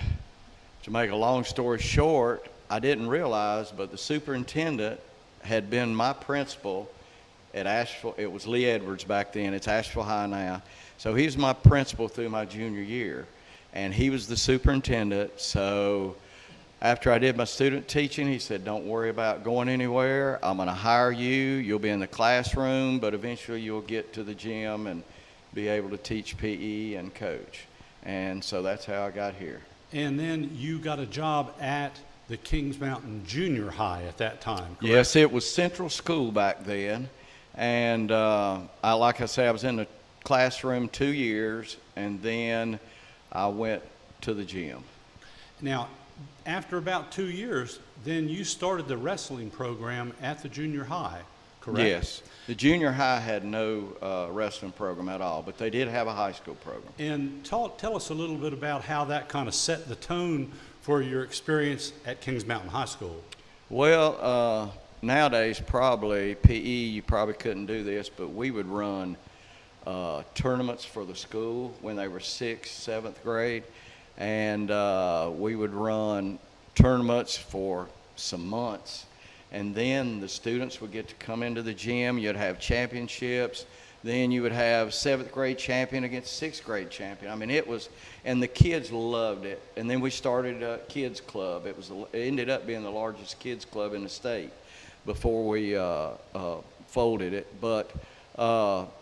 to make a long story short, I didn't realize, but the superintendent had been my principal at Asheville. It was Lee Edwards back then. It's Asheville High now. So he was my principal through my junior year, and he was the superintendent. So after I did my student teaching, he said, don't worry about going anywhere. I'm going to hire you. You'll be in the classroom, but eventually you'll get to the gym and be able to teach PE and coach. And so that's how I got here. And then you got a job at the Kings Mountain Junior High at that time, correct? Yes, it was Central School back then. And like I say, I was in the classroom 2 years, and then I went to the gym. Now, after about 2 years, then you started the wrestling program at the junior high, correct? Yes. The junior high had no wrestling program at all, but they did have a high school program. And tell us a little bit about how that kind of set the tone for your experience at Kings Mountain High School. Well, nowadays probably PE, you probably couldn't do this, but we would run tournaments for the school when they were 6th, 7th grade, and we would run tournaments for some months, and then the students would get to come into the gym. You'd have championships. Then you would have 7th grade champion against 6th grade champion. I mean, it was, and the kids loved it. And then we started a kids club. It ended up being the largest kids club in the state before we folded it. But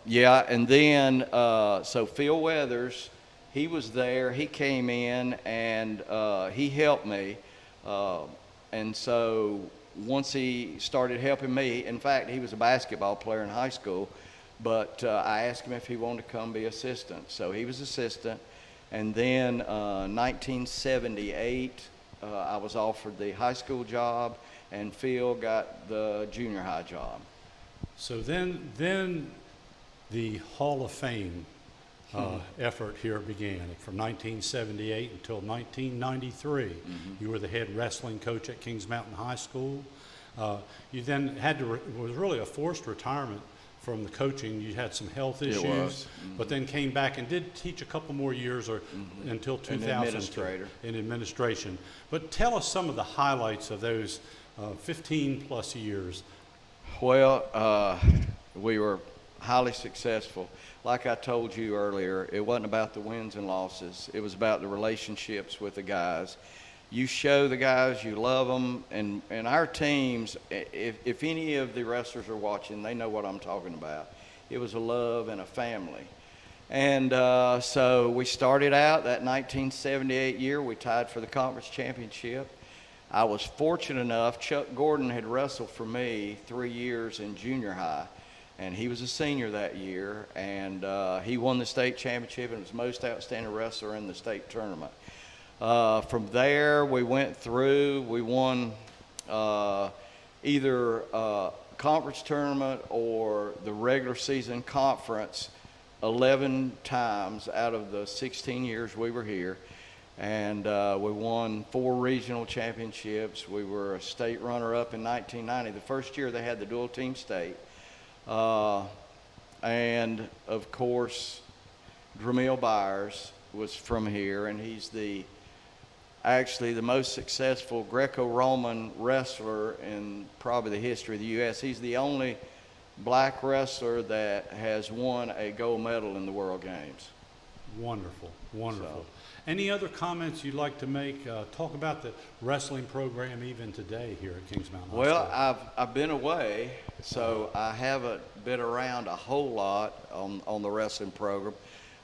yeah, and then so Phil Weathers, he was there. He came in and he helped me. And so once he started helping me, in fact, he was a basketball player in high school. But I asked him if he wanted to come be assistant. So he was assistant. And then 1978, I was offered the high school job, and Phil got the junior high job. So then the Hall of Fame effort here began. From 1978 until 1993, you were the head wrestling coach at Kings Mountain High School. You then had to, it was really a forced retirement from the coaching. You had some health issues, but then came back and did teach a couple more years until 2000 in administration. But tell us some of the highlights of those 15 plus years. Well, we were highly successful. Like I told you earlier, it wasn't about the wins and losses. It was about the relationships with the guys. You show the guys you love them, and our teams, if any of the wrestlers are watching, they know what I'm talking about. It was a love and a family. And so we started out that 1978 year. We tied for the conference championship. I was fortunate enough, Chuck Gordon had wrestled for me 3 years in junior high, and he was a senior that year, and he won the state championship and was most outstanding wrestler in the state tournament. From there, we went through, we won either conference tournament or the regular season conference 11 times out of the 16 years we were here. And we won 4 regional championships. We were a state runner-up in 1990, the first year they had the dual team state. And of course, Dramil Byers was from here, and he's actually the most successful Greco-Roman wrestler in probably the history of the U.S. He's the only black wrestler that has won a gold medal in the World Games. Wonderful, wonderful. Any other comments you'd like to make? Talk about the wrestling program even today here at Kings Mountain. Well, I've been away, so I haven't been around a whole lot on the wrestling program.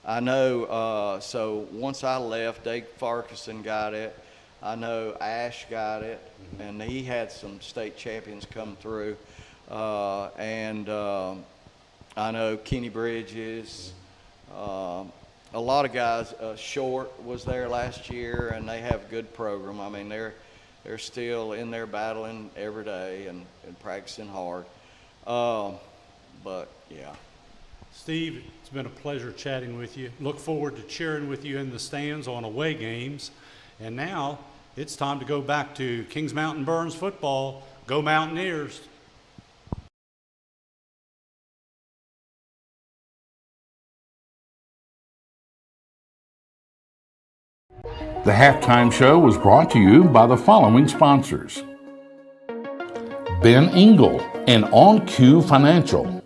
I know, so once I left, Dave Farquharson got it. I know Ash got it, and he had some state champions come through. And I know Kenny Bridges, a lot of guys. Short was there last year, and they have a good program. I mean, they're still in there battling every day and practicing hard. But yeah. Steve, it's been a pleasure chatting with you. Look forward to cheering with you in the stands on away games. And now it's time to go back to Kings Mountain Burns football. Go Mountaineers. The halftime show was brought to you by the following sponsors: Ben Engel and On Q Financial,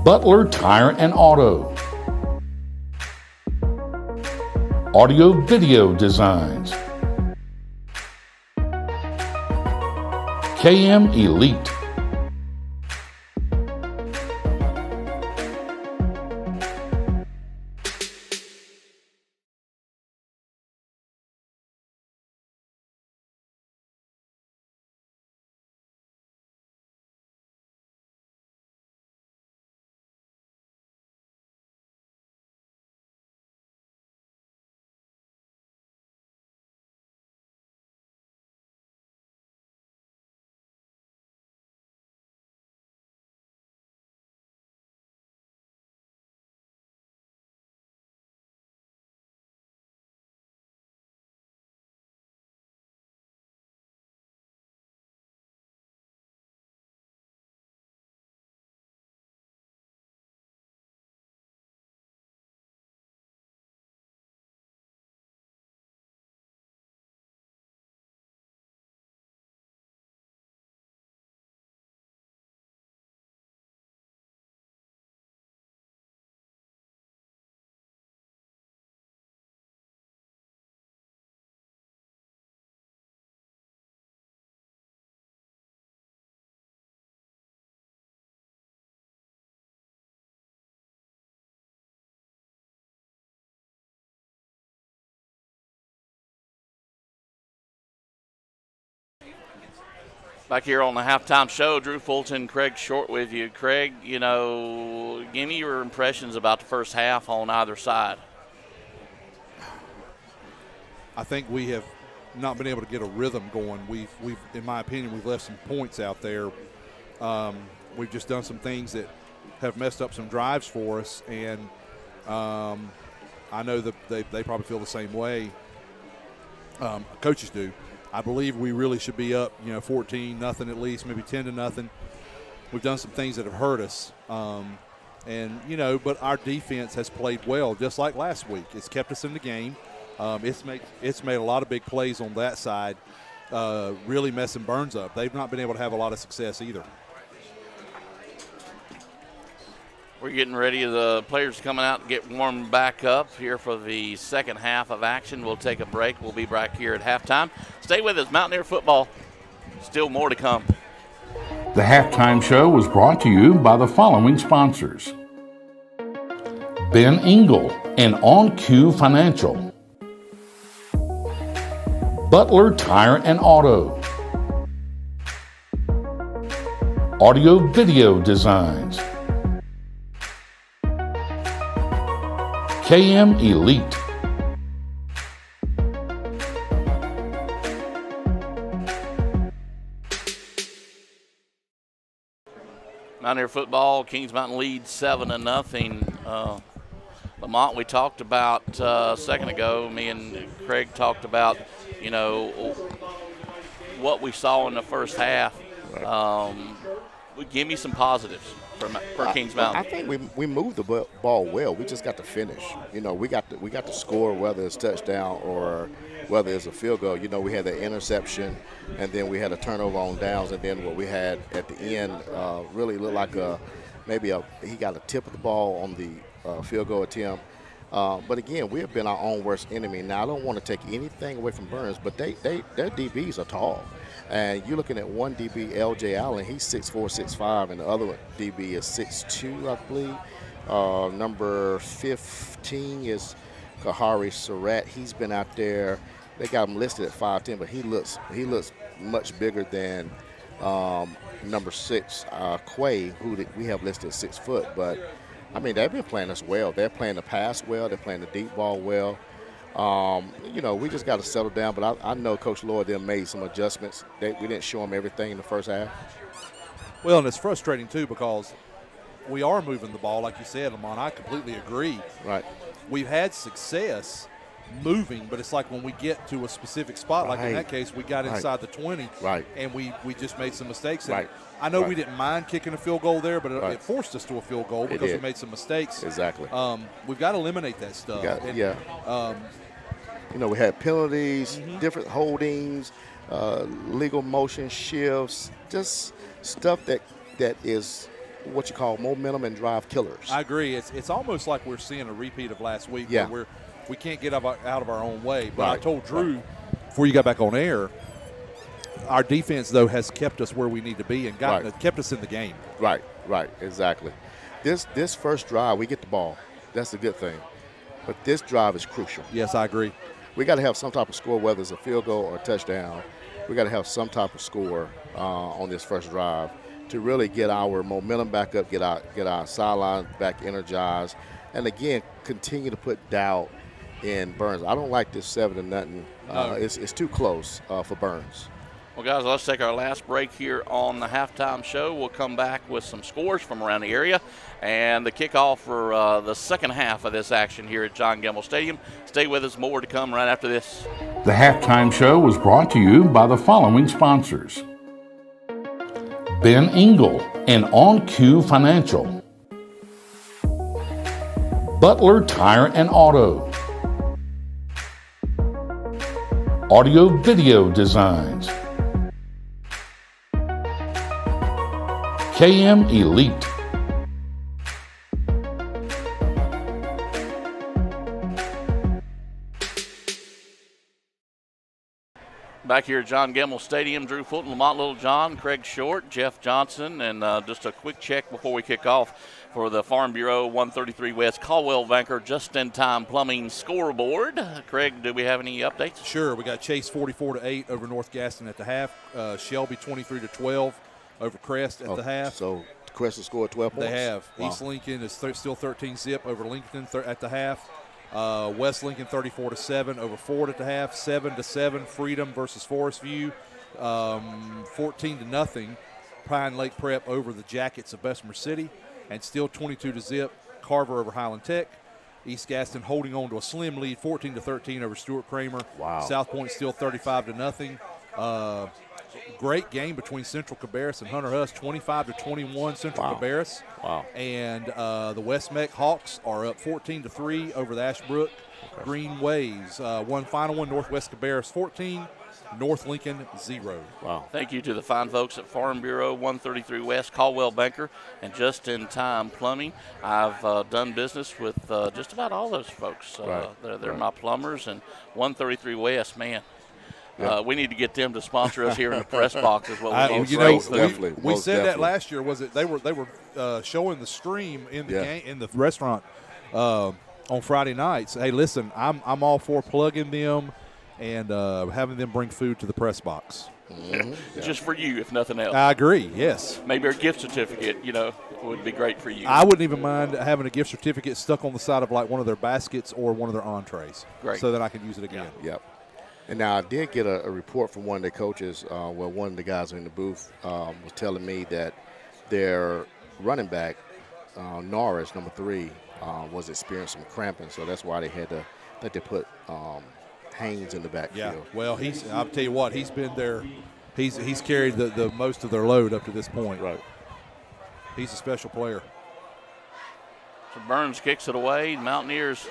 Butler Tire and Auto, Audio Video Designs, KM Elite, Back here on the halftime show, Drew Fulton, Craig Short with you. Craig, give me your impressions about the first half on either side. I think we have not been able to get a rhythm going. We've in my opinion, we've left some points out there. We've just done some things that have messed up some drives for us, and I know that they probably feel the same way. Coaches do. I believe we really should be up, 14-0 at least, maybe 10-0. We've done some things that have hurt us. But our defense has played well, just like last week. It's kept us in the game. It's made a lot of big plays on that side, really messing Burns up. They've not been able to have a lot of success either. We're getting ready. The players coming out and get warmed back up here for the second half of action. We'll take a break. We'll be back here at halftime. Stay with us. Mountaineer football. Still more to come. The halftime show was brought to you by the following sponsors: Ben Engel and On Q Financial, Butler Tire and Auto, Audio Video Designs, KM Elite, Mountaineer football, Kings Mountain leads 7-0. Lamont, we talked about a second ago, me and Craig talked about, what we saw in the first half. Give me some positives for Kings Mountain. I think we moved the ball well. We just got to finish. We got to score, whether it's touchdown or whether it's a field goal. We had the interception, and then we had a turnover on downs, and then what we had at the end really looked like he got a tip of the ball on the field goal attempt. But again, we have been our own worst enemy. Now, I don't want to take anything away from Burns, but their DBs are tall. And you're looking at one DB, L.J. Allen, he's 6'4", 6'5", and the other DB is 6'2", I believe. Number 15 is Kahari Surratt. He's been out there. They got him listed at 5'10", but he looks much bigger than number 6, Quay, who we have listed at 6 foot. But they've been playing us well. They're playing the pass well. They're playing the deep ball well. We just got to settle down. But I know Coach Lloyd them made some adjustments. We didn't show them everything in the first half. Well, and it's frustrating too because we are moving the ball, like you said, Lamont. I completely agree. Right. We've had success moving, but it's like when we get to a specific spot, like in that case, we got inside the 20, right, and we just made some mistakes. Right. I know we didn't mind kicking a field goal there, but it forced us to a field goal because we made some mistakes. Exactly. We've got to eliminate that stuff. We had penalties, different holdings, legal motion shifts, just stuff that is what you call momentum and drive killers. I agree. It's almost like we're seeing a repeat of last week where we can't get out of our own way. But I told Drew before you got back on air, our defense, though, has kept us where we need to be and kept us in the game. Right, exactly. This first drive, we get the ball. That's a good thing. But this drive is crucial. Yes, I agree. We got to have some type of score, whether it's a field goal or a touchdown. We got to have some type of score on this first drive to really get our momentum back up, get our sideline back energized, and again continue to put doubt in Burns. I don't like this 7-0. No. It's too close for Burns. Well, guys, let's take our last break here on the halftime show. We'll come back with some scores from around the area and the kickoff for the second half of this action here at John Gamble Stadium. Stay with us. More to come right after this. The halftime show was brought to you by the following sponsors: Ben Engel and On Q Financial, Butler Tire and Auto, Audio Video Designs, KM Elite, back here at John Gamble Stadium, Drew Fulton, Lamont Littlejohn, Craig Short, Jeff Johnson, and just a quick check before we kick off for the Farm Bureau 133 West Caldwell Banker Just-in-Time Plumbing scoreboard. Craig, do we have any updates? Sure. We got Chase 44-8 over North Gaston at the half. Shelby 23-12 over Crest at the half. So Crest has scored 12 points? They have. Wow. East Lincoln is still 13-zip over Lincoln at the half. West Lincoln 34-7 over Ford at the half. 7-7 Freedom versus Forest View. 14-0 Pine Lake Prep over the Jackets of Bessemer City. And still 22-zip Carver over Highland Tech. East Gaston holding on to a slim lead, 14-13 over Stuart Kramer. Wow. South Point still 35-0. Great game between Central Cabarrus and Hunter Huss, 25-21 Central Cabarrus. Wow. And the West Meck Hawks are up 14-3 over the Ashbrook Green Waves. One final one, Northwest Cabarrus 14, North Lincoln 0. Wow. Thank you to the fine folks at Farm Bureau, 133 West, Caldwell Banker, and Just in Time Plumbing. I've done business with just about all those folks. They're my plumbers, and 133 West, man. We need to get them to sponsor us here in the press box as well. We said that last year. Was it they were showing the stream in the game, in the restaurant on Friday nights. Hey, listen, I'm all for plugging them and having them bring food to the press box. Just for you, if nothing else. I agree. Yes. Maybe a gift certificate, would be great for you. I wouldn't even mind having a gift certificate stuck on the side of like one of their baskets or one of their entrees, so that I can use it again. Yep. And now I did get a report from one of the coaches where one of the guys in the booth was telling me that their running back, Norris, number 3, was experiencing some cramping, so that's why they had to put Haynes in the backfield. Yeah, well, I'll tell you what, he's been there. He's carried the most of their load up to this point. Right. He's a special player. So Burns kicks it away. Mountaineers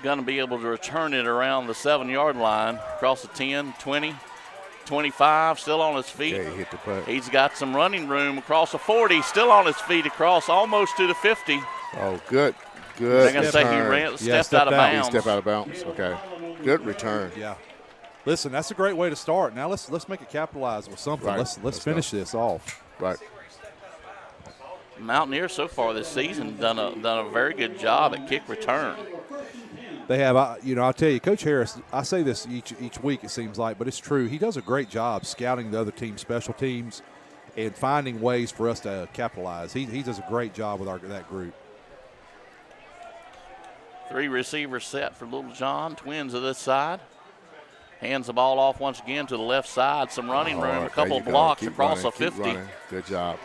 going to be able to return it around the 7-yard line, across the 10, 20, 25, still on his feet. Yeah, he hit the putt. He's got some running room across the 40, still on his feet across almost to the 50. Oh, good. They're going to say he stepped out of bounds. He stepped out of bounds. Okay. Good return. Yeah. Listen, that's a great way to start. Now let's make it capitalize with something. Right. Let's finish this off. Right. Mountaineers so far this season done a very good job at kick return. They have, I'll tell you, Coach Harris, I say this each week it seems like, but it's true. He does a great job scouting the other team's special teams and finding ways for us to capitalize. He does a great job with that group. 3 receivers set for Little John, Twins of this side. Hands the ball off once again to the left side. Some running room, a couple of blocks across the 50. Good job.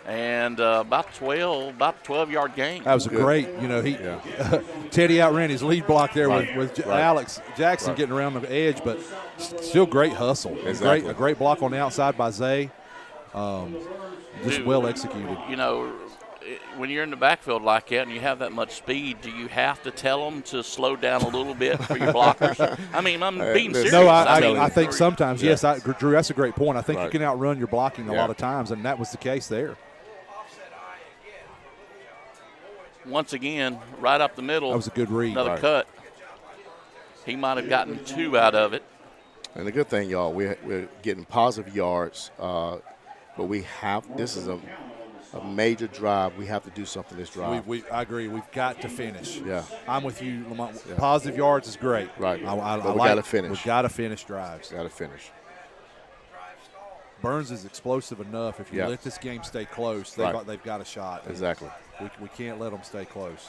And about 12-yard gain. That was a great, Teddy outran his lead block there with Alex Jackson getting around the edge, but still great hustle. Exactly. A great block on the outside by Zay. Just well executed. When you're in the backfield like that and you have that much speed, do you have to tell them to slow down a little bit for your blockers? I mean, I'm being serious. No, I think sometimes, yes, Drew, that's a great point. I think you can outrun your blocking a lot of times, and that was the case there. Once again, right up the middle. That was a good read. Another cut. He might have gotten 2 out of it. And the good thing, y'all, we're getting positive yards, but this is a major drive. We have to do something this drive. I agree. We've got to finish. Yeah. I'm with you, Lamont. Yeah. Positive yards is great. Right. But we got to finish. We've got to finish drives. Got to finish. Burns is explosive enough. If you let this game stay close, they've got a shot. Exactly. We can't let them stay close.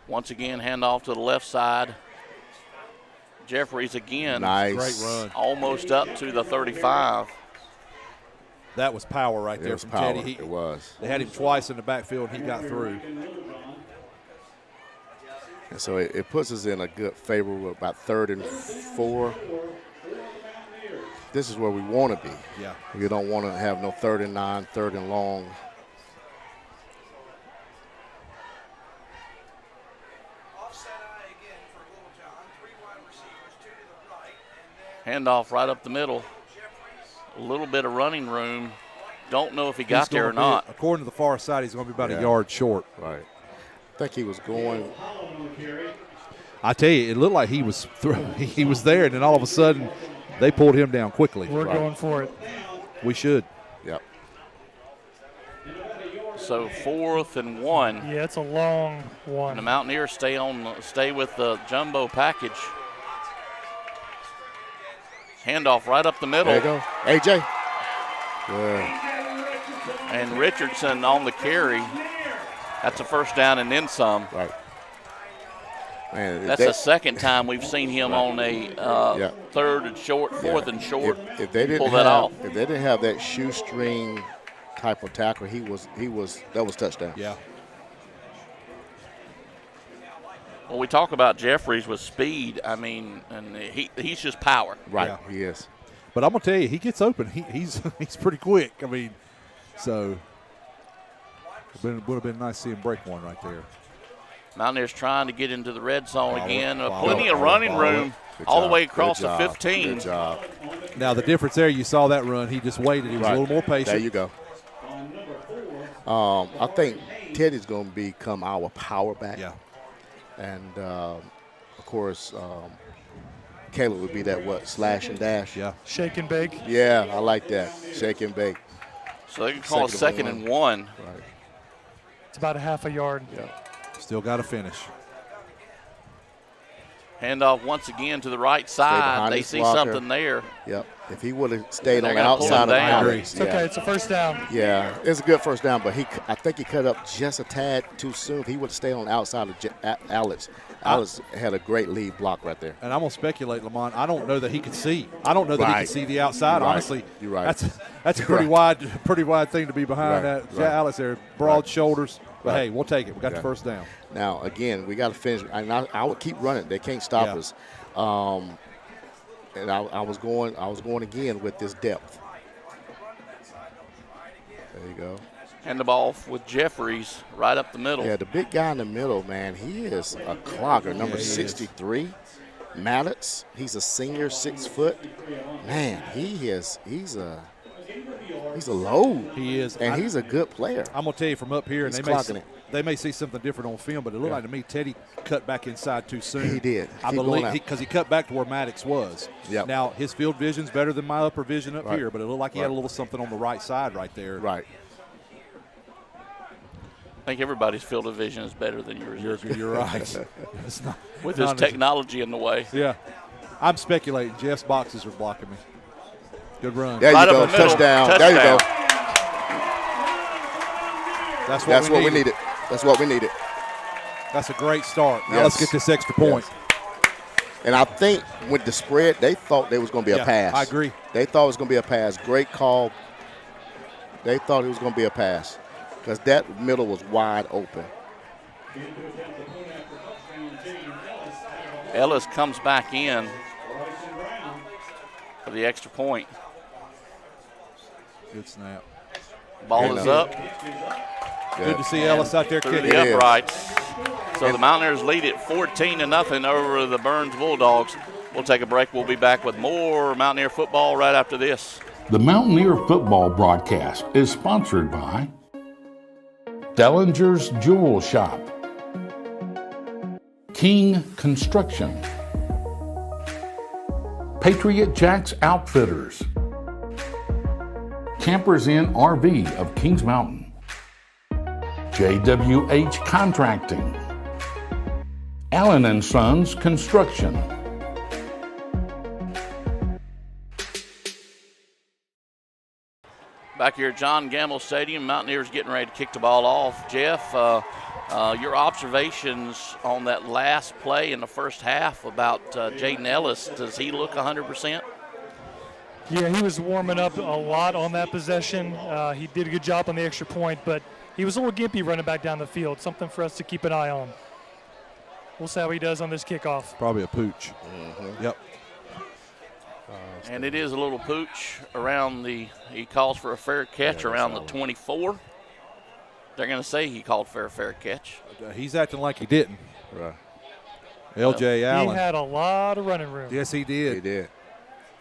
Once again, handoff to the left side. Jeffries again. Nice. Great run. Almost up to the 35. That was power right there from Teddy. It was. They had him twice in the backfield, and he got through. And so it puts us in a good favorable about 3rd and 4. This is where we want to be. Yeah. We don't want to have no 3rd and 9, 3rd and long. Handoff right up the middle. A little bit of running room. Don't know if he got there or not. According to the far side, he's going to be about a yard short. Right. I think he was going. I tell you, it looked like he was he was there, and then all of a sudden, they pulled him down quickly. We're going for it. We should. Yep. So 4th and 1. Yeah, it's a long one. And the Mountaineers stay with the jumbo package. Handoff right up the middle. There you go. AJ. Good. And Richardson on the carry. That's a first down and then some. Right. Man, that's the second time we've seen him on a 3rd and short, 4th and short. If they didn't pull that off. If they didn't have that shoestring type of tackle, that was touchdown. Yeah. When we talk about Jeffries with speed, I mean, and he's just power. Right, Yeah. he is. But I'm gonna tell you, he gets open. He's pretty quick. I mean, so it would have been nice to see him break one right there. Mountaineers trying to get into the red zone again. Follow Plenty it, of running follow it. room Good all the job. way across Good the job. 15. Good job. Now the difference there, you saw that run. He just waited. He was a little more patient. There you go. I think Teddy's going to become our power back. Yeah. And, of course, Caleb would be that, slash and dash? Yeah. Shake and bake. Yeah, I like that. Shake and bake. So they can call it Second second and and one. Right. It's about a half a yard. Yeah. Still got to finish. Handoff once again to the right side. behind They his see blocker. something there. Yep. If he would have stayed They're on the gonna pull him outside of the down. Alex, It's okay. It's a first down. Yeah, it's a good first down, but I think he cut up just a tad too soon. If he would have stayed on the outside of Alex, Alex had a great lead block right there. And I'm gonna speculate, Lamont. I don't know that he could see. I don't know that he Right. could see the outside. You're right. Honestly, You're right. That's a pretty wide thing to be behind Right. that. Right. Yeah, Alex there, broad Right. shoulders. But Right. hey, we'll take it. We got Yeah. the first down. Now, again, we got to finish. And I would keep running. They can't stop Yeah. us. And I was going again with this depth. There you go. And the ball with Jeffries right up the middle. Yeah, the big guy in the middle, man, he is a clogger. Number he is. 63, Maddox. He's a senior, 6 foot. Man, he's a load. He is. And he's a good player. I'm gonna tell you from up here, and He's they clocking it. may see something different on film, but it looked like to me Teddy cut back inside too soon. He did. I Keep going believe out. because he cut back to where Maddox was. Yep. Now his field vision's better than my upper vision up Right. here, but it looked like he had a Right. little something on the right side right there. Right. I think everybody's field of vision is better than yours is. You're right. It's not, With not his as- technology in the way. Yeah. I'm speculating. Jeff's boxes are blocking me. Good run. There Right you up go. the middle. Touchdown. There you go. That's That's what we needed. That's what we needed. That's a great start. Now Yes. let's get this extra point. Yes. And I think with the spread, they thought there was going to be Yeah, a pass. I agree. They thought it was going to be a pass. Great call. They thought it was going to be a pass because that middle was wide open. Ellis comes back in for the extra point. Good snap. Ball is up Good to see Ellis out there through kicking. the It is. uprights. So the Mountaineers lead it 14-0 over the Burns Bulldogs. We'll take a break. We'll be back with more Mountaineer football right after this. The Mountaineer football broadcast is sponsored by Dellinger's Jewel Shop, King Construction, Patriot Jacks Outfitters, Campers Inn RV of Kings Mountain, JWH Contracting, Allen & Sons Construction. Back here at John Gamble Stadium, Mountaineers getting ready to kick the ball off. Jeff, your observations on that last play in the first half about Jaden Ellis, does he look 100%? Yeah, he was warming up a lot on that possession. He did a good job on the extra point, but he was a little gimpy running back down the field, something for us to keep an eye on. We'll see how he does on this kickoff. Probably a pooch. Yep. And it is a little pooch around he calls for a fair catch around the 24. They're going to say he called for a fair catch. He's acting like he didn't. Right. LJ Allen. He had a lot of running room. Yes, he did. He did.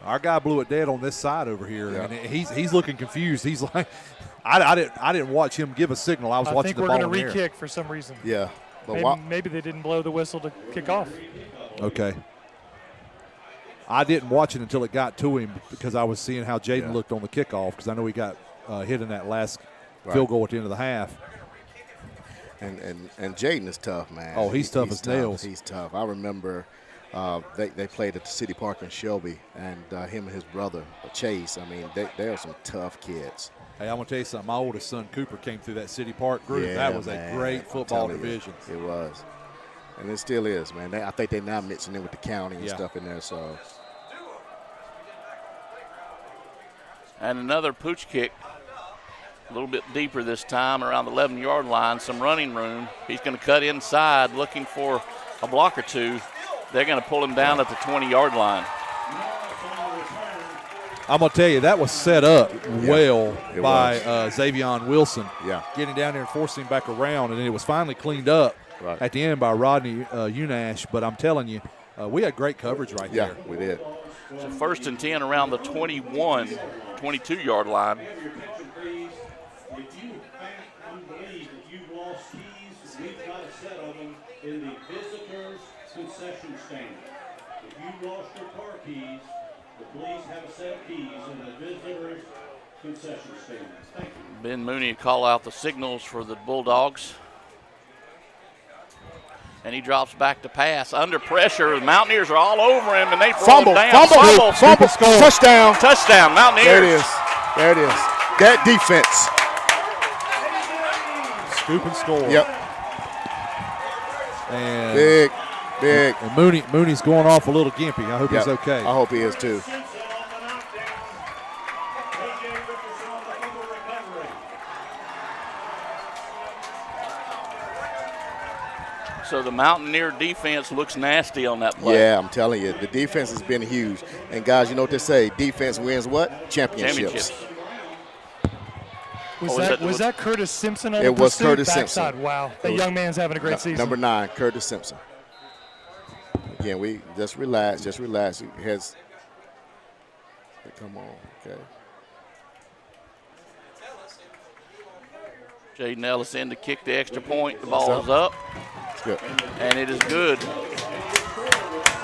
Our guy blew it dead on this side over here, Yeah. and he's looking confused. He's like, I didn't watch him give a signal. I was I watching think the we're ball going to in the air. re-kick for some reason. Yeah. But Maybe they didn't blow the whistle to kick off. Okay. I didn't watch it until it got to him because I was seeing how Jaden Yeah. looked on the kickoff because I know he got hit in that last Right. field goal at the end of the half. And Jaden is tough, man. Oh, he's tough as nails. He's tough. I remember they played at the City Park in Shelby, and him and his brother Chase. I mean, they are some tough kids. Hey, I'm going to tell you something. My oldest son, Cooper, came through that City Park group. Yeah, that was man. a great I'm football telling you, division. It was, and it still is, man. I think they're now mixing in with the county and Yeah. stuff in there. So And another pooch kick, a little bit deeper this time, around the 11-yard line, some running room. He's going to cut inside, looking for a block or two, they're going to pull him down at the 20-yard line. I'm going to tell you, that was set up well by was. Xavion Wilson. Yeah. Getting down there and forcing him back around, and it was finally cleaned up at the end by Rodney Unash. But I'm telling you, we had great coverage right there. Yeah, we did. So 1st and 10 around the 21, 22-yard line. If you believe that you've lost keys, we've got a set of them in the visitors' concession stand. If you've lost your car keys, the police have a set of keys in the visitors' concession stand. Thank you. Ben Mooney call out the signals for the Bulldogs. And he drops back to pass. Under pressure, the Mountaineers are all over him, and they throw him down. Fumble, touchdown. Touchdown, Mountaineers. There it is. That defense. Scoop and score. Yep. And Big. And Mooney's going off a little gimpy. I hope he's okay. I hope he is too. So the Mountaineer defense looks nasty on that play. Yeah, I'm telling you, the defense has been huge. And guys, you know what they say? Defense wins what? Championships. Was that Curtis Simpson on It the was pursuit? Curtis Backside. Simpson. Wow, that young man's having a great season. Number 9, Curtis Simpson. Again, we just relax. He has. Come on, okay. Jaden Ellis in to kick the extra point. The ball is up. It's good. And it is good.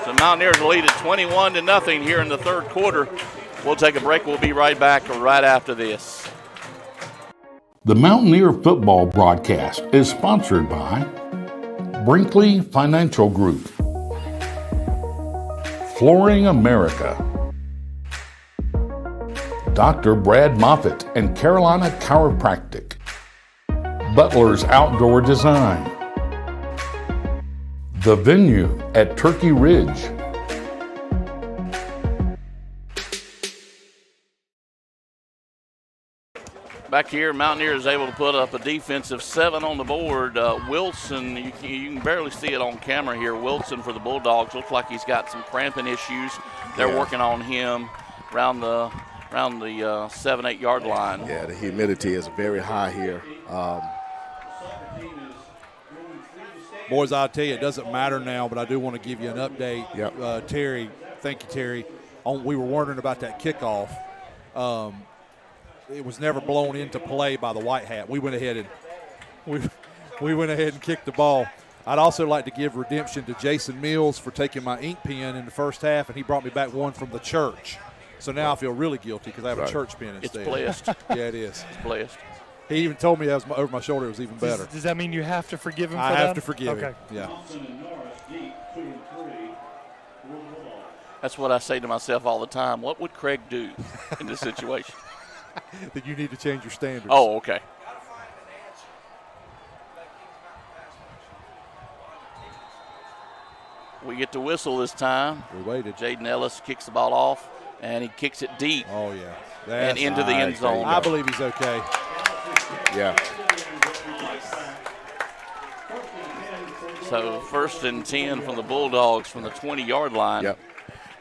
The Mountaineers lead at 21-0 here in the 3rd quarter. We'll take a break. We'll be right back right after this. The Mountaineer football broadcast is sponsored by Brinkley Financial Group, Flooring America, Dr. Brad Moffitt and Carolina Chiropractic, Butler's Outdoor Design, The Venue at Turkey Ridge, Back here, Mountaineer is able to put up a defensive 7 on the board. Wilson, you can barely see it on camera here. Wilson for the Bulldogs looks like he's got some cramping issues. They're working on him around the 7-8 yard line. Yeah, the humidity is very high here. Boys, I'll tell you, it doesn't matter now, but I do want to give you an update. Yep. Terry, thank you, Terry. We were wondering about that kickoff. It was never blown into play by the White Hat. We went ahead and kicked the ball. I'd also like to give redemption to Jason Mills for taking my ink pen in the first half, and he brought me back one from the church. So now I feel really guilty because I have a church pen instead. It's blessed. Yeah, it is. It's blessed. He even told me that was over my shoulder. It was even better. Does that mean you have to forgive him for that? I have to forgive him. Yeah. That's what I say to myself all the time. What would Craig do in this situation? That you need to change your standards. Oh, okay. We get to whistle this time. We waited. Jaden Ellis kicks the ball off, and he kicks it deep. Oh, yeah. And into the end zone. I believe he's okay. Yeah. So 1st and 10 from the Bulldogs from the 20-yard line. Yep.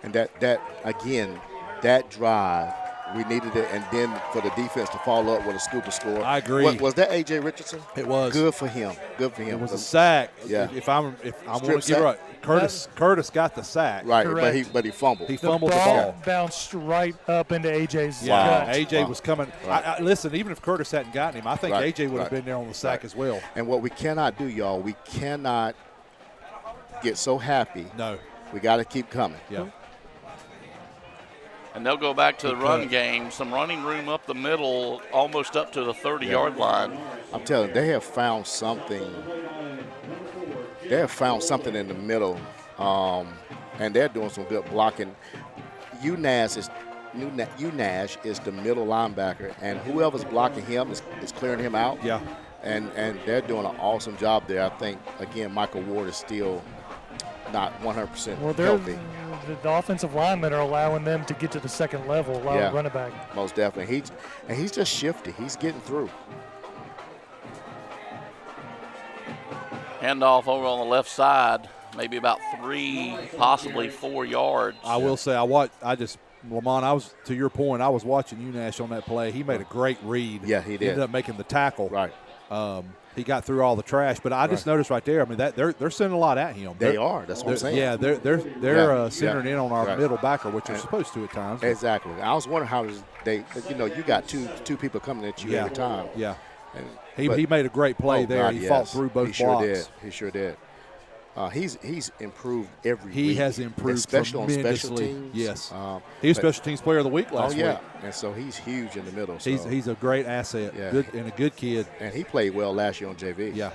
And that drive, we needed it, and then for the defense to follow up with a scoop and score. I agree. Was that A.J. Richardson? It was. Good for him. It was a sack. Yeah. If I want to give it right, Curtis got the sack. Right, Correct. but he fumbled. He fumbled the ball. Bounced right up into AJ's Yeah, gut. AJ was coming. Right. Listen, even if Curtis hadn't gotten him, I think Right, AJ would have right, been there on the sack as well. And what we cannot do, y'all, we cannot get so happy. No. We got to keep coming. Yeah. And they'll go back to the run game. Some running room up the middle, almost up to the 30-yard line. I'm telling you, they have found something. They have found something in the middle, and they're doing some good blocking. Unash is the middle linebacker, and whoever's blocking him is clearing him out. Yeah. And they're doing an awesome job there. I think, again, Michael Ward is still not 100% healthy. The offensive linemen are allowing them to get to the second level, allowing running back. Most definitely. He's just shifty. He's getting through. Handoff over on the left side. maybe about 3, possibly 4 yards. I will say, Lamont, to your point, I was watching UNash on that play. He made a great read. Yeah, he did. He ended up making the tackle. Right. He got through all the trash, but I just noticed right there. I mean, that they're sending a lot at him. They are. That's what I'm saying. Yeah, they're centering in on our middle backer, which they're supposed to at times. Exactly. I was wondering how you got two people coming at you every time. Yeah. He made a great play there. He fought through both blocks. He sure did. He's improved every week. He has improved especially on special tremendously. teams. Yes. He was Special Teams Player of the Week last week. And so he's huge in the middle. So. He's a great asset. Yeah. Good and a good kid. And he played well last year on JV. Yeah.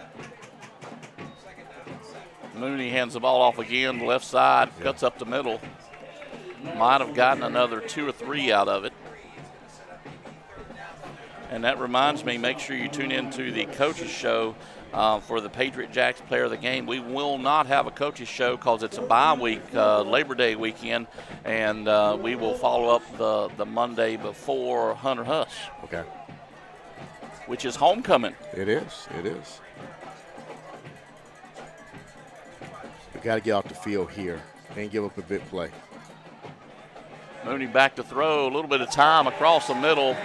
Mooney hands the ball off again, left side, cuts up the middle. Might have gotten another 2 or 3 out of it. And that reminds me, make sure you tune into the coaches show for the Patriot Jacks Player of the Game. We will not have a coaches show because it's a bye week, Labor Day weekend, and we will follow up the Monday before Hunter Huss. Okay. Which is homecoming. It is. It is. We got to get off the field here and give up a big play. Mooney back to throw, a little bit of time across the middle.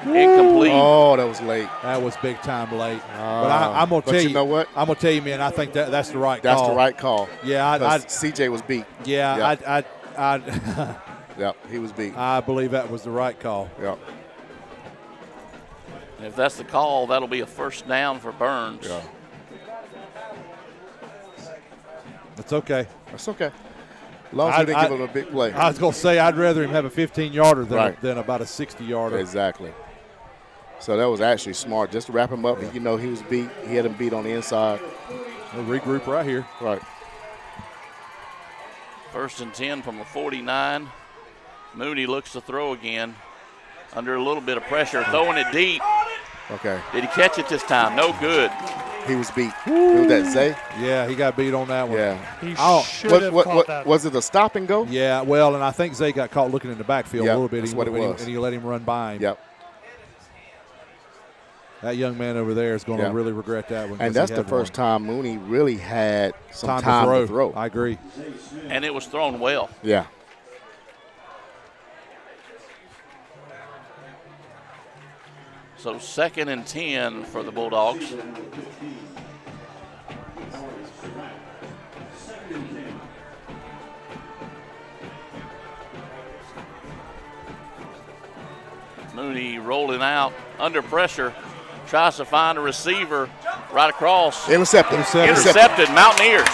Incomplete. Oh, that was late. That was big time late. But I'm gonna tell you. You know what? I'm gonna tell you, man. I think that's the right call. That's the right call. Yeah, CJ was beat. Yeah, Yep, he was beat. I believe that was the right call. Yep. If that's the call, that'll be a first down for Burns. Yeah. That's okay. That's okay. As long as we didn't give him a big play. I was gonna say I'd rather him have a 15-yarder than about a 60-yarder. Exactly. So that was actually smart. Just to wrap him up, he was beat. He had him beat on the inside. We'll regroup right here. Right. 1st and 10 from the 49. Mooney looks to throw again. Under a little bit of pressure, throwing it deep. Okay. Did he catch it this time? No good. He was beat. Who was that, Zay? Yeah, he got beat on that one. Yeah. He should have caught that. Was it a stop and go? Yeah, well, and I think Zay got caught looking in the backfield a little bit. That's what it was. And he let him run by him. Yep. That young man over there is going to really regret that one. And that's the first time Mooney really had some time to throw. I agree. And it was thrown well. Yeah. So 2nd and 10 for the Bulldogs. Mooney rolling out under pressure, tries to find a receiver right across. Intercepted. Mountaineers.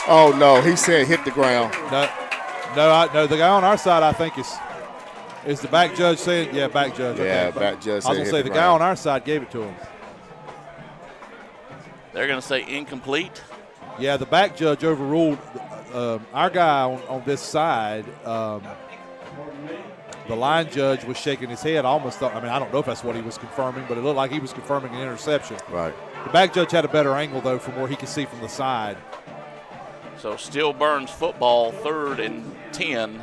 Oh, no. He said hit the ground. No, the guy on our side, I think, is the back judge saying, back judge. Yeah, okay. back judge. I was going to say the guy on our side gave it to him. They're going to say incomplete. Yeah, the back judge overruled our guy on this side. The line judge was shaking his head. I almost thought, I don't know if that's what he was confirming, but it looked like he was confirming an interception. Right. The back judge had a better angle, though, from where he could see from the side. So still Burns football, 3rd and 10.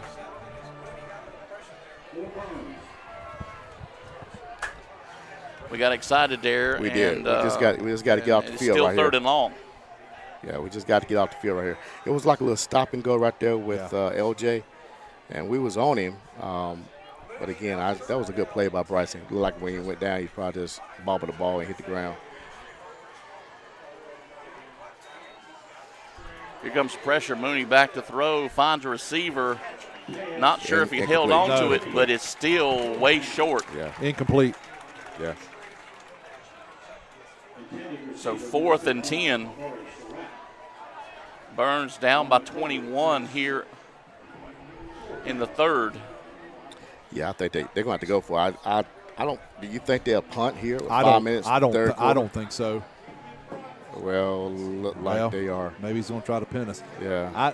We got excited there. We did. We just got to get off the field right here. Still 3rd and long. Yeah, we just got to get off the field right here. It was like a little stop and go right there with LJ, and we was on him. But again, that was a good play by Bryson. It looked like when he went down, he probably just bobbled the ball and hit the ground. Here comes pressure. Mooney back to throw, finds a receiver. Not sure if he held on to it, but it's still way short. Yeah. Incomplete. Yeah. So 4th and 10. Burns down by 21 here in the 3rd. Yeah, I think they're going to have to go for it. I don't. Do you think they'll punt here? With I 5 minutes. I don't think so. Well, look like they are. Maybe he's going to try to pin us. Yeah.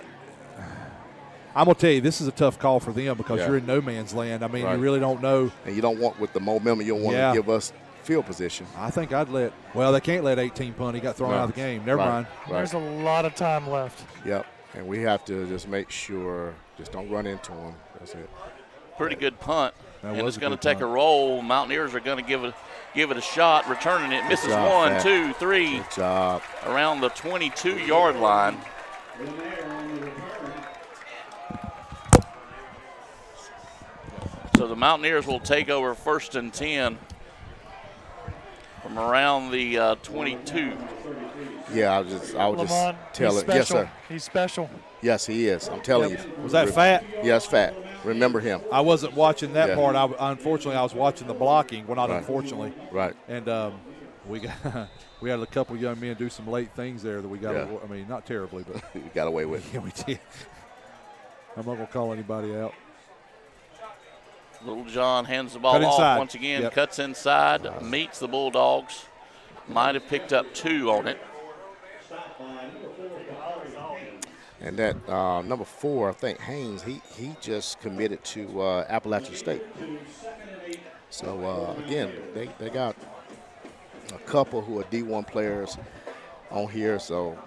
I'm going to tell you, this is a tough call for them because you're in no man's land. You really don't know. And you don't want, with the momentum, you don't want to give us field position. I think I'd they can't let 18 punt. He got thrown out of the game. Never mind. Right. There's a lot of time left. Yep. And we have to just make sure, just don't run into him. That's it. Pretty good punt. And it's going to take a roll. Mountaineers are going to give it a shot, returning it. Misses one, Pat. 2, 3. Good job. Around the 22-yard line. So the Mountaineers will take over 1st and 10 from around the 22. Yeah, I was Lamont, just telling. he's special. Yes, sir. He's special. Yes, he is. I'm telling you. Was that Fat? Yes, Fat. Remember him. I wasn't watching that Yeah. part. Unfortunately, I was watching the blocking. Well, not Right. unfortunately. Right. And we got we had a couple of young men do some late things there that we got. Yeah. I mean, not terribly, but You got away with it. yeah, we did. I'm not gonna call anybody out. Little John hands the ball Cut off inside. once again, Yep. cuts inside, meets the Bulldogs. Might have picked up 2 on it. And that number 4, I think Haynes, he just committed to Appalachian State. So again, they got a couple who are D1 players on here. So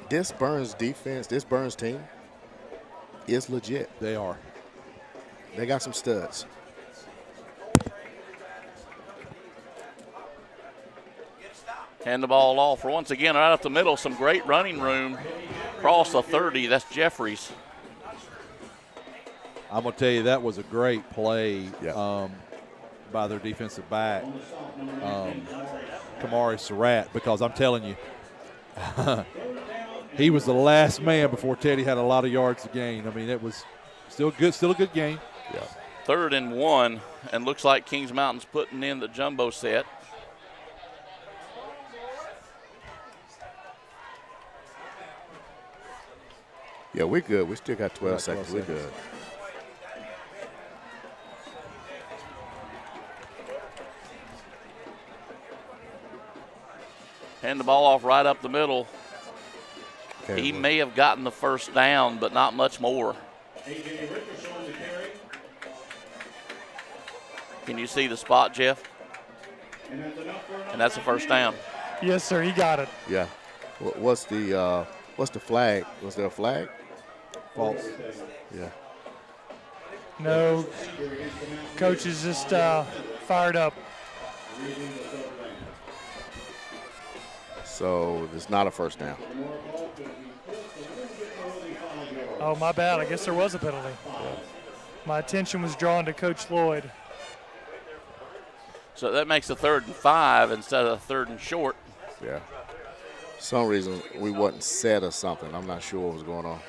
this Burns defense, this Burns team is legit. They are. They got some studs. Hand the ball off once again right up the middle. Some great running room. Across the 30, that's Jeffries. I'm gonna tell you that was a great play Yeah. by their defensive back, Kamari Surratt, because I'm telling you, he was the last man before Teddy had a lot of yards to gain. I mean, it was still a good game. Yeah. 3rd and 1, and looks like Kings Mountain's putting in the jumbo set. Yeah, we're good. We still got 12 Got 12 seconds. We're seconds. good. Hand the ball off right up the middle. Okay, He well, may have gotten the first down, but not much more. Can you see the spot, Jeff? And that's the first down. Yes, sir. He got it. yeah. What's the flag? Was there a flag? False. Yeah. No, coach is just fired up. So it's not a first down. Oh, my bad. I guess there was a penalty. My attention was drawn to Coach Lloyd. So that makes a 3rd and 5 instead of a 3rd and short. Yeah. Some reason we wasn't set or something. I'm not sure what was going on.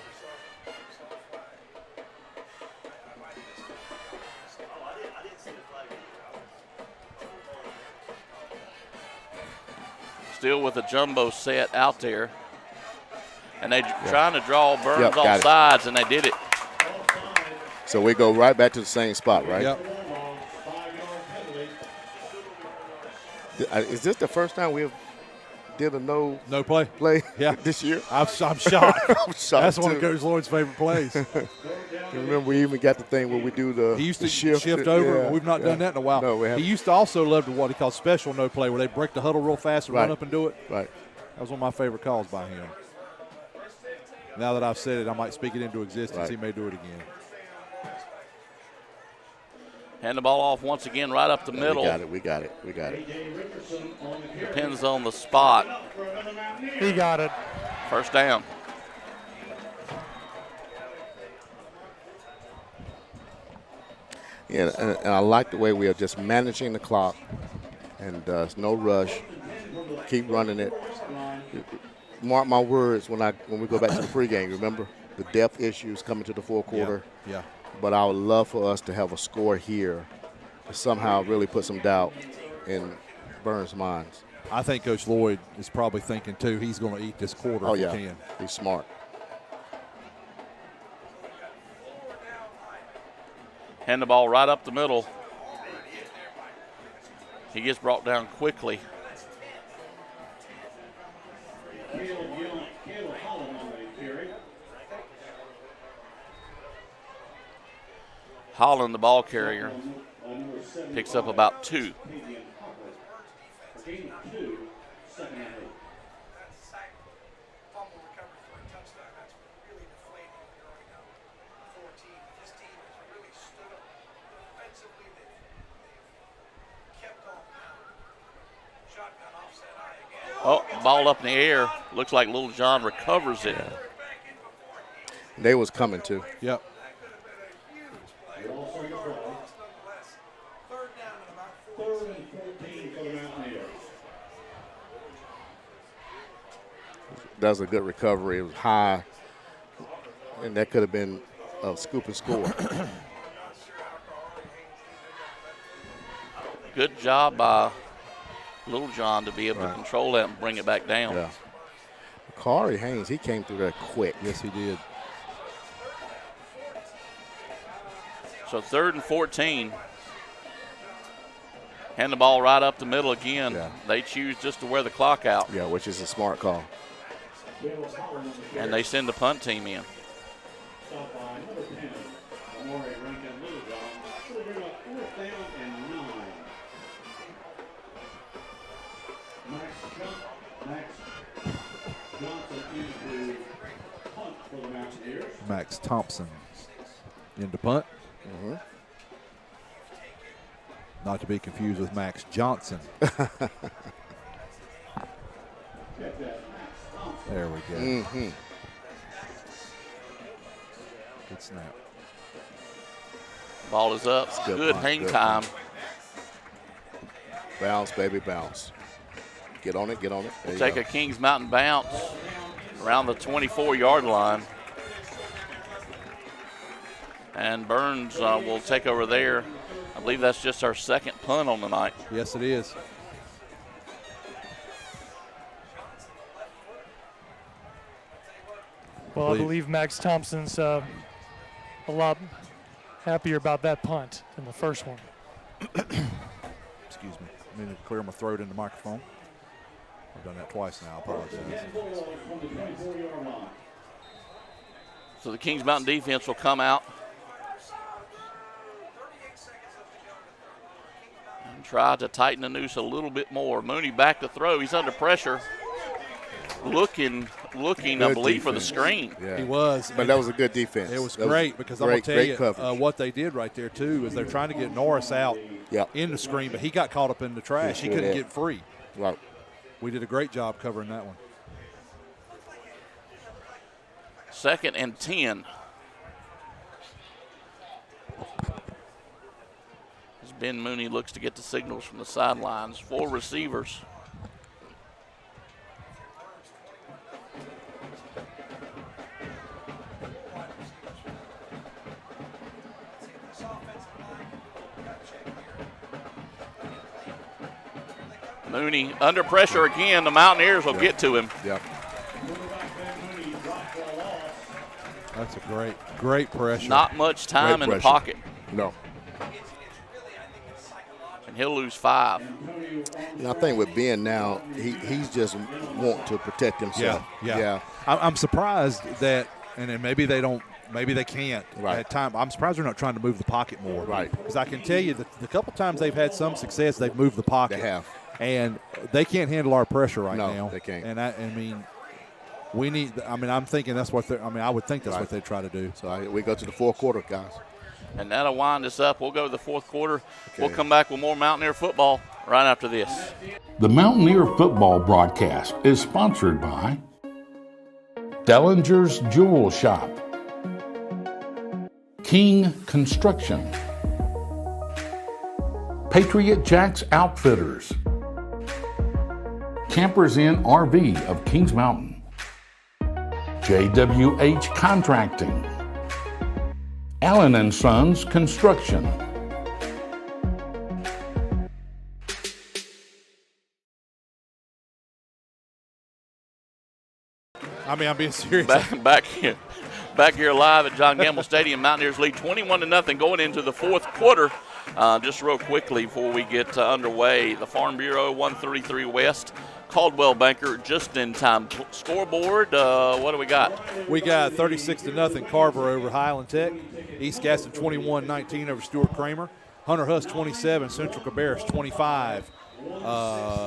Still with a jumbo set out there. And they trying to draw Burns Yep, got off it. sides, and they did it. So we go right back to the same spot, right? Yep. Is this the first time we've did a no play. Yeah. this year? I'm shocked. I'm shocked That's one of too. Coach Lloyd's favorite plays. Remember, we even got the thing where we do the He used to shift over. Yeah, We've not done that in a while. No, we haven't. He used to also love to what he calls special no play, where they break the huddle real fast and Right. run up and do it. Right. That was one of my favorite calls by him. Now that I've said it, I might speak it into existence. Right. He may do it again. Hand the ball off once again right up the middle. We got it. Depends on the spot. He got it. First down. Yeah, and I like the way we are just managing the clock, and it's no rush. Keep running it. Mark my words when we go back to the pregame. Remember the depth issues coming to the fourth quarter. Yeah. But I would love for us to have a score here to somehow really put some doubt in Burns' minds. I think Coach Lloyd is probably thinking, too, he's going to eat this quarter Oh, if yeah. he can. He's smart. Hand the ball right up the middle. He gets brought down quickly. Holland, the ball carrier, picks up about 2. Oh, ball up in the air. Looks like Little John recovers it. They was coming too. Yep. That was a good recovery. It was high, and that could have been a scoop and score. Good job by Little John to be able to control that and bring it back down. Yeah. Corey Haynes, he came through there quick. Yes, he did. So 3rd and 14. Hand the ball right up the middle again. Yeah. They choose just to wear the clock out. Yeah, which is a smart call. And they send the punt team in. Stop by number 10, Amore Rankin Littlejohn. So they bring up 4th down and 9. Max Johnson into punt for the Mountaineers. Max Thompson into punt. Mm-hmm. Not to be confused with Max Johnson. There we go. Mm-hmm. Good snap. Ball is up. Good punt, hang good time. punt. Bounce, baby, bounce. Get on it, get on it. There you Take go. a Kings Mountain bounce around the 24-yard line. And Burns will take over there. I believe that's just our 2nd punt on the night. Yes, it is. Well, I believe Max Thompson's a lot happier about that punt than the first one. Excuse me. I need to clear my throat in the microphone. I've done that twice now. I apologize. So the Kings Mountain defense will come out and try to tighten the noose a little bit more. Mooney back to throw. He's under pressure. Looking, I believe, for the screen. Yeah. He was. But that was a good defense. It was That great because I'm going to tell you coverage. what they did right there, too, is they're trying to get Norris out in the screen, but he got caught up in the trash. He couldn't get free. Right. We did a great job covering that one. 2nd and 10. As Ben Mooney looks to get the signals from the sidelines. 4 receivers. Mooney under pressure again. The Mountaineers will get to him. Yeah. That's a great pressure. Not much time Great in the pressure. pocket. No. And he'll lose 5. And I think with Ben now, he's just want to protect himself. Yeah. I'm surprised that, and then maybe they don't, maybe they can't at time. I'm surprised they're not trying to move the pocket more. Right. Because I can tell you that the couple times they've had some success, they've moved the pocket. They have. And they can't handle our pressure right now. No, they can't. And I mean, we need. I mean, I'm thinking that's what they're. I mean, I would think that's what they try to do. So we go to the 4th quarter, guys. And that'll wind us up. We'll go to the 4th quarter. Okay. We'll come back with more Mountaineer football right after this. The Mountaineer football broadcast is sponsored by Dellinger's Jewel Shop, King Construction, Patriot Jacks Outfitters, Campers Inn RV of Kings Mountain, JWH Contracting, Allen & Sons Construction. I mean, I'm being serious. Back here live at John Gamble Stadium. Mountaineers lead 21-0 going into the 4th quarter. Just real quickly before we get underway, the Farm Bureau 133 West, Caldwell Banker just in time scoreboard. What do we got? We got 36-0 Carver over Highland Tech. East Gaston 21-19 over Stuart Kramer. Hunter Huss 27, Central Cabarrus 25.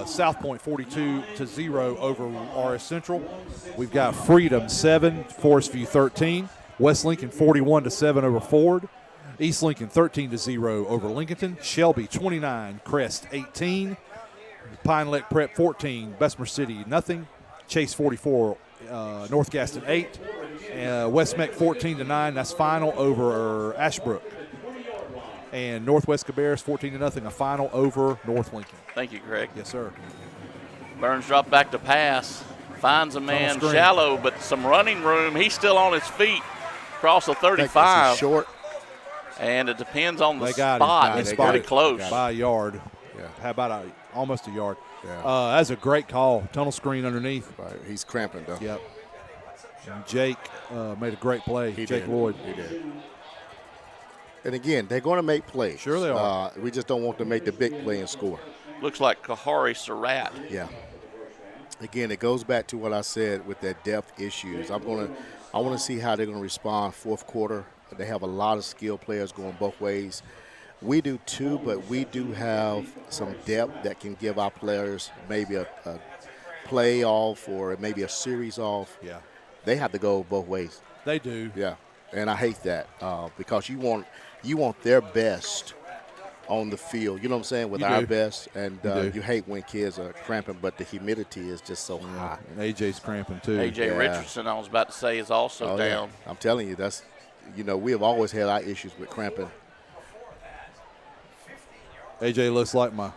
South Point 42-0 over RS Central. We've got Freedom 7, Forest View 13. West Lincoln 41-7 over Ford. East Lincoln 13-0 over Lincolnton. Shelby 29, Crest 18. Pine Lick Prep 14, Bessemer City nothing. Chase 44, North Gaston 8. West Meck 14-9. That's final over Ashbrook. And Northwest Cabarrus 14-0, a final over North Lincoln. Thank you, Craig. Yes, sir. Burns dropped back to pass. Finds a man Tunnel screen. shallow, but some running room. He's still on his feet. Across the 35. Short. And it depends on the They got spot. him. It's They pretty got it. close. By a yard. Yeah. How about almost a yard? Yeah. That's a great call. Tunnel screen underneath. Right. He's cramping, though. Yep. And Jake made a great play. He Jake did. Lloyd. He did. And again, they're going to make plays. Sure they are. We just don't want to make the big play and score. Looks like Kahari Surratt. Yeah. Again, it goes back to what I said with their depth issues. I want to see how they're going to respond fourth quarter. They have a lot of skilled players going both ways. We do too, but we do have some depth that can give our players maybe a play off or maybe a series off. Yeah. They have to go both ways. They do. Yeah, and I hate that because you want their best on the field. You know what I'm saying? With You our do. best, and You do. you hate when kids are cramping, but the humidity is just so high. And AJ's cramping too. A.J. Yeah. Richardson, I was about to say, is also Oh, yeah. down. I'm telling you, we have always had our issues with cramping. AJ looks like my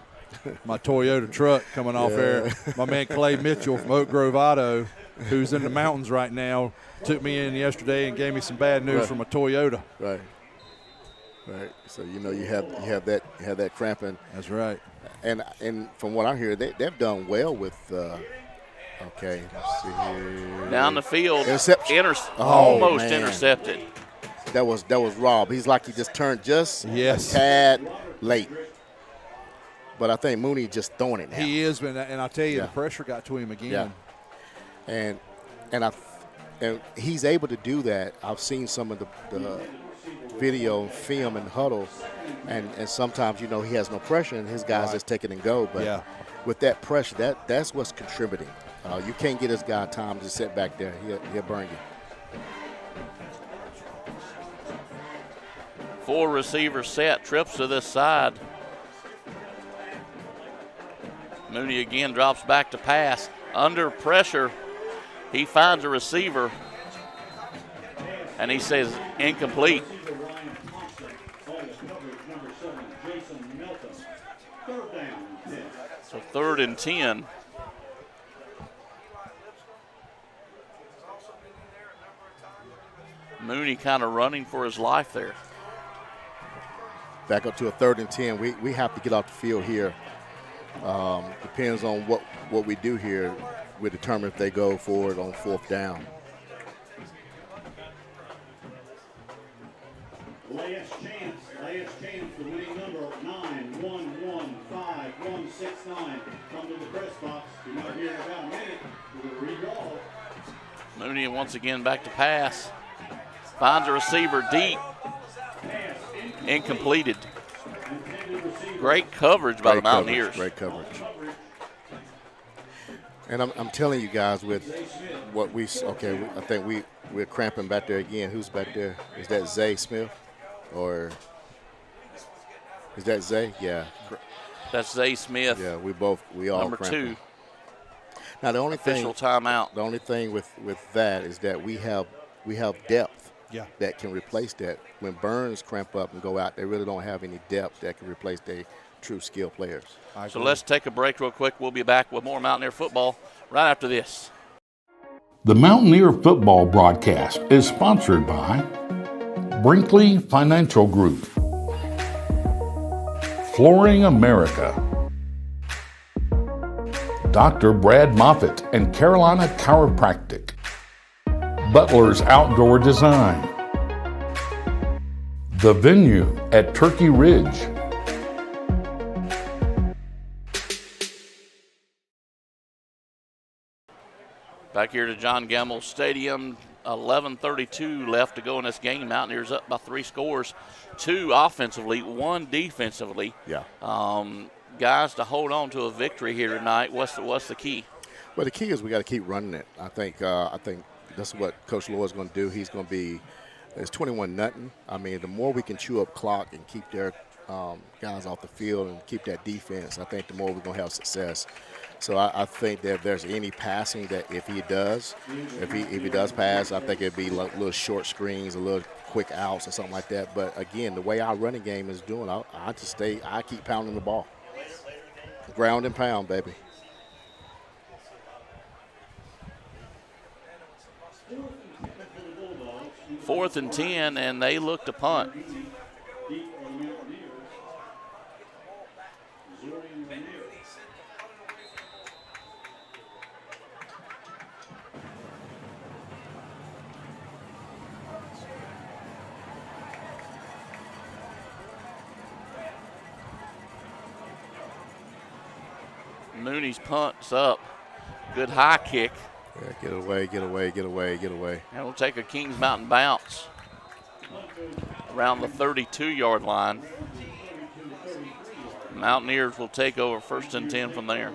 Toyota truck coming off there. My man Clay Mitchell from Oak Grove Auto, who's in the mountains right now, took me in yesterday and gave me some bad news Right. from a Toyota. Right. Right. So you have that cramping, That's right. and from what I hear, they've done well with. Okay, let's see here. Down the field. Interception. Almost man. intercepted. That was Rob. He's like he just turned just Yes. a tad late. But I think Mooney just throwing it now. He is, and I'll tell you, Yeah. the pressure got to him again. Yeah. And he's able to do that. I've seen some of the video, film, and huddle, and sometimes he has no pressure, and his guys Right. just take it and go. But Yeah. with that pressure, that's what's contributing. You can't get this guy time to sit back there. He'll burn you. 4 receiver set, trips to this side. Mooney again drops back to pass. Under pressure, he finds a receiver, and he says incomplete. So 3rd and 10. Mooney kind of running for his life there. Back up to a 3rd and 10. We have to get off the field here. Depends on what we do here. We determine if they go forward on 4th down. Last chance, the winning number 9115169. Come to the press box. You might hear in about a minute. We'll re-roll. Mooney once again back to pass. Finds a receiver deep. Incompleted. Great coverage by the Mountaineers. Great coverage. And I'm telling you guys, with what I think we're cramping back there again. Who's back there? Is that Zay Smith, or is that Zay? Yeah. That's Zay Smith. Yeah, we all Number cramping. 2. Now the only Official timeout. thing with that is that we have depth. Yeah. That can replace that. When Burns cramp up and go out, they really don't have any depth that can replace their true skill players. So let's take a break real quick. We'll be back with more Mountaineer football right after this. The Mountaineer football broadcast is sponsored by Brinkley Financial Group, Flooring America, Dr. Brad Moffitt and Carolina Chiropractic, Butler's Outdoor Design, The Venue at Turkey Ridge, Back here to John Gamble Stadium, 11:32 left to go in this game. Mountaineers up by 3 scores, 2 offensively, 1 defensively. Yeah. Guys, to hold on to a victory here tonight, what's the key? Well, the key is we got to keep running it. I think that's what Coach Lloyd is going to do. He's going to be it's 21-0. I mean, the more we can chew up clock and keep their guys off the field and keep that defense, I think the more we're going to have success. So I think that if there's any passing that if he does pass, I think it'd be like little short screens, a little quick outs or something like that. But again, the way our running game is doing, I keep pounding the ball. Ground and pound, baby. Fourth and 10, and they look to punt. Mooney's punt's up. Good high kick. Yeah, get away, get away, get away, get away. And we'll take a Kings Mountain bounce around the 32-yard line. Mountaineers will take over 1st and 10 from there.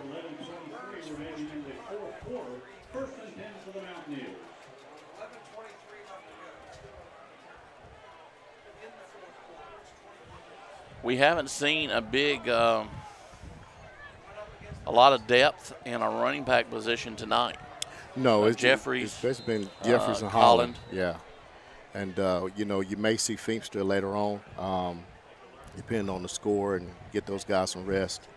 We haven't seen a big, a lot of depth in our running back position tonight. No, it's Jeffries. It's been Jeffries and Holland. Yeah, and you may see Feemster later on, depending on the score, and get those guys some rest.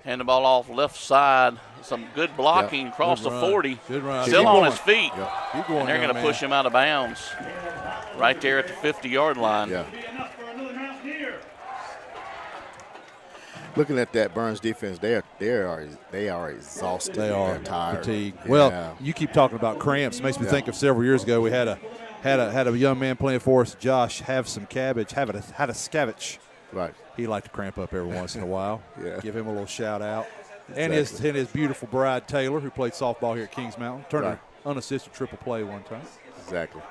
Hand the ball off left side. Some good blocking across the 40. Good run. Still on his feet. Yeah. Keep going, And they're going to push him out of bounds right there at the 50-yard line. Yeah. Looking at that Burns defense, they are exhausted. They are They're tired. fatigued. Yeah. Well, you keep talking about cramps. It makes me think of several years ago. We had a young man playing for us, Josh, had a scavenge. Right. He liked to cramp up every once in a while. Yeah. Give him a little shout out. Exactly. And his beautiful bride Taylor, who played softball here at Kings Mountain, turned Right. an unassisted triple play one time. Exactly.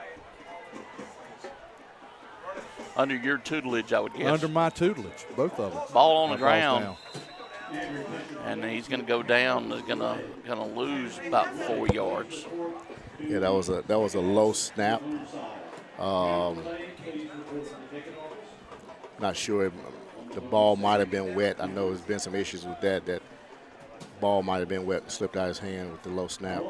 Under your tutelage, I would guess. Under my tutelage, both of them. Ball on the Ball's ground. down. And he's going to go down. He's going to lose about 4 yards. Yeah, that was a low snap. Not sure if the ball might have been wet. I know there's been some issues with that. That ball might have been wet and slipped out of his hand with the low snap.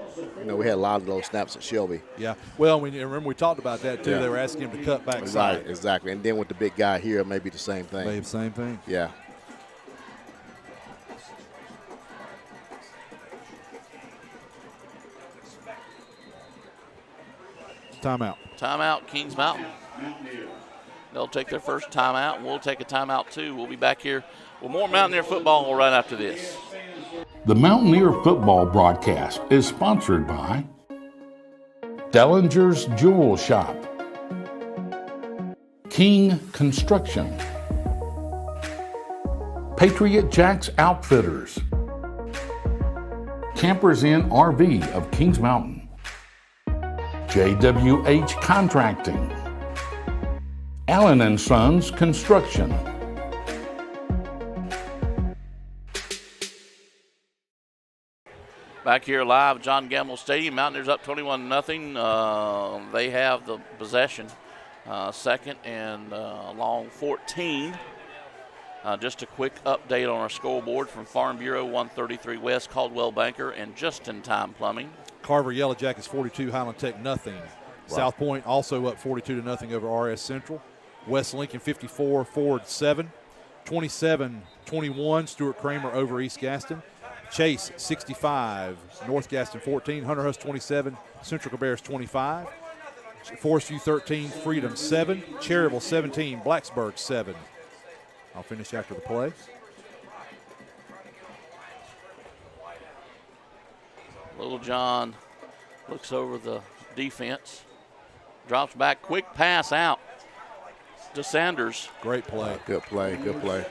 We had a lot of low snaps at Shelby. Yeah. Well, remember we talked about that too. Yeah. They were asking him to cut back Right, side. exactly. And then with the big guy here, maybe the same thing. Maybe the same thing. Yeah. Timeout. Timeout, Kings Mountain. They'll take their first timeout, and we'll take a timeout too. We'll be back here with more Mountaineer football right after this. The Mountaineer football broadcast is sponsored by Dellinger's Jewel Shop, King Construction, Patriot Jacks Outfitters, Campers Inn RV of Kings Mountain, JWH Contracting, Allen & Sons Construction. Back here live, John Gamble Stadium. Mountaineers up 21-0. They have the possession. Second and long 14. Just a quick update on our scoreboard from Farm Bureau, 133 West, Caldwell Banker, and Just in Time Plumbing. Carver Yellow Jackets 42, Highland Tech nothing. Wow. South Point also up 42-0 over RS Central. West Lincoln 54, Ford 7. 27-21, Stuart Kramer over East Gaston. Chase 65, North Gaston 14, Hunter Hus 27, Central Cabarrus 25. Forest View 13, Freedom 7, Cherryville 17, Blacksburg 7. I'll finish after the play. Little John looks over the defense, drops back, quick pass out to Sanders. Great play. Good play, good play.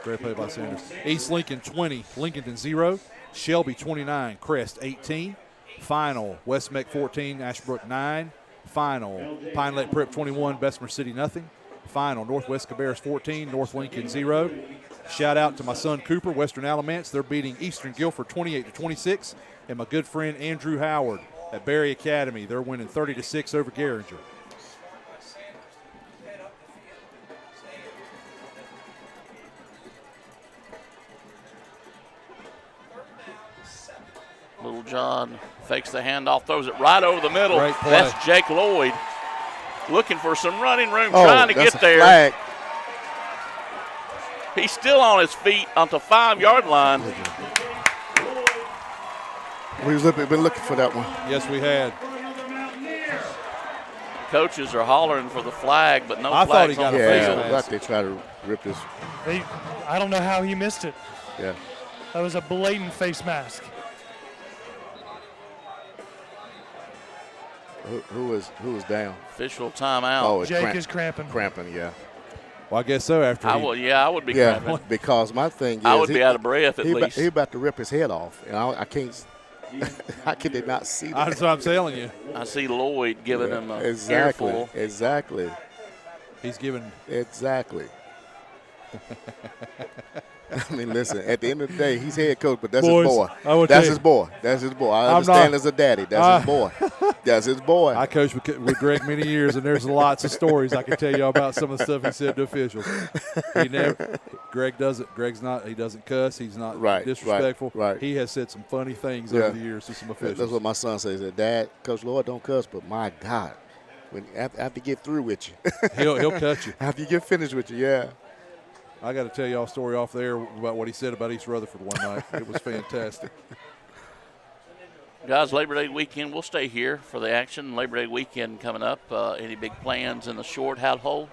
Great play by Sanders. East Lincoln 20, Lincolnton 0, Shelby 29, Crest 18. Final, West Meck 14, Ashbrook 9. Final, Pine Lake Prep 21, Bessemer City nothing. Final, Northwest Cabarrus 14, North Lincoln 0. Shout out to my son Cooper, Western Alamance. They're beating Eastern Guilford 28-26. And my good friend Andrew Howard at Berry Academy. They're winning 30-6 over Garinger. Little John fakes the handoff, throws it right over the middle. Great play. That's Jake Lloyd looking for some running room, Oh, trying to that's get a there. flag. He's still on his feet on the 5-yard line. We've been looking for that one. Yes, we had. Coaches are hollering for the flag, but no I thought he flags got on a the face field. mask. Like they try to rip this. I don't know how he missed it. Yeah. That was a blatant face mask. Who was down? Official timeout. Oh, it's Jake is cramping. Cramping, yeah. Well, I guess so. After I would be Yeah, cramping. because my thing is I would be out of breath at least. He about to rip his head off, and I can't. How could they not see that? that's what I'm telling you. I see Lloyd giving him a Exactly. earful. Exactly. He's giving. Exactly. I mean, listen, at the end of the day, he's head coach, but that's Boys, his boy. I will That's tell his you. boy. That's his boy. I I'm understand not- as a daddy. That's his boy. That's his boy. I coached with Greg many years, and there's lots of stories I can tell you about some of the stuff he said to officials. Greg doesn't. He doesn't cuss. He's not Right, disrespectful. right. He has said some funny things Yeah. over the years to some officials. That's what my son says. That Dad, Coach Lloyd don't cuss, but my God, after you get through with you, He'll cut you. after you get finished with you, yeah. I got to tell y'all a story off there about what he said about East Rutherford one night. It was fantastic. Guys, Labor Day weekend, we'll stay here for the action. Labor Day weekend coming up. Any big plans in the short household?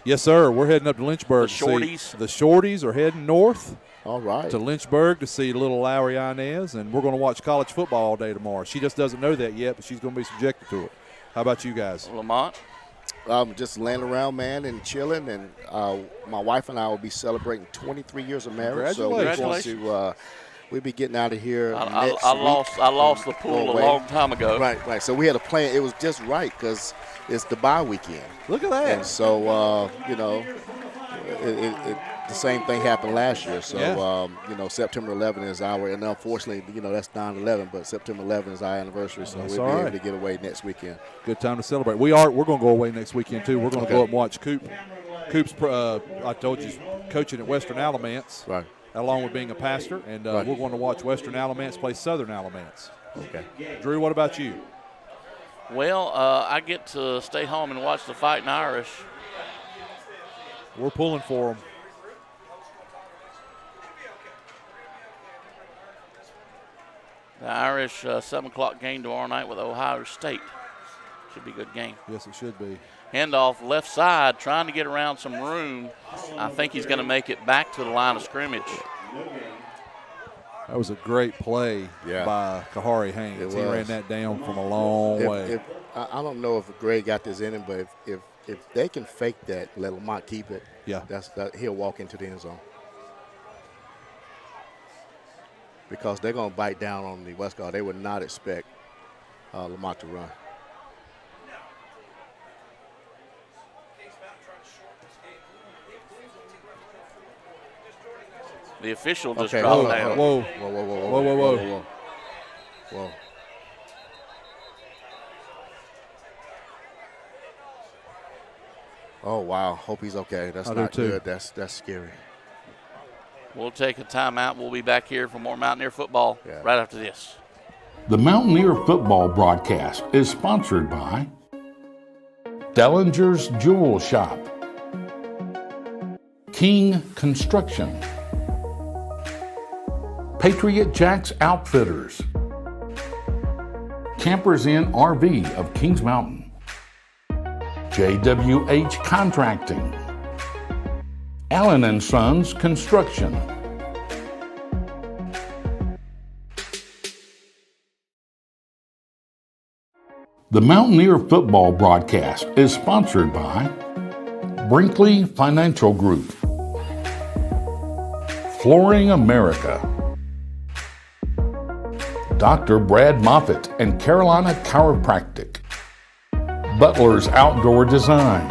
Yes, sir. We're heading up to Lynchburg. The to see- Shorties? The Shorties are heading north All right. to Lynchburg to see little Lowry Inez, and we're going to watch college football all day tomorrow. She just doesn't know that yet, but she's going to be subjected to it. How about you guys? Lamont? Just laying around, man, and chilling. And my wife and I will be celebrating 23 years of marriage. So we're going to we'll be getting out of here next week. I lost the pool a long time ago. Right. So we had a plan. It was just right because it's the bye weekend. Look at that. And so, the same thing happened last year. So, Yeah. September 11 is and unfortunately, that's 9/11, but September 11 is our anniversary, so That's we'll be all able right. to get away next weekend. Good time to celebrate. We're going to go away next weekend, too. We're going to go up and watch Coop. Coop's, I told you, coaching at Western Alamance, Right. along with being a pastor, and Right. we're going to watch Western Alamance play Southern Alamance. Okay. Drew, what about you? Well, I get to stay home and watch the Fighting Irish. We're pulling for them. The Irish 7 o'clock game tomorrow night with Ohio State. Should be a good game. Yes, it should be. Handoff left side, trying to get around some room. I think he's going to make it back to the line of scrimmage. That was a great play by Kahari Haynes. He ran that down from a long way. I don't know if Greg got this in him, but if they can fake that, let Lamont keep it, he'll walk into the end zone. Because they're going to bite down on the West Guard. They would not expect Lamont to run. The official just Okay, dropped hold on, down. hold on. Whoa. Oh, wow. Hope he's okay. That's I do not too. good. That's scary. We'll take a timeout. We'll be back here for more Mountaineer football right after this. The Mountaineer football broadcast is sponsored by Dellinger's Jewel Shop, King Construction, Patriot Jacks Outfitters, Campers Inn RV of Kings Mountain, JWH Contracting, Allen & Sons Construction. The Mountaineer football broadcast is sponsored by Brinkley Financial Group, Flooring America, Dr. Brad Moffitt and Carolina Chiropractic, Butler's Outdoor Design,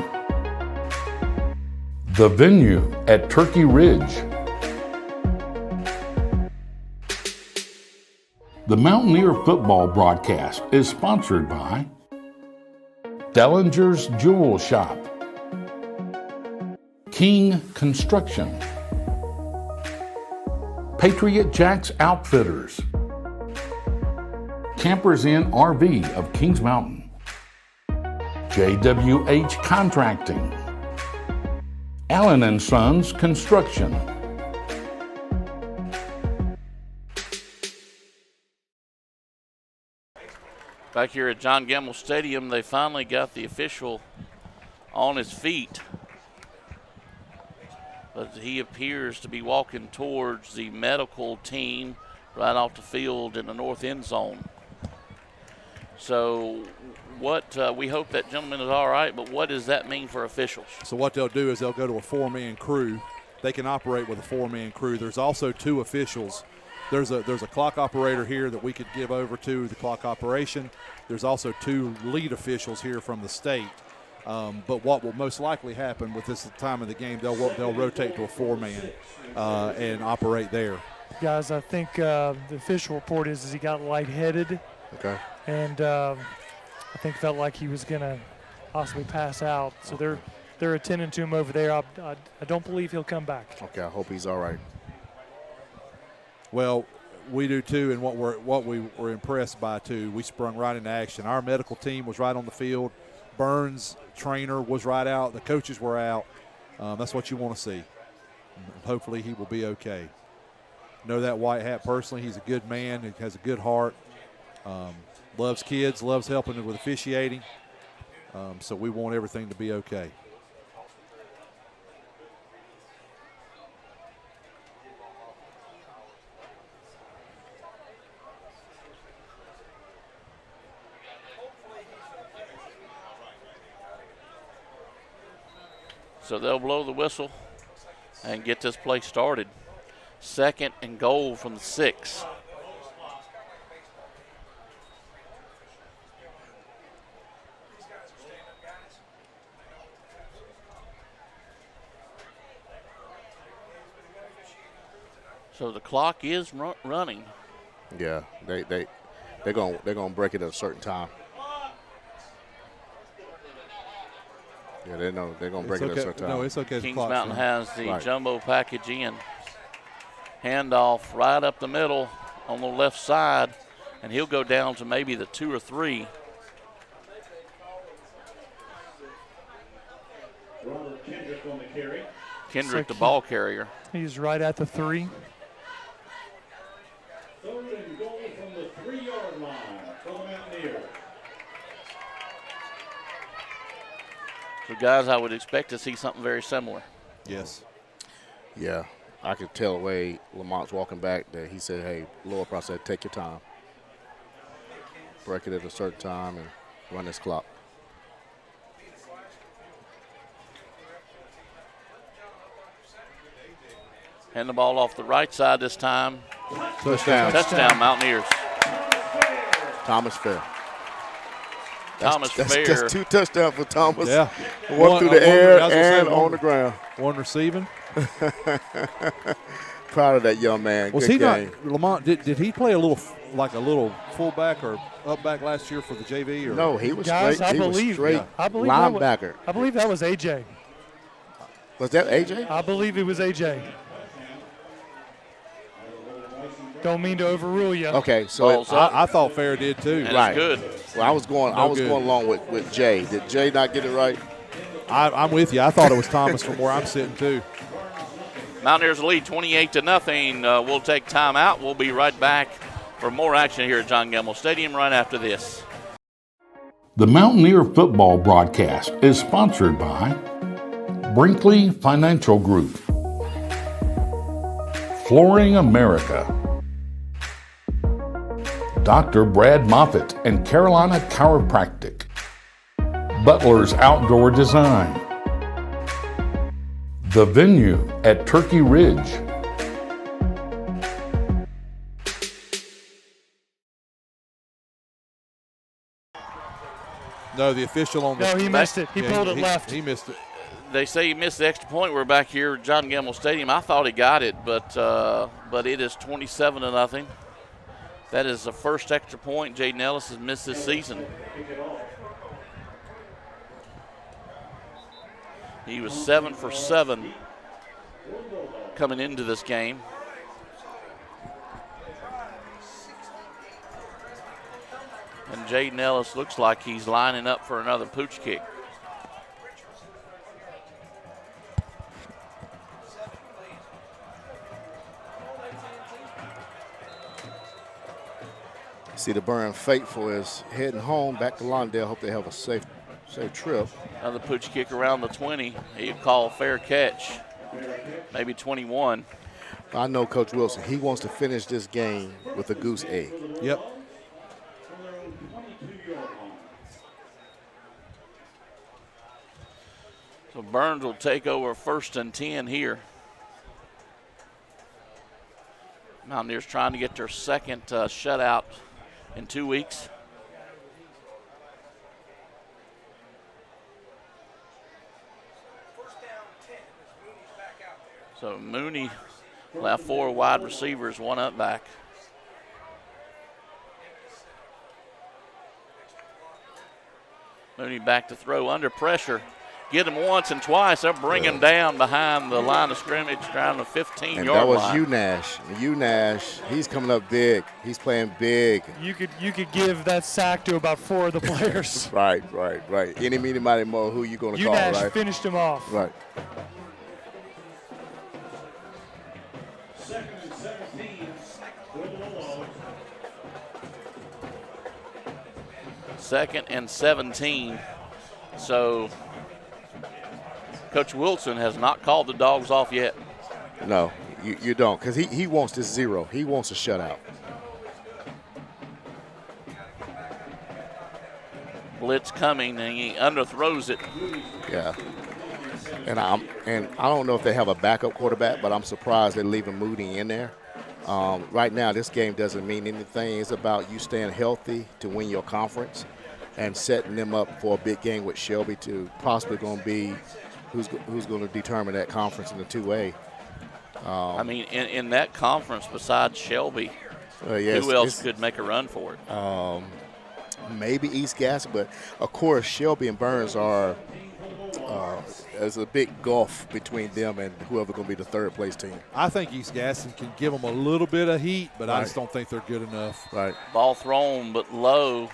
The Venue at Turkey Ridge. The Mountaineer football broadcast is sponsored by Dellinger's Jewel Shop, King Construction, Patriot Jacks Outfitters, Campers Inn RV of Kings Mountain, JWH Contracting, Allen and Sons Construction, Back here at John Gamble Stadium, they finally got the official on his feet. But he appears to be walking towards the medical team right off the field in the north end zone. So we hope that gentleman is all right, but what does that mean for officials? So what they'll do is they'll go to a 4-man crew. They can operate with a 4-man crew. There's also 2 officials. There's a clock operator here that we could give over to the clock operation. There's also 2 lead officials here from the state. But what will most likely happen with this time of the game, they'll rotate to a 4-man and operate there. Guys, I think the official report is he got lightheaded. Okay. And I think felt like he was going to possibly pass out. So they're attending to him over there. I don't believe he'll come back. Okay, I hope he's all right. Well, we do too, and what we were impressed by too. We sprung right into action. Our medical team was right on the field. Burns trainer was right out. The coaches were out. That's what you want to see. Hopefully he will be okay. Know that white hat personally. He's a good man. He has a good heart. Loves kids. Loves helping with officiating. So we want everything to be okay. So they'll blow the whistle and get this play started. 2nd and goal from the 6. So the clock is running. Yeah, they're gonna break it at a certain time. Yeah, they know they're going to break it at a certain time. No, it's okay. Kings Mountain has the jumbo package in. Handoff right up the middle on the left side, and he'll go down to maybe the 2 or 3. Kendrick, the ball carrier. He's right at the 3. 3rd and goal from the 3-yard line for the Mountaineers. So, guys, I would expect to see something very similar. Yes. Yeah, I could tell the way Lamont's walking back that he said, hey, Lower Pro said, take your time. Break it at a certain time and run this clock. Hand the ball off the right side this time. Touchdown. Touchdown, Mountaineers. Thomas Fair. Thomas Fair. That's 2 touchdowns for Thomas. Yeah. One through the air and on the ground. One receiving. Proud of that young man. Was Good he game. not, Lamont, did he play a little fullback or up back last year for the JV? Or? No, he was Guys, straight. I He was believe, straight I believe linebacker. I believe that was AJ. Was that AJ? I believe it was AJ. Don't mean to overrule you. Okay, so I thought Fair did too. And right. it's good. Well, I was going along with Jay. Did Jay not get it right? I'm with you. I thought it was Thomas from where I'm sitting too. Mountaineers lead 28-0. We'll take time out. We'll be right back for more action here at John Gamble Stadium right after this. The Mountaineer football broadcast is sponsored by Brinkley Financial Group, Flooring America, Dr. Brad Moffitt and Carolina Chiropractic, Butler's Outdoor Design, The Venue at Turkey Ridge, No, the official on the. No, he missed it. He pulled it left. He missed it. They say he missed the extra point. We're back here at John Gamble Stadium. I thought he got it, but it is 27-0. That is the first extra point Jaden Ellis has missed this season. He was 7 for 7 coming into this game. And Jaden Ellis looks like he's lining up for another pooch kick. See the Burn faithful is heading home back to Lawndale. Hope they have a safe trip. Another pooch kick around the 20. He'll call fair catch, maybe 21. I know Coach Wilson. He wants to finish this game with a goose egg. Yep. So Burns will take over 1st and 10 here. Mountaineers trying to get their second shutout in 2 weeks. So Mooney will have 4 wide receivers, 1 up back. Mooney back to throw under pressure. Get him once and twice. They'll bring him down behind the line of scrimmage around the 15-yard line. And that was U-Nash. U-Nash, he's coming up big. He's playing big. You could give that sack to about 4 of the players. Right. Any, meeny, miny, mo, who you going to call, U-Nash right? finished him off. Right. 2nd and 17 for the Bulldogs. 2nd and 17. So Coach Wilson has not called the Dogs off yet. No, you don't, because he wants this 0. He wants a shutout. Blitz coming, and he underthrows it. Yeah. And I don't know if they have a backup quarterback, but I'm surprised they're leaving Moody in there. Right now, this game doesn't mean anything. It's about you staying healthy to win your conference and setting them up for a big game with Shelby to possibly going to be who's going to determine that conference in the 2A. I mean, in that conference, besides Shelby, yes, who else could make a run for it? Maybe East Gas, but of course Shelby and Burns are there's a big gulf between them and whoever going to be the 3rd place team. I think East Gaston can give them a little bit of heat, but I just don't think they're good enough. Right. Ball thrown, but low.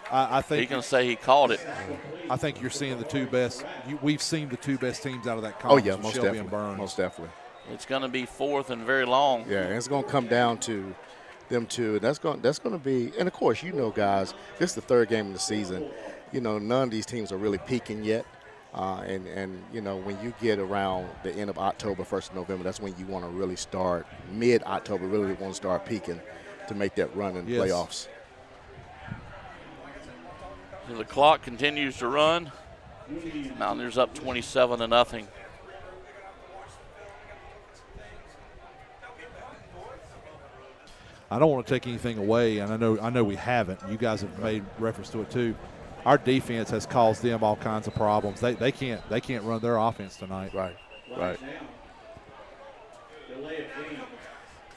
I think he can say he caught it. I think you're seeing the 2 best. We've seen the 2 best teams out of that conference. Oh yeah, most Shelby definitely. And Burns. Most definitely. It's going to be 4th and very long. Yeah, and it's going to come down to them 2. That's going to be, and of course, guys, this is the 3rd game of the season. None of these teams are really peaking yet. And when you get around the end of October, 1st of November, that's when you want to really start, mid-October, really want to start peaking to make that run in the playoffs. So the clock continues to run. Mountaineers up 27-0. I don't want to take anything away, and I know we haven't. You guys have made reference to it too. Our defense has caused them all kinds of problems. They can't run their offense tonight. Right.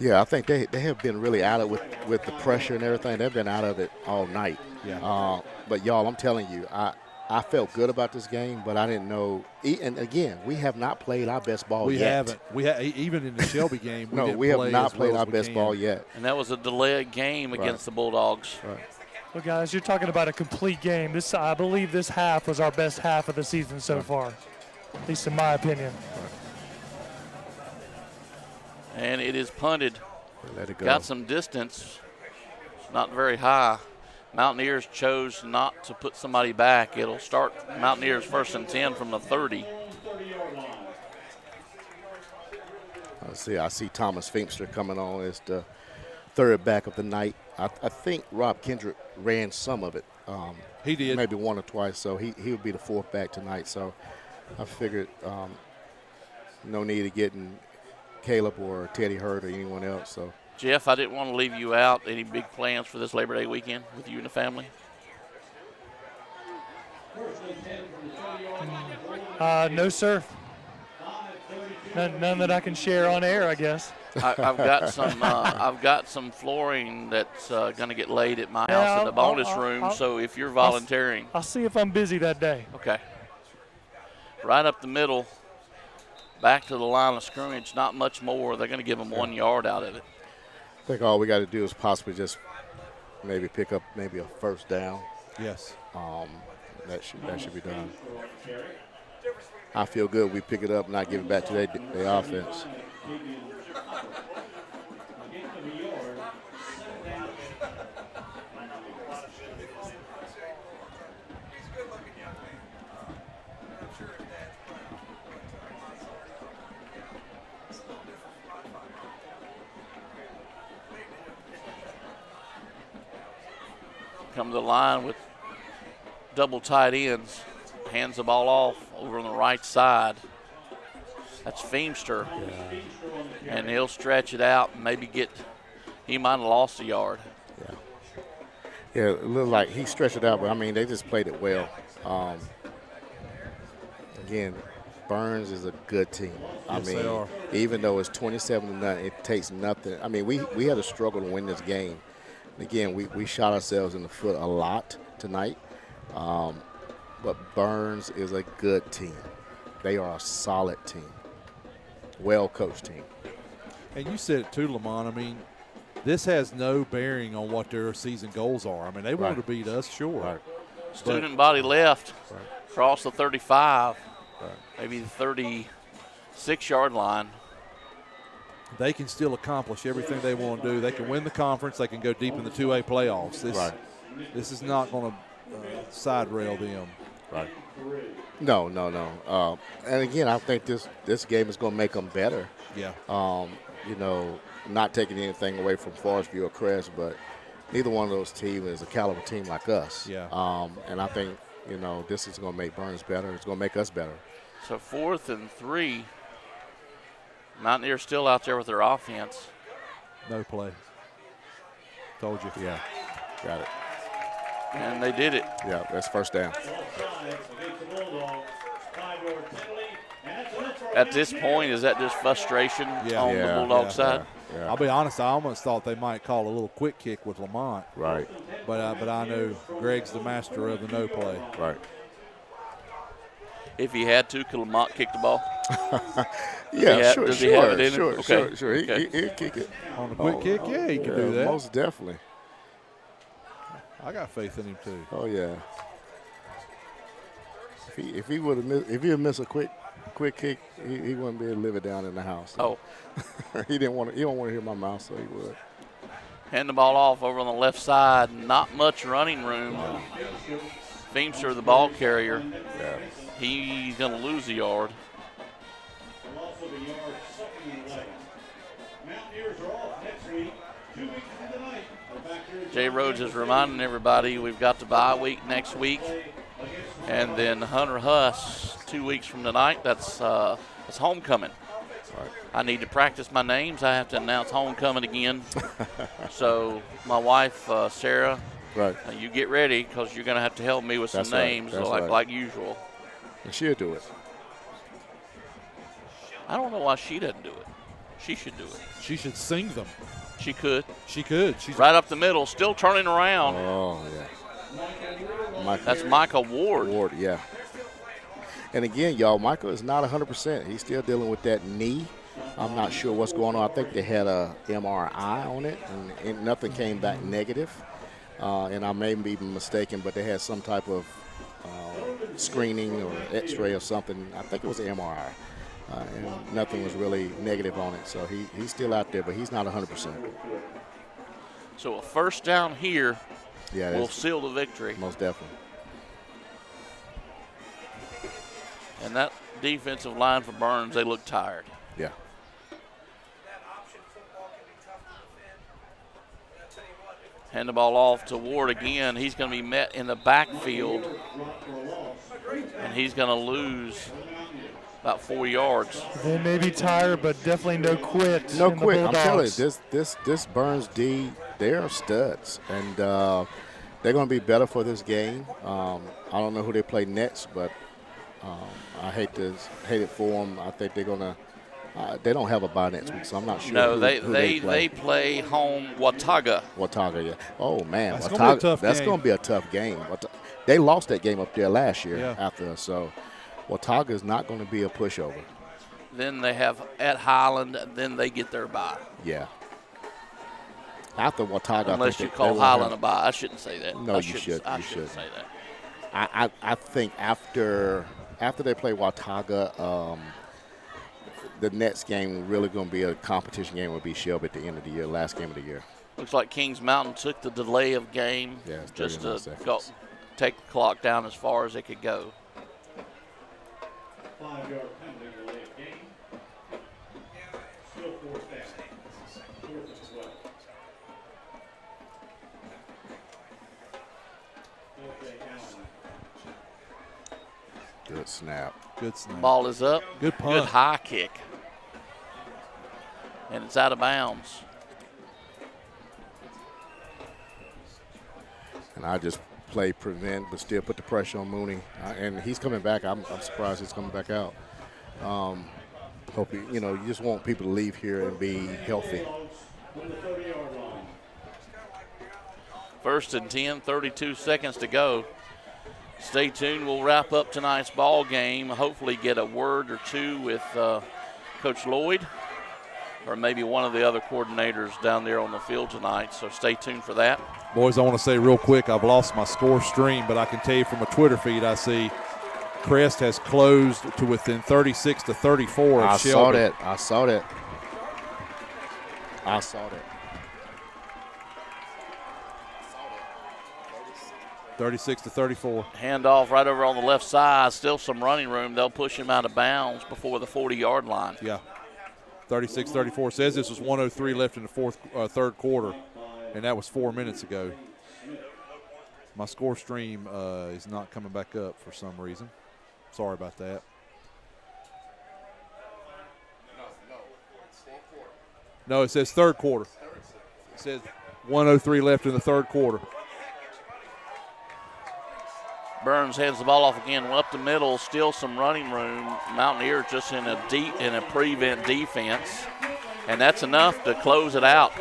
Yeah, I think they have been really out of it with the pressure and everything. They've been out of it all night. Yeah. But y'all, I'm telling you, I felt good about this game, but I didn't know. And again, we have not played our best ball yet. We haven't. Even in the Shelby game, we have not played our best ball yet. And that was a delayed game against the Bulldogs. Right. Well, guys, you're talking about a complete game. I believe this half was our best half of the season so far, at least in my opinion. And it is punted. Let it go. Got some distance, not very high. Mountaineers chose not to put somebody back. It'll start Mountaineers 1st and 10 from the 30. I see Thomas Finkster coming on as the 3rd back of the night. I think Rob Kendrick ran some of it. He did. Maybe 1 or twice, so he would be the 4th back tonight. So I figured no need of getting Caleb or Teddy hurt or anyone else. So Jeff, I didn't want to leave you out. Any big plans for this Labor Day weekend with you and the family? No, sir. None that I can share on air, I guess. I've got some flooring that's going to get laid at my house in the bonus room. So if you're volunteering, I'll see if I'm busy that day. Okay. Right up the middle, back to the line of scrimmage. Not much more. They're going to give them 1 yard out of it. I think all we got to do is possibly just maybe pick up maybe a first down. Yes. That should be done. I feel good we pick it up and not give it back to their offense. Come to the line with double tight ends. Hands the ball off over on the right side. That's Feimster. Yeah. And he'll stretch it out and maybe he might have lost a yard. Yeah. Yeah, it looked like he stretched it out, but I mean, they just played it well. Again, Burns is a good team. Yes, I they are. mean, even though it's 27-0, it takes nothing. I mean, we had a struggle to win this game. Again, we shot ourselves in the foot a lot tonight. But Burns is a good team. They are a solid team, well-coached team. And you said it too, Lamont. I mean, this has no bearing on what their season goals are. I mean, they want to beat us, sure. Right. Student body left, across the 35, maybe the 36-yard line. They can still accomplish everything they want to do. They can win the conference. They can go deep in the 2A playoffs. This is not going to side rail them. Right. No. And again, I think this game is going to make them better. Yeah. Not taking anything away from Forest View or Crest, but neither one of those teams is a caliber team like us. Yeah. And I think, this is going to make Burns better. It's going to make us better. So 4th and 3. Mountaineer still out there with their offense. No play. Told you. Yeah. Got it. And they did it. Yeah, that's first down. At this point, is that just frustration on the Bulldog side? Yeah. I'll be honest, I almost thought they might call a little quick kick with Lamont. Right. But I know Greg's the master of the no play. Right. If he had to, could Lamont kick the ball? Sure. Does he have it in him? Sure. He'll kick it. On a quick kick, yeah, he can do that. Most definitely. I got faith in him too. Oh yeah. If he would miss a quick kick, he wouldn't be able to live it down in the house. Oh. He don't want to hear my mouth, so he would. Hand the ball off over on the left side. Not much running room. Feimster, the ball carrier. Yeah. He's going to lose a yard. Jay Rhodes is reminding everybody we've got the bye week next week. And then Hunter Huss 2 weeks from tonight. That's homecoming. Right. I need to practice my names. I have to announce homecoming again. So my wife, Sarah, right. You get ready because you're going to have to help me with some names like usual. And she'll do it. I don't know why she doesn't do it. She should do it. She should sing them. She could. She could. She's right up the middle, still turning around. Oh, yeah. That's Micah Ward. Ward, yeah. And again, y'all, Micah is not 100%. He's still dealing with that knee. I'm not sure what's going on. I think they had a MRI on it, and nothing came back negative. And I may be mistaken, but they had some type of screening or x-ray or something. I think it was an MRI. And nothing was really negative on it. So he's still out there, but he's not 100%. So a first down here will seal the victory. Most definitely. And that defensive line for Burns, they look tired. Yeah. Hand the ball off to Ward again. He's going to be met in the backfield, and he's going to lose about 4 yards. They may be tired, but definitely no quit. No quit. I'm telling you, this Burns D, they are studs, and they're going to be better for this game. I don't know who they play next, but I hate it for them. I think they're going to. They don't have a bye next week, so I'm not sure. No, who they play home Watauga. Watauga, yeah. Oh man, that's Watauga. That's going to be a tough game. They lost that game up there last year after us, so Watauga is not going to be a pushover. Then they have at Highland, then they get their bye. Yeah. After Watauga, Unless you call Highland a bye. I shouldn't say that. No, you should. I You shouldn't shouldn't. say that. I think after they play Watauga, the next game really going to be a competition game will be Shelby at the end of the year, last game of the year. Looks like Kings Mountain took the delay of game just to take the clock down as far as it could go. 5-yard penalty, delay of game. Still fourth down. Fourth and 12. Okay, Allen. Good snap. Good snap. Ball is up. Good punt. Good high kick. And it's out of bounds. And I just play prevent, but still put the pressure on Mooney. And he's coming back. I'm surprised he's coming back out. Hope you just want people to leave here and be healthy. On the 30-yard line. First and 10, 32 seconds to go. Stay tuned. We'll wrap up tonight's ball game. Hopefully get a word or two with Coach Lloyd or maybe one of the other coordinators down there on the field tonight. So stay tuned for that. Boys, I want to say real quick, I've lost my score stream, but I can tell you from a Twitter feed I see Crest has closed to within 36 to 34 of Shelby. I saw that. 36 to 34. Handoff right over on the left side. Still some running room. They'll push him out of bounds before the 40-yard line. Yeah. 36-34. Says this was 1:03 left in the third quarter, and that was 4 minutes ago. My score stream is not coming back up for some reason. Sorry about that. No, it says third quarter. It says 1:03 left in the third quarter. Burns hands the ball off again, up the middle, still some running room. Mountaineer just in a prevent defense, and that's enough to close it out.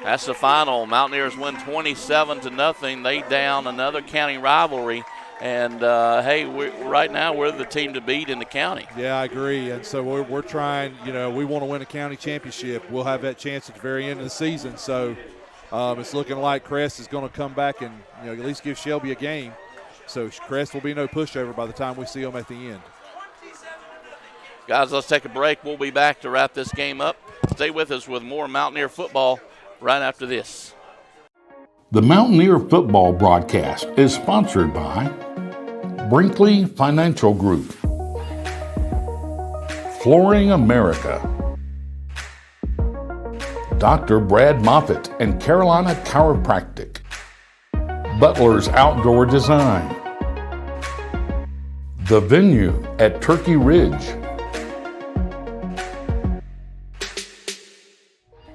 That's the final. Mountaineers win 27-0. They down another county rivalry, and right now we're the team to beat in the county. Yeah, I agree, and so we're trying. We want to win a county championship. We'll have that chance at the very end of the season. So it's looking like Crest is going to come back and at least give Shelby a game. So Crest will be no pushover by the time we see them at the end. Guys, let's take a break. We'll be back to wrap this game up. Stay with us with more Mountaineer football right after this. The Mountaineer football broadcast is sponsored by Brinkley Financial Group, Flooring America, Dr. Brad Moffitt and Carolina Chiropractic, Butler's Outdoor Design, The Venue at Turkey Ridge.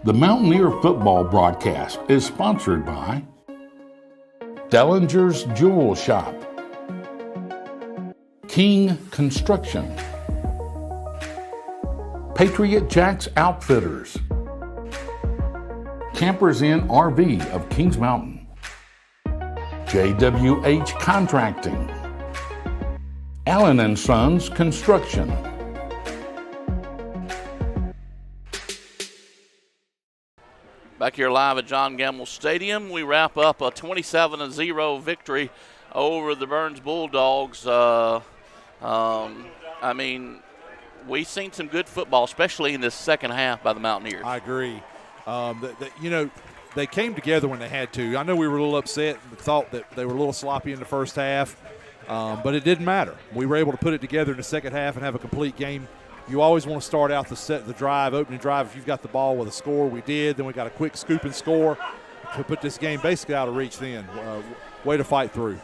The Mountaineer football broadcast is sponsored by Dellinger's Jewel Shop, King Construction, Patriot Jacks Outfitters, Campers Inn RV of Kings Mountain, JWH Contracting, Allen & Sons Construction. Back here live at John Gamble Stadium, we wrap up a 27-0 victory over the Burns Bulldogs. We've seen some good football, especially in this second half by the Mountaineers. I agree. They came together when they had to. I know we were a little upset and thought that they were a little sloppy in the first half, but it didn't matter. We were able to put it together in the second half and have a complete game. You always want to start out the opening drive, if you've got the ball with a score. We did. Then we got a quick scoop and score to put this game basically out of reach then. Way to fight through.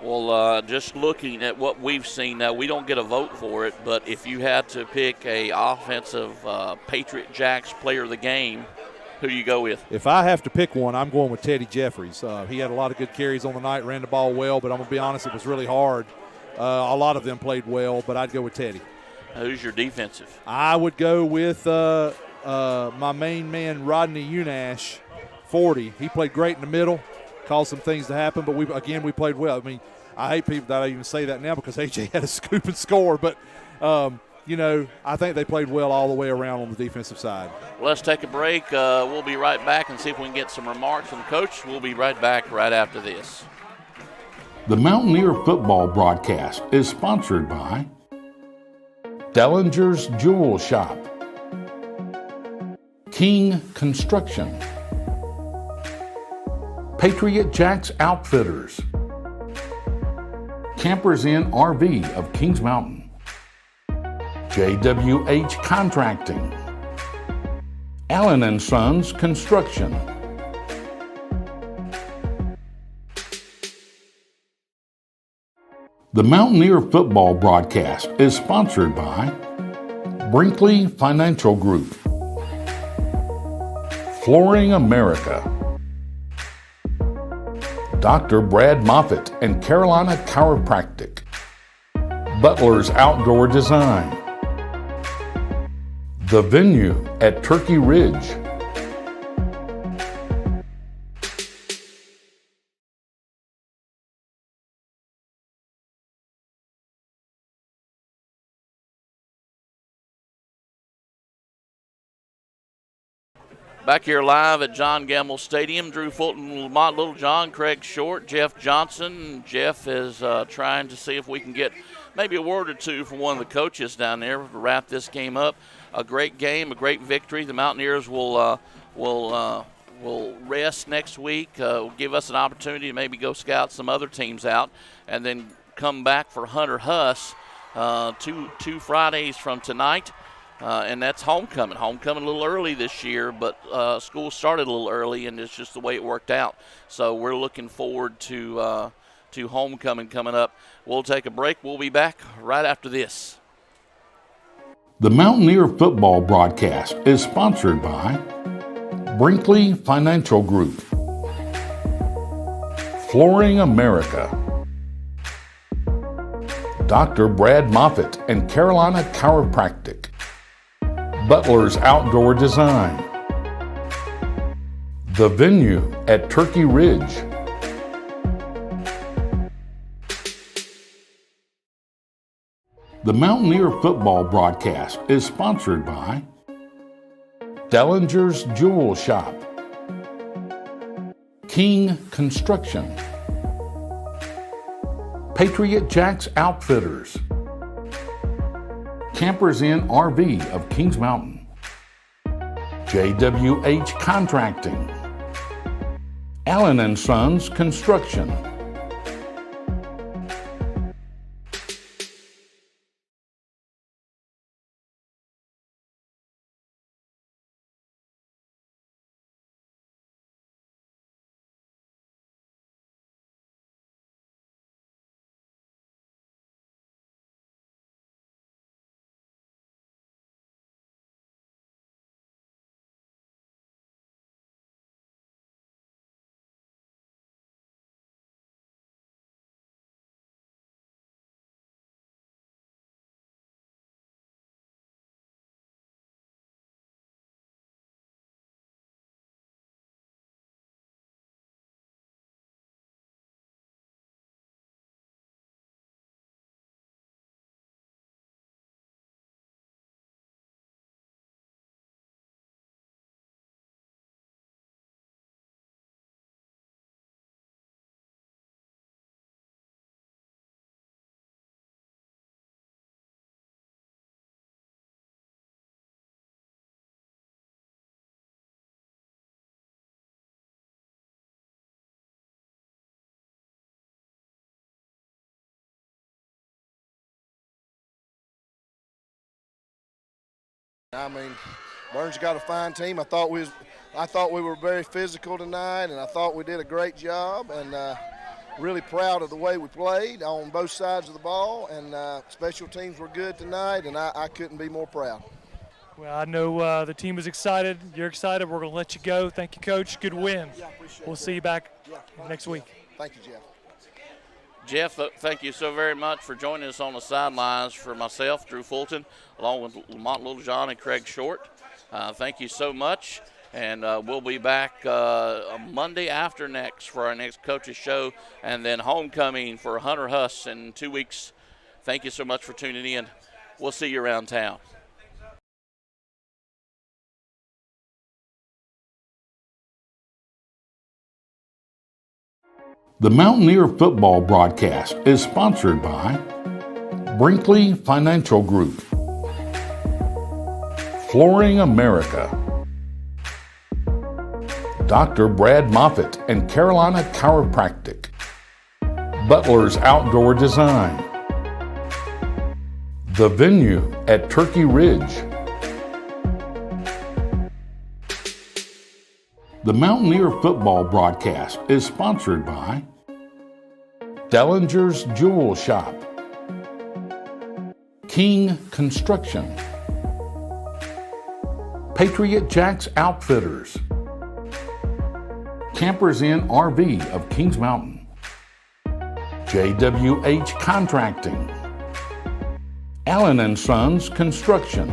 Well, just looking at what we've seen now, we don't get a vote for it, but if you had to pick a offensive Patriot Jacks player of the game, who do you go with? If I have to pick one, I'm going with Teddy Jeffries. He had a lot of good carries on the night, ran the ball well, but I'm going to be honest, it was really hard. A lot of them played well, but I'd go with Teddy. Who's your defensive? I would go with my main man, Rodney Unash, 40. He played great in the middle, caused some things to happen, but we played well. I mean, I hate people that I even say that now because AJ had a scoop and score, but I think they played well all the way around on the defensive side. Let's take a break. We'll be right back and see if we can get some remarks from the coach. We'll be right back right after this. The Mountaineer football broadcast is sponsored by Dellinger's Jewel Shop, King Construction, Patriot Jacks Outfitters, Campers Inn RV of Kings Mountain, JWH Contracting, Allen & Sons Construction. The Mountaineer football broadcast is sponsored by Brinkley Financial Group, Flooring America, Dr. Brad Moffitt and Carolina Chiropractic, Butler's Outdoor Design, The Venue at Turkey Ridge, Back here live at John Gamble Stadium, Drew Fulton, Lamont Littlejohn, Craig Short, Jeff Johnson. Jeff is trying to see if we can get maybe a word or two from one of the coaches down there to wrap this game up. A great game, a great victory. The Mountaineers will rest next week, give us an opportunity to maybe go scout some other teams out, and then come back for Hunter Huss two Fridays from tonight. And that's homecoming. Homecoming a little early this year, but school started a little early, and it's just the way it worked out. So we're looking forward to homecoming coming up. We'll take a break. We'll be back right after this. The Mountaineer football broadcast is sponsored by Brinkley Financial Group, Flooring America, Dr. Brad Moffitt and Carolina Chiropractic, Butler's Outdoor Design, The Venue at Turkey Ridge, the Mountaineer football broadcast is sponsored by Dellinger's Jewel Shop, King Construction, Patriot Jacks Outfitters, Campers Inn RV of Kings Mountain, JWH Contracting, Allen & Sons Construction. I mean, Burns got a fine team. I thought we were very physical tonight, and I thought we did a great job. And really proud of the way we played on both sides of the ball. And special teams were good tonight, and I couldn't be more proud. Well, I know the team is excited. You're excited. We're going to let you go. Thank you, Coach. Good win. Yeah, appreciate We'll it. see you back next week. Thank you, Jeff. Jeff, thank you so very much for joining us on the sidelines for myself, Drew Fulton, along with Lamont Littlejohn and Craig Short. Thank you so much, and we'll be back Monday after next for our next coaches show, and then homecoming for Hunter Huss in 2 weeks. Thank you so much for tuning in. We'll see you around town. The Mountaineer football broadcast is sponsored by Brinkley Financial Group, Flooring America, Dr. Brad Moffitt and Carolina Chiropractic, Butler's Outdoor Design, The Venue at Turkey Ridge. The Mountaineer football broadcast is sponsored by Dellinger's Jewel Shop, King Construction, Patriot Jacks Outfitters, Campers Inn RV of Kings Mountain, JWH Contracting, Allen & Sons Construction,